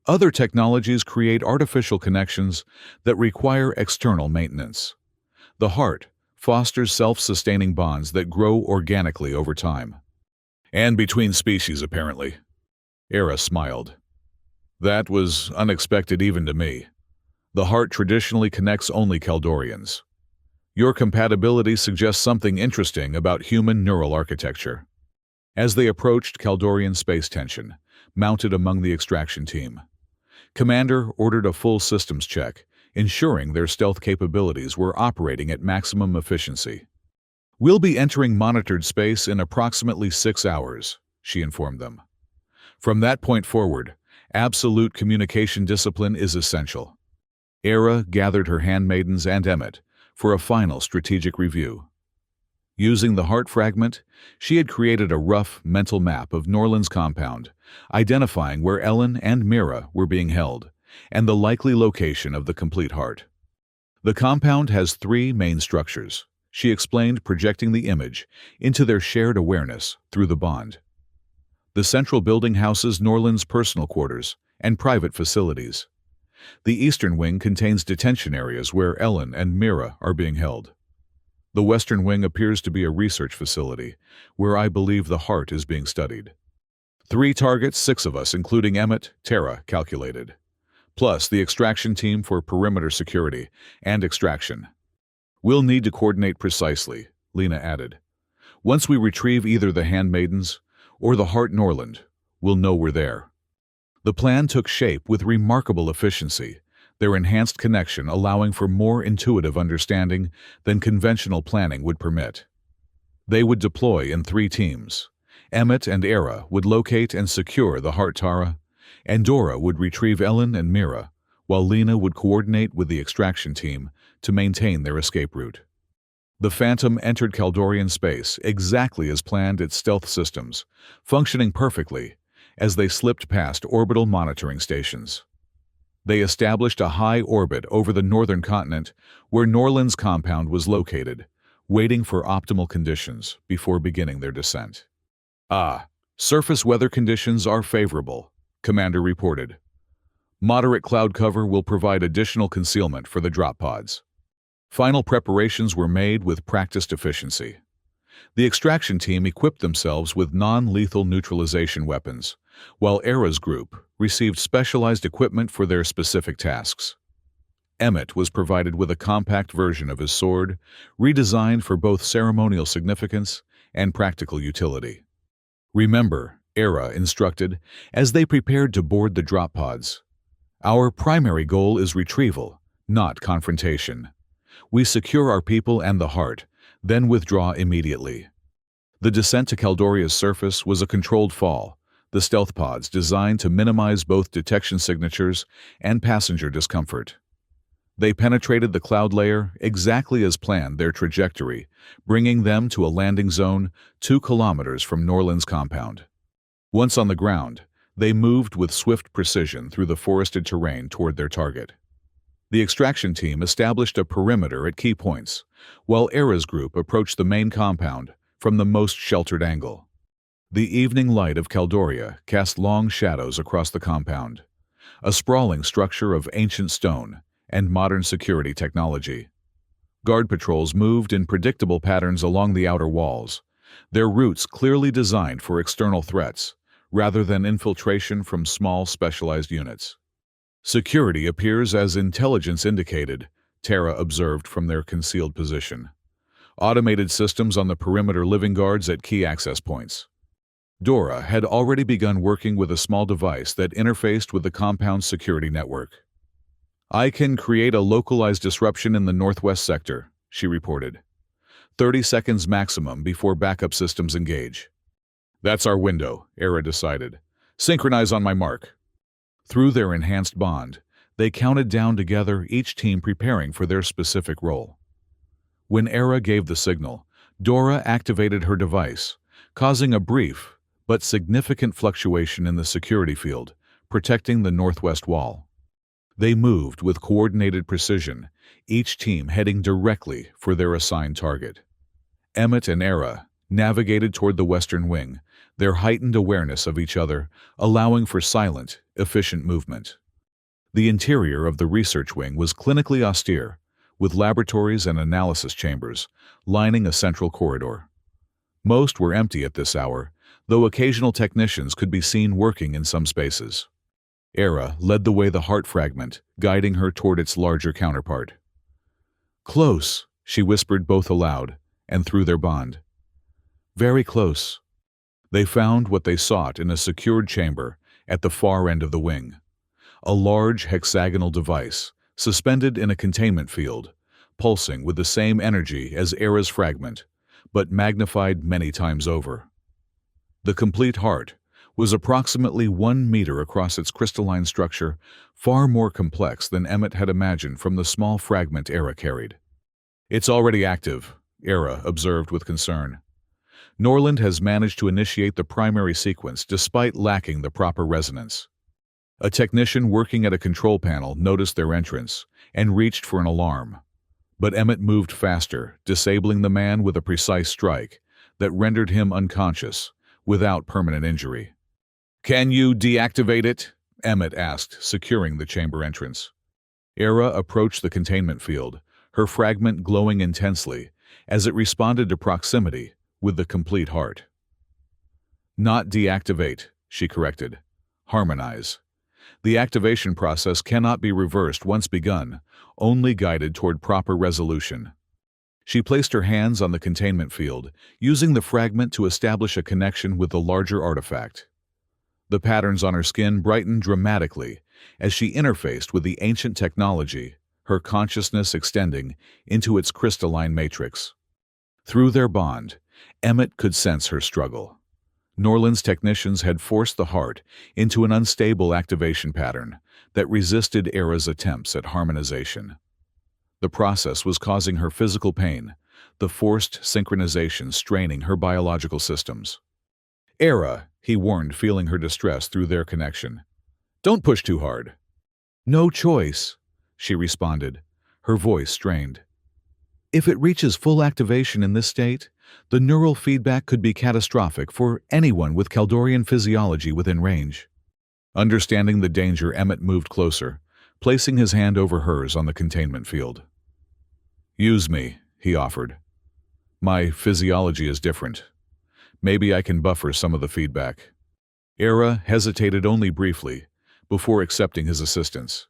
"Other technologies create artificial connections that require external maintenance. The heart fosters self-sustaining bonds that grow organically over time." "And between species, apparently." Era smiled. That was unexpected even to me. The heart traditionally connects only Kaldorians. Your compatibility suggests something interesting about human neural architecture. As they approached Kaldorian space tension, mounted among the extraction team, Commander ordered a full systems check, ensuring their stealth capabilities were operating at maximum efficiency. "We'll be entering monitored space in approximately 6 hours," she informed them. From that point forward, absolute communication discipline is essential. Era gathered her handmaidens and Emmett for a final strategic review. Using the heart fragment, she had created a rough mental map of Norland's compound, identifying where Ellen and Mira were being held, and the likely location of the complete heart. "The compound has 3 main structures," she explained, projecting the image into their shared awareness through the bond. "The central building houses Norland's personal quarters and private facilities. The eastern wing contains detention areas where Ellen and Mira are being held. The western wing appears to be a research facility, where I believe the heart is being studied. 3 targets, 6 of us, including Emmett, Tara, calculated. Plus the extraction team for perimeter security and extraction. We'll need to coordinate precisely," Lena added. "Once we retrieve either the handmaidens or the heart Norland, we'll know we're there." The plan took shape with remarkable efficiency, their enhanced connection allowing for more intuitive understanding than conventional planning would permit. They would deploy in 3 teams. Emmett and Era would locate and secure the heart Tara, and Dora would retrieve Ellen and Mira, while Lena would coordinate with the extraction team to maintain their escape route. The Phantom entered Kaldorian space exactly as planned, its stealth systems, functioning perfectly as they slipped past orbital monitoring stations. They established a high orbit over the northern continent where Norland's compound was located, waiting for optimal conditions before beginning their descent. Surface weather conditions are favorable," Commander reported. "Moderate cloud cover will provide additional concealment for the drop pods." Final preparations were made with practiced efficiency. The extraction team equipped themselves with non-lethal neutralization weapons, while Era's group received specialized equipment for their specific tasks. Emmett was provided with a compact version of his sword, redesigned for both ceremonial significance and practical utility. "Remember," Era instructed, as they prepared to board the drop pods, "our primary goal is retrieval, not confrontation. We secure our people and the heart, then withdraw immediately." The descent to Kaldoria's surface was a controlled fall, the stealth pods designed to minimize both detection signatures and passenger discomfort. They penetrated the cloud layer exactly as planned, their trajectory, bringing them to a landing zone 2 kilometers from Norland's compound. Once on the ground, they moved with swift precision through the forested terrain toward their target. The extraction team established a perimeter at key points, while Era's group approached the main compound from the most sheltered angle. The evening light of Kaldoria cast long shadows across the compound, a sprawling structure of ancient stone and modern security technology. Guard patrols moved in predictable patterns along the outer walls, their routes clearly designed for external threats, rather than infiltration from small specialized units. "Security appears as intelligence indicated," Tara observed from their concealed position. "Automated systems on the perimeter, living guards at key access points." Dora had already begun working with a small device that interfaced with the compound's security network. "I can create a localized disruption in the northwest sector," she reported. 30 seconds maximum before backup systems engage." "That's our window," Era decided. "Synchronize on my mark." Through their enhanced bond, they counted down together, each team preparing for their specific role. When Era gave the signal, Dora activated her device, causing a brief but significant fluctuation in the security field, protecting the northwest wall. They moved with coordinated precision, each team heading directly for their assigned target. Emmett and Era navigated toward the western wing, their heightened awareness of each other allowing for silent, efficient movement. The interior of the research wing was clinically austere, with laboratories and analysis chambers lining a central corridor. Most were empty at this hour, though occasional technicians could be seen working in some spaces. Era led the way the heart fragment, guiding her toward its larger counterpart. "Close," she whispered both aloud and through their bond. "Very close." They found what they sought in a secured chamber at the far end of the wing. A large hexagonal device, suspended in a containment field, pulsing with the same energy as Era's fragment, but magnified many times over. The complete heart was approximately 1 meter across its crystalline structure, far more complex than Emmett had imagined from the small fragment Era carried. "It's already active," Era observed with concern. "Norland has managed to initiate the primary sequence despite lacking the proper resonance." A technician working at a control panel noticed their entrance and reached for an alarm. But Emmett moved faster, disabling the man with a precise strike that rendered him unconscious, without permanent injury. "Can you deactivate it?" Emmett asked, securing the chamber entrance. Era approached the containment field, her fragment glowing intensely as it responded to proximity with the complete heart. "Not deactivate," she corrected. "Harmonize. The activation process cannot be reversed once begun, only guided toward proper resolution." She placed her hands on the containment field, using the fragment to establish a connection with the larger artifact. The patterns on her skin brightened dramatically as she interfaced with the ancient technology, her consciousness extending into its crystalline matrix. Through their bond, Emmett could sense her struggle. Norland's technicians had forced the heart into an unstable activation pattern that resisted Era's attempts at harmonization. The process was causing her physical pain, the forced synchronization straining her biological systems. "Era," he warned, feeling her distress through their connection. "Don't push too hard." "No choice," she responded, her voice strained. "If it reaches full activation in this state, the neural feedback could be catastrophic for anyone with Kaldorian physiology within range." Understanding the danger, Emmett moved closer, placing his hand over hers on the containment field. "Use me," he offered. "My physiology is different. Maybe I can buffer some of the feedback." Era hesitated only briefly before accepting his assistance.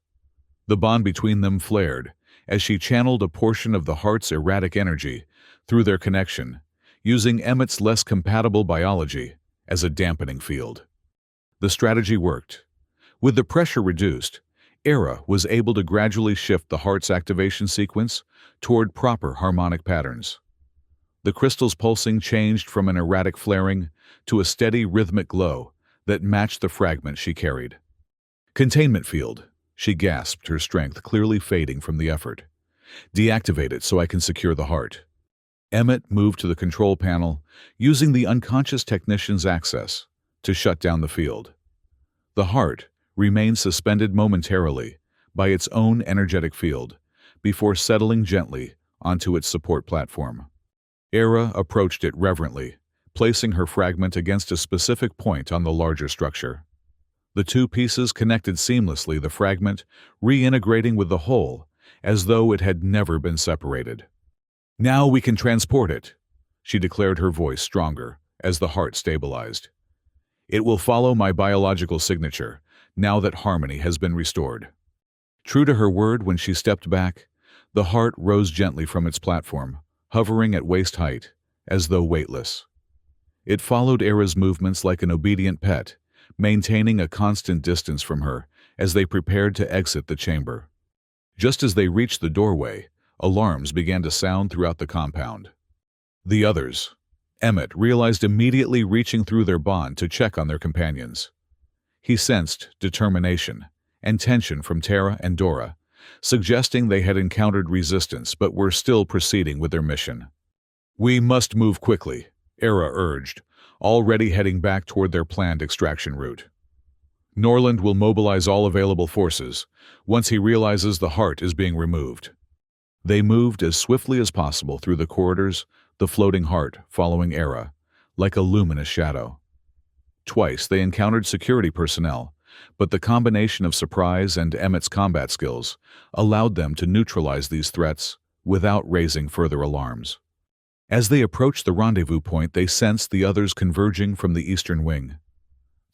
The bond between them flared as she channeled a portion of the heart's erratic energy through their connection, using Emmett's less compatible biology as a dampening field. The strategy worked. With the pressure reduced, Era was able to gradually shift the heart's activation sequence toward proper harmonic patterns. The crystal's pulsing changed from an erratic flaring to a steady rhythmic glow that matched the fragment she carried. "Containment field," she gasped, her strength clearly fading from the effort. "Deactivate it so I can secure the heart." Emmett moved to the control panel, using the unconscious technician's access to shut down the field. The heart remained suspended momentarily by its own energetic field before settling gently onto its support platform. Era approached it reverently, placing her fragment against a specific point on the larger structure. The two pieces connected seamlessly, the fragment reintegrating with the whole as though it had never been separated. "Now we can transport it," she declared, her voice stronger as the heart stabilized. "It will follow my biological signature now that harmony has been restored." True to her word, when she stepped back, the heart rose gently from its platform, hovering at waist height, as though weightless. It followed Era's movements like an obedient pet, maintaining a constant distance from her as they prepared to exit the chamber. Just as they reached the doorway, alarms began to sound throughout the compound. The others, Emmett realized immediately, reaching through their bond to check on their companions. He sensed determination and tension from Tara and Dora, suggesting they had encountered resistance but were still proceeding with their mission. "We must move quickly," Era urged, already heading back toward their planned extraction route. "Norland will mobilize all available forces once he realizes the heart is being removed." They moved as swiftly as possible through the corridors, the floating heart following Era, like a luminous shadow. Twice they encountered security personnel, but the combination of surprise and Emmett's combat skills allowed them to neutralize these threats without raising further alarms. As they approached the rendezvous point, they sensed the others converging from the eastern wing.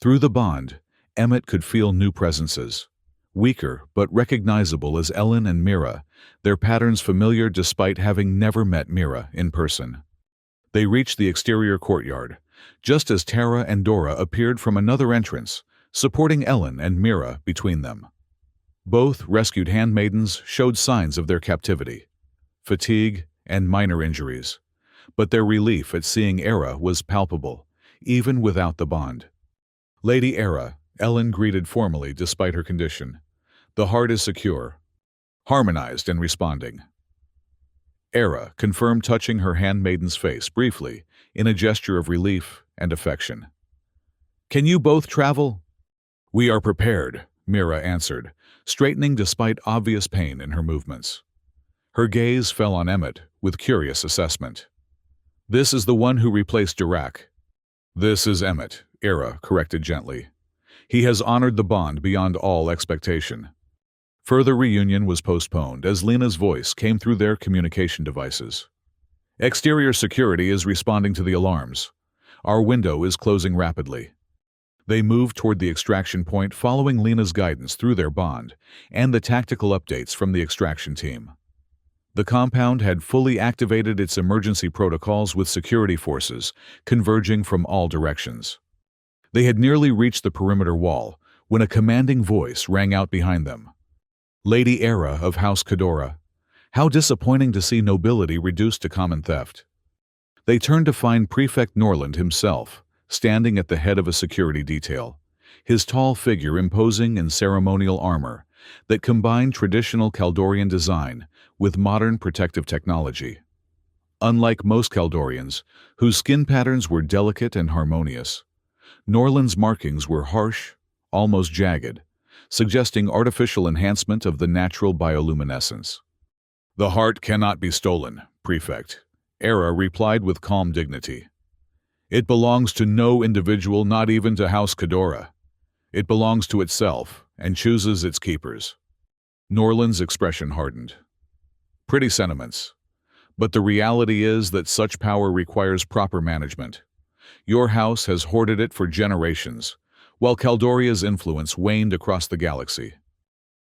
Through the bond, Emmett could feel new presences. Weaker but recognizable as Ellen and Mira, their patterns familiar despite having never met Mira in person. They reached the exterior courtyard, just as Tara and Dora appeared from another entrance, supporting Ellen and Mira between them. Both rescued handmaidens showed signs of their captivity, fatigue, and minor injuries, but their relief at seeing Era was palpable, even without the bond. "Lady Era," Ellen greeted formally despite her condition. "The heart is secure, harmonized and responding." Era confirmed, touching her handmaiden's face briefly in a gesture of relief and affection. "Can you both travel?" "We are prepared," Mira answered, straightening despite obvious pain in her movements. Her gaze fell on Emmett with curious assessment. "This is the one who replaced Dirac." "This is Emmett," Era corrected gently. "He has honored the bond beyond all expectation." Further reunion was postponed as Lena's voice came through their communication devices. "Exterior security is responding to the alarms. Our window is closing rapidly." They moved toward the extraction point following Lena's guidance through their bond and the tactical updates from the extraction team. The compound had fully activated its emergency protocols with security forces converging from all directions. They had nearly reached the perimeter wall when a commanding voice rang out behind them. "Lady Era of House Cadora, how disappointing to see nobility reduced to common theft." They turned to find Prefect Norland himself, standing at the head of a security detail, his tall figure imposing in ceremonial armor that combined traditional Caldorian design with modern protective technology. Unlike most Caldorians, whose skin patterns were delicate and harmonious, Norland's markings were harsh, almost jagged, suggesting artificial enhancement of the natural bioluminescence. "The heart cannot be stolen, Prefect," Era replied with calm dignity. "It belongs to no individual, not even to House Cadora. It belongs to itself and chooses its keepers." Norland's expression hardened. "Pretty sentiments. But the reality is that such power requires proper management. Your house has hoarded it for generations, while Caldoria's influence waned across the galaxy."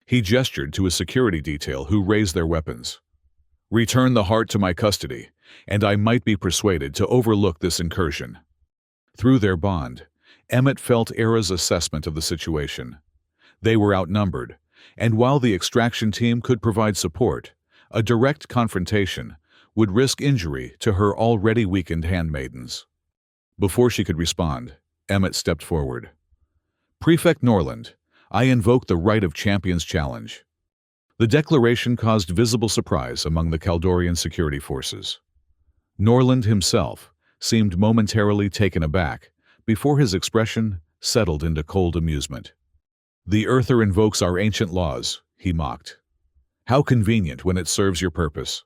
He gestured to a security detail who raised their weapons. "Return the heart to my custody, and I might be persuaded to overlook this incursion." Through their bond, Emmett felt Era's assessment of the situation. They were outnumbered, and while the extraction team could provide support, a direct confrontation would risk injury to her already weakened handmaidens. Before she could respond, Emmett stepped forward. "Prefect Norland, I invoke the right of Champions Challenge." The declaration caused visible surprise among the Caldorian security forces. Norland himself seemed momentarily taken aback before his expression settled into cold amusement. "The Earther invokes our ancient laws," he mocked. "How convenient when it serves your purpose."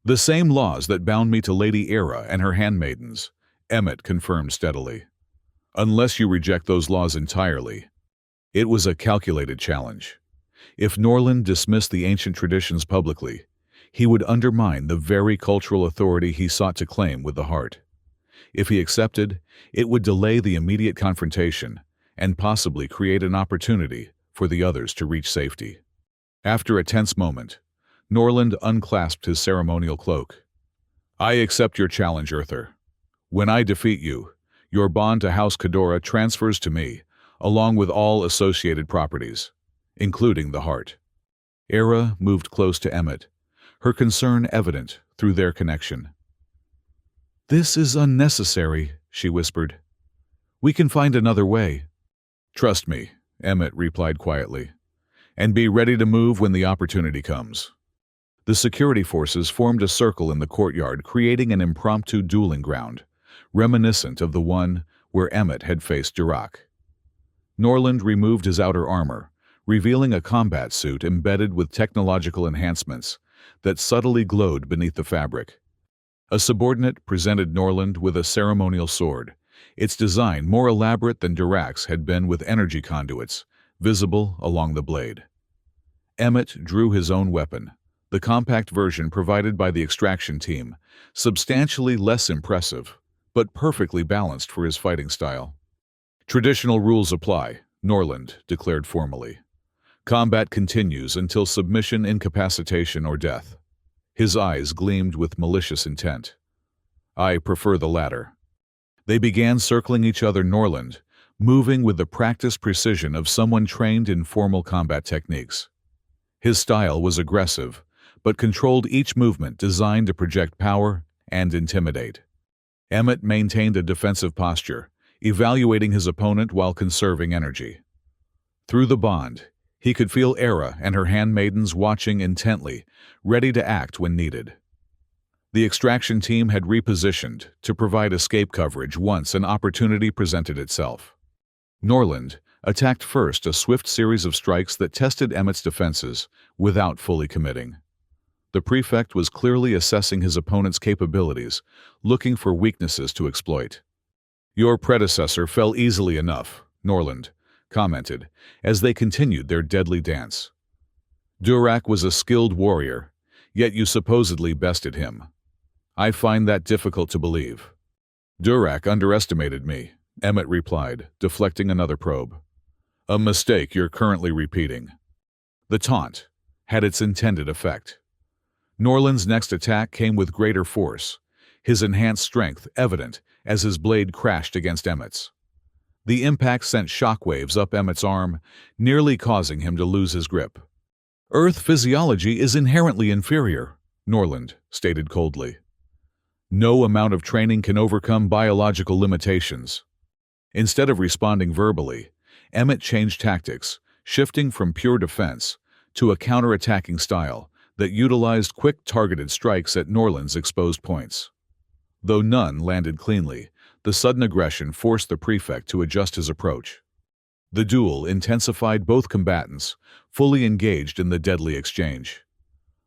"The same laws that bound me to Lady Era and her handmaidens," Emmett confirmed steadily. "Unless you reject those laws entirely." It was a calculated challenge. If Norland dismissed the ancient traditions publicly, he would undermine the very cultural authority he sought to claim with the heart. If he accepted, it would delay the immediate confrontation and possibly create an opportunity for the others to reach safety. After a tense moment, Norland unclasped his ceremonial cloak. "I accept your challenge, Earther. When I defeat you, your bond to House Cadora transfers to me, along with all associated properties, including the heart." Era moved close to Emmett, her concern evident through their connection. "This is unnecessary," she whispered. "We can find another way." "Trust me," Emmett replied quietly, "and be ready to move when the opportunity comes." The security forces formed a circle in the courtyard, creating an impromptu dueling ground, reminiscent of the one where Emmett had faced Dirac. Norland removed his outer armor, revealing a combat suit embedded with technological enhancements that subtly glowed beneath the fabric. A subordinate presented Norland with a ceremonial sword, its design more elaborate than Dirac's had been, with energy conduits visible along the blade. Emmett drew his own weapon, the compact version provided by the extraction team, substantially less impressive, but perfectly balanced for his fighting style. "Traditional rules apply," Norland declared formally. Combat continues until submission, incapacitation, or death. His eyes gleamed with malicious intent. I prefer the latter. They began circling each other. Norland, moving with the practiced precision of someone trained in formal combat techniques. His style was aggressive, but controlled each movement designed to project power and intimidate. Emmett maintained a defensive posture, evaluating his opponent while conserving energy. Through the bond, he could feel Era and her handmaidens watching intently, ready to act when needed. The extraction team had repositioned to provide escape coverage once an opportunity presented itself. Norland attacked first, a swift series of strikes that tested Emmett's defenses without fully committing. The prefect was clearly assessing his opponent's capabilities, looking for weaknesses to exploit. "Your predecessor fell easily enough," Norland commented, as they continued their deadly dance. "Durak was a skilled warrior, yet you supposedly bested him. I find that difficult to believe." "Durak underestimated me," Emmett replied, deflecting another probe. "A mistake you're currently repeating." The taunt had its intended effect. Norland's next attack came with greater force, his enhanced strength evident as his blade crashed against Emmett's. The impact sent shockwaves up Emmett's arm, nearly causing him to lose his grip. "Earth physiology is inherently inferior," Norland stated coldly. "No amount of training can overcome biological limitations." Instead of responding verbally, Emmett changed tactics, shifting from pure defense to a counter-attacking style that utilized quick targeted strikes at Norland's exposed points. Though none landed cleanly, the sudden aggression forced the prefect to adjust his approach. The duel intensified, both combatants fully engaged in the deadly exchange.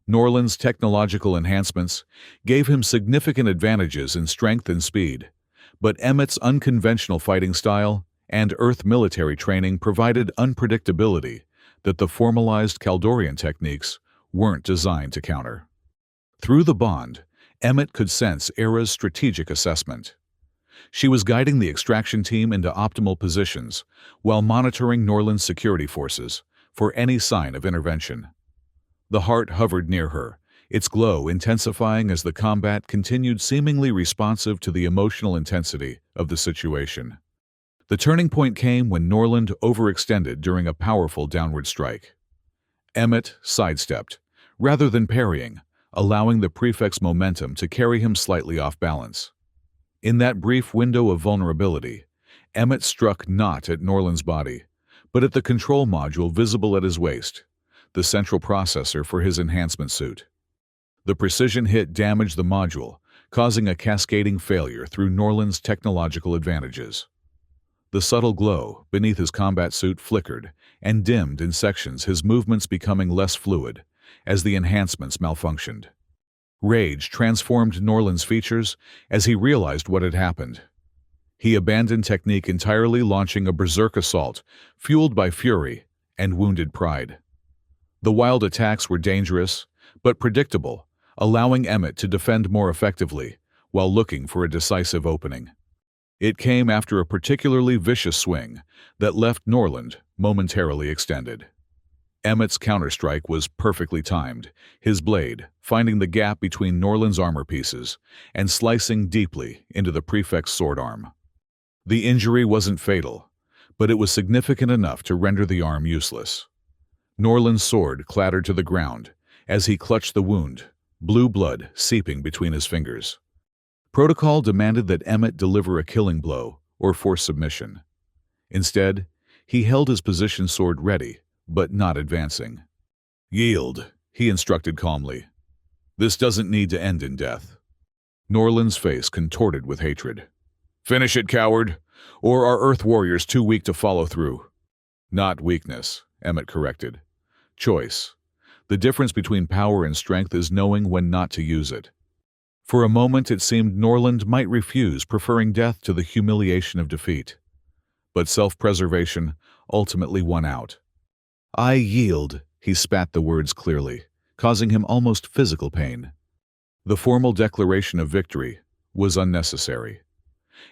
Norland's technological enhancements gave him significant advantages in strength and speed, but Emmett's unconventional fighting style and Earth military training provided unpredictability that the formalized Kaldorian techniques weren't designed to counter. Through the bond, Emmett could sense Era's strategic assessment. She was guiding the extraction team into optimal positions while monitoring Norland's security forces for any sign of intervention. The heart hovered near her, its glow intensifying as the combat continued, seemingly responsive to the emotional intensity of the situation. The turning point came when Norland overextended during a powerful downward strike. Emmett sidestepped, rather than parrying, allowing the prefect's momentum to carry him slightly off balance. In that brief window of vulnerability, Emmett struck not at Norland's body, but at the control module visible at his waist, the central processor for his enhancement suit. The precision hit damaged the module, causing a cascading failure through Norland's technological advantages. The subtle glow beneath his combat suit flickered and dimmed in sections, his movements becoming less fluid as the enhancements malfunctioned. Rage transformed Norland's features as he realized what had happened. He abandoned technique entirely, launching a berserk assault, fueled by fury and wounded pride. The wild attacks were dangerous, but predictable, allowing Emmett to defend more effectively while looking for a decisive opening. It came after a particularly vicious swing that left Norland momentarily extended. Emmett's counterstrike was perfectly timed, his blade finding the gap between Norland's armor pieces and slicing deeply into the prefect's sword arm. The injury wasn't fatal, but it was significant enough to render the arm useless. Norland's sword clattered to the ground as he clutched the wound, blue blood seeping between his fingers. Protocol demanded that Emmett deliver a killing blow or force submission. Instead, he held his position, sword ready, but not advancing. "Yield," he instructed calmly. "This doesn't need to end in death." Norland's face contorted with hatred. "Finish it, coward, or are Earth warriors too weak to follow through?" "Not weakness," Emmett corrected. "Choice. The difference between power and strength is knowing when not to use it." For a moment it seemed Norland might refuse, preferring death to the humiliation of defeat. But self-preservation ultimately won out. "I yield," he spat the words clearly, causing him almost physical pain. The formal declaration of victory was unnecessary.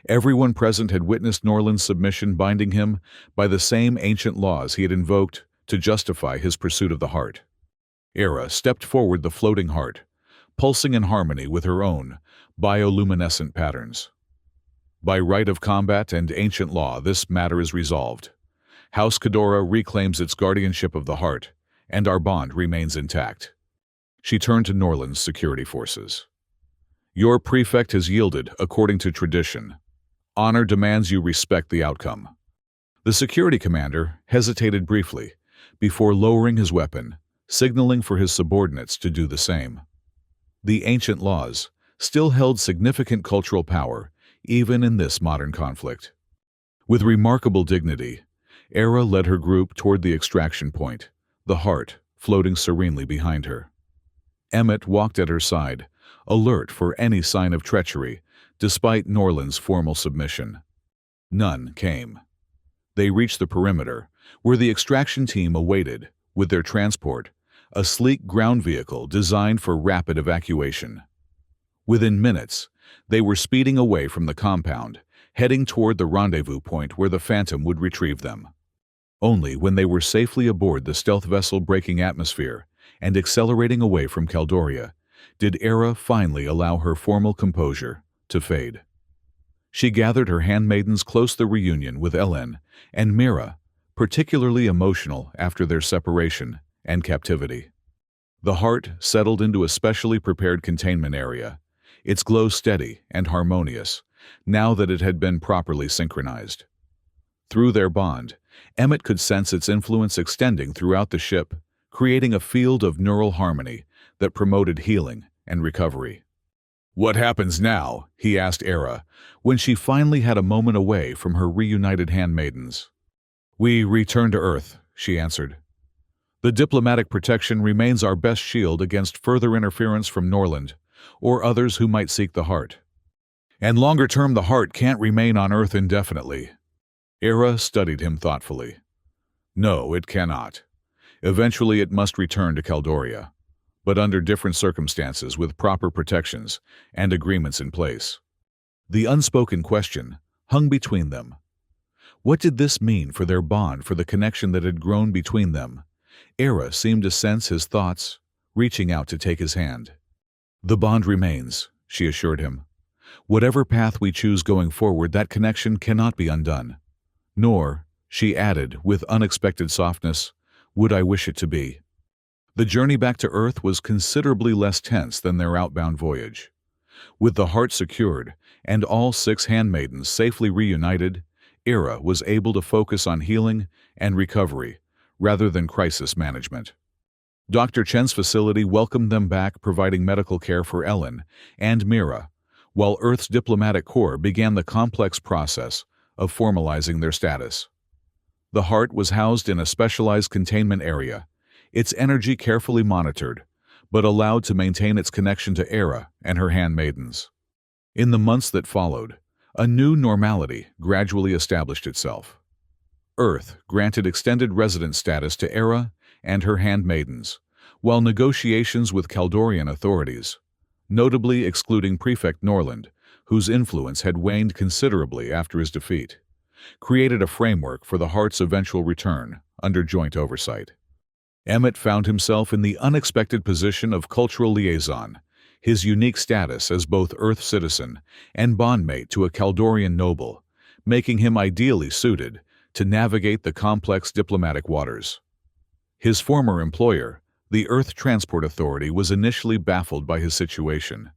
Everyone present had witnessed Norland's submission, binding him by the same ancient laws he had invoked to justify his pursuit of the heart. Era stepped forward, the floating heart, pulsing in harmony with her own bioluminescent patterns. By right of combat and ancient law, this matter is resolved. House Cadora reclaims its guardianship of the heart, and our bond remains intact. She turned to Norland's security forces. Your prefect has yielded according to tradition. Honor demands you respect the outcome. The security commander hesitated briefly before lowering his weapon, signaling for his subordinates to do the same. The ancient laws still held significant cultural power even in this modern conflict. With remarkable dignity, Era led her group toward the extraction point, the heart floating serenely behind her. Emmett walked at her side, alert for any sign of treachery, despite Norland's formal submission. None came. They reached the perimeter, where the extraction team awaited, with their transport, a sleek ground vehicle designed for rapid evacuation. Within minutes, they were speeding away from the compound, heading toward the rendezvous point where the Phantom would retrieve them. Only when they were safely aboard the stealth vessel, breaking atmosphere and accelerating away from Caldoria, did Era finally allow her formal composure to fade. She gathered her handmaidens close to the reunion with Ellen and Mira, particularly emotional after their separation and captivity. The heart settled into a specially prepared containment area, its glow steady and harmonious, now that it had been properly synchronized. Through their bond, Emmett could sense its influence extending throughout the ship, creating a field of neural harmony that promoted healing and recovery. "What happens now?" he asked Era, when she finally had a moment away from her reunited handmaidens. "We return to Earth," she answered. "The diplomatic protection remains our best shield against further interference from Norland, or others who might seek the heart. And longer term, the heart can't remain on Earth indefinitely." Era studied him thoughtfully. "No, it cannot. Eventually it must return to Caldoria, but under different circumstances with proper protections and agreements in place." The unspoken question hung between them. What did this mean for their bond, for the connection that had grown between them? Era seemed to sense his thoughts, reaching out to take his hand. "The bond remains," she assured him. "Whatever path we choose going forward, that connection cannot be undone. Nor," she added with unexpected softness, "would I wish it to be." The journey back to Earth was considerably less tense than their outbound voyage. With the heart secured and all 6 handmaidens safely reunited, Era was able to focus on healing and recovery rather than crisis management. Dr. Chen's facility welcomed them back, providing medical care for Ellen and Mira, while Earth's diplomatic corps began the complex process of formalizing their status. The heart was housed in a specialized containment area, its energy carefully monitored, but allowed to maintain its connection to Era and her handmaidens. In the months that followed, a new normality gradually established itself. Earth granted extended residence status to Era and her handmaidens, while negotiations with Caldorian authorities, notably excluding Prefect Norland, whose influence had waned considerably after his defeat, created a framework for the heart's eventual return under joint oversight. Emmett found himself in the unexpected position of cultural liaison, his unique status as both Earth citizen and bondmate to a Caldorian noble, making him ideally suited to navigate the complex diplomatic waters. His former employer, the Earth Transport Authority, was initially baffled by his situation,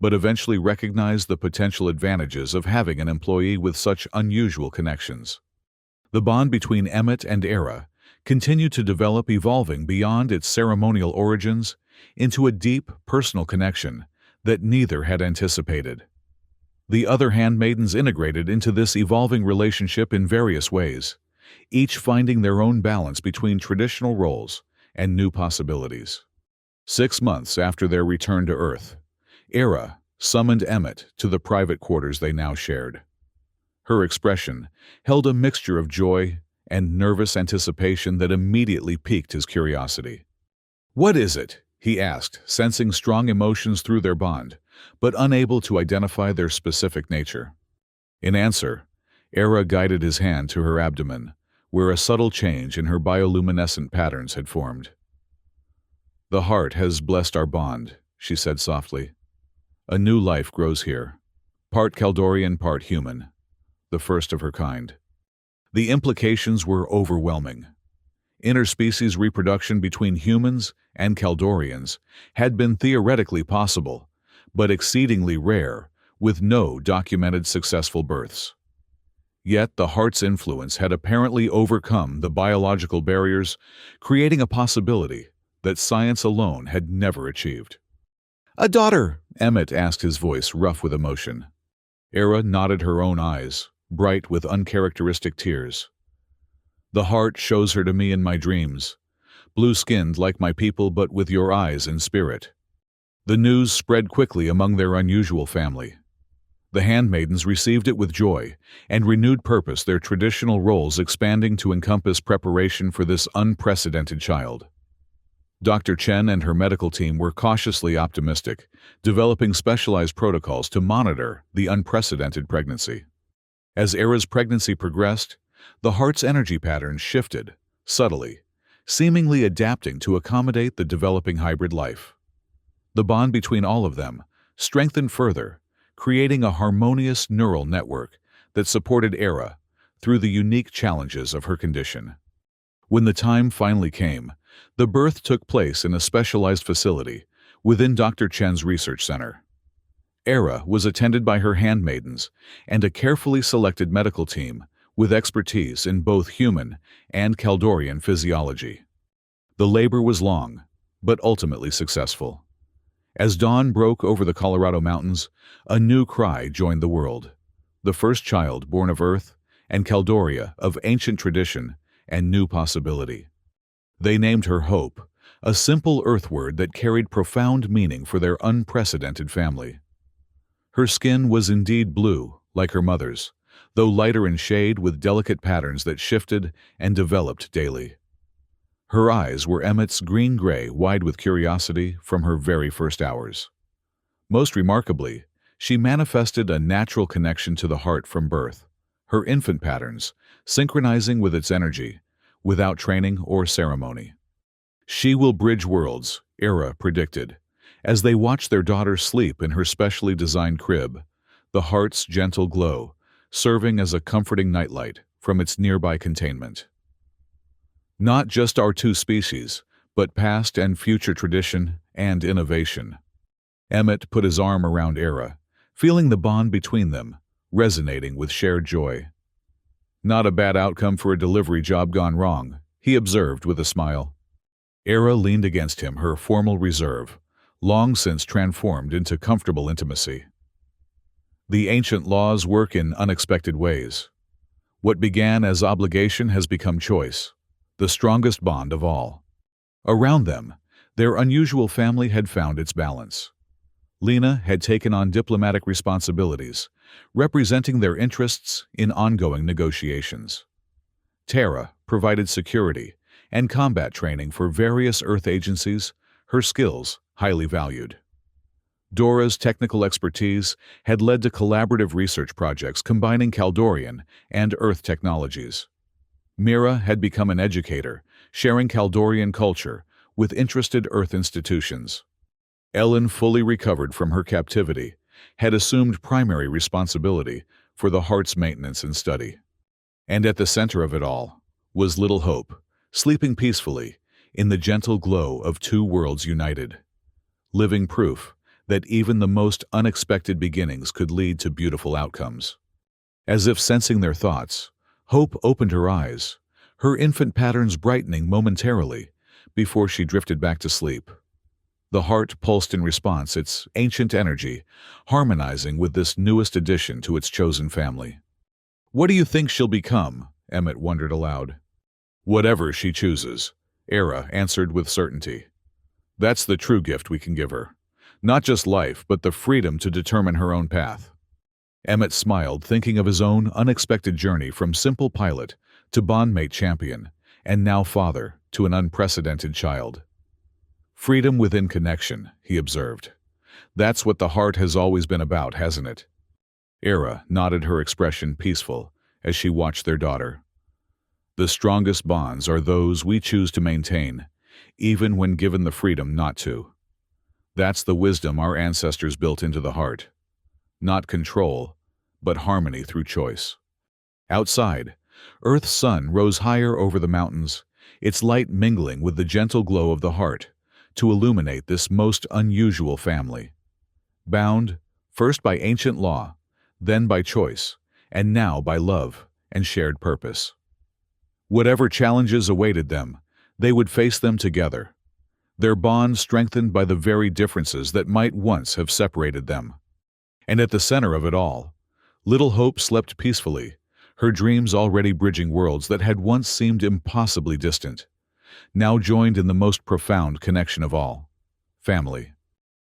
but eventually recognized the potential advantages of having an employee with such unusual connections. The bond between Emmett and Era continued to develop, evolving beyond its ceremonial origins into a deep, personal connection that neither had anticipated. The other handmaidens integrated into this evolving relationship in various ways, each finding their own balance between traditional roles and new possibilities. 6 months after their return to Earth, Era summoned Emmett to the private quarters they now shared. Her expression held a mixture of joy and nervous anticipation that immediately piqued his curiosity. "What is it?" he asked, sensing strong emotions through their bond, but unable to identify their specific nature. In answer, Era guided his hand to her abdomen, where a subtle change in her bioluminescent patterns had formed. "The heart has blessed our bond," she said softly. "A new life grows here, part Kaldorian, part human, the first of her kind." The implications were overwhelming. Interspecies reproduction between humans and Kaldorians had been theoretically possible, but exceedingly rare, with no documented successful births. Yet the heart's influence had apparently overcome the biological barriers, creating a possibility that science alone had never achieved. "A daughter," Emmett asked, his voice rough with emotion. Era nodded, her own eyes, bright with uncharacteristic tears. "The heart shows her to me in my dreams, blue-skinned like my people but with your eyes and spirit." The news spread quickly among their unusual family. The handmaidens received it with joy and renewed purpose, their traditional roles expanding to encompass preparation for this unprecedented child. Dr. Chen and her medical team were cautiously optimistic, developing specialized protocols to monitor the unprecedented pregnancy. As Era's pregnancy progressed, the heart's energy patterns shifted, subtly, seemingly adapting to accommodate the developing hybrid life. The bond between all of them strengthened further, creating a harmonious neural network that supported Era through the unique challenges of her condition. When the time finally came, the birth took place in a specialized facility within Dr. Chen's research center. Era was attended by her handmaidens and a carefully selected medical team with expertise in both human and Kaldorian physiology. The labor was long, but ultimately successful. As dawn broke over the Colorado mountains, a new cry joined the world. The first child born of Earth and Caldoria, of ancient tradition and new possibility. They named her Hope, a simple Earth word that carried profound meaning for their unprecedented family. Her skin was indeed blue, like her mother's, though lighter in shade with delicate patterns that shifted and developed daily. Her eyes were Emmett's green-gray, wide with curiosity from her very first hours. Most remarkably, she manifested a natural connection to the heart from birth, her infant patterns synchronizing with its energy, without training or ceremony. "She will bridge worlds," Era predicted, as they watched their daughter sleep in her specially designed crib, the heart's gentle glow serving as a comforting nightlight from its nearby containment. "Not just our two species, but past and future tradition and innovation." Emmett put his arm around Era, feeling the bond between them, resonating with shared joy. "Not a bad outcome for a delivery job gone wrong," he observed with a smile. Era leaned against him, her formal reserve, long since transformed into comfortable intimacy. "The ancient laws work in unexpected ways. What began as obligation has become choice, the strongest bond of all." Around them, their unusual family had found its balance. Lena had taken on diplomatic responsibilities, representing their interests in ongoing negotiations. Tara provided security and combat training for various Earth agencies, her skills highly valued. Dora's technical expertise had led to collaborative research projects combining Kaldorian and Earth technologies. Mira had become an educator, sharing Kaldorian culture with interested Earth institutions. Ellen, fully recovered from her captivity, had assumed primary responsibility for the heart's maintenance and study. And at the center of it all was little Hope, sleeping peacefully in the gentle glow of two worlds united, living proof that even the most unexpected beginnings could lead to beautiful outcomes. As if sensing their thoughts, Hope opened her eyes, her infant patterns brightening momentarily before she drifted back to sleep. The heart pulsed in response, its ancient energy harmonizing with this newest addition to its chosen family. "What do you think she'll become?" Emmett wondered aloud. "Whatever she chooses," Era answered with certainty. "That's the true gift we can give her. Not just life, but the freedom to determine her own path." Emmett smiled, thinking of his own unexpected journey from simple pilot to bondmate champion, and now father to an unprecedented child. "Freedom within connection," he observed. "That's what the heart has always been about, hasn't it?" Era nodded, her expression peaceful, as she watched their daughter. The strongest bonds are those we choose to maintain, even when given the freedom not to. That's the wisdom our ancestors built into the heart. Not control, but harmony through choice. Outside, Earth's sun rose higher over the mountains, its light mingling with the gentle glow of the heart to illuminate this most unusual family. Bound, first by ancient law, then by choice, and now by love and shared purpose. Whatever challenges awaited them, they would face them together, their bond strengthened by the very differences that might once have separated them. And at the center of it all, little Hope slept peacefully, her dreams already bridging worlds that had once seemed impossibly distant, now joined in the most profound connection of all: family.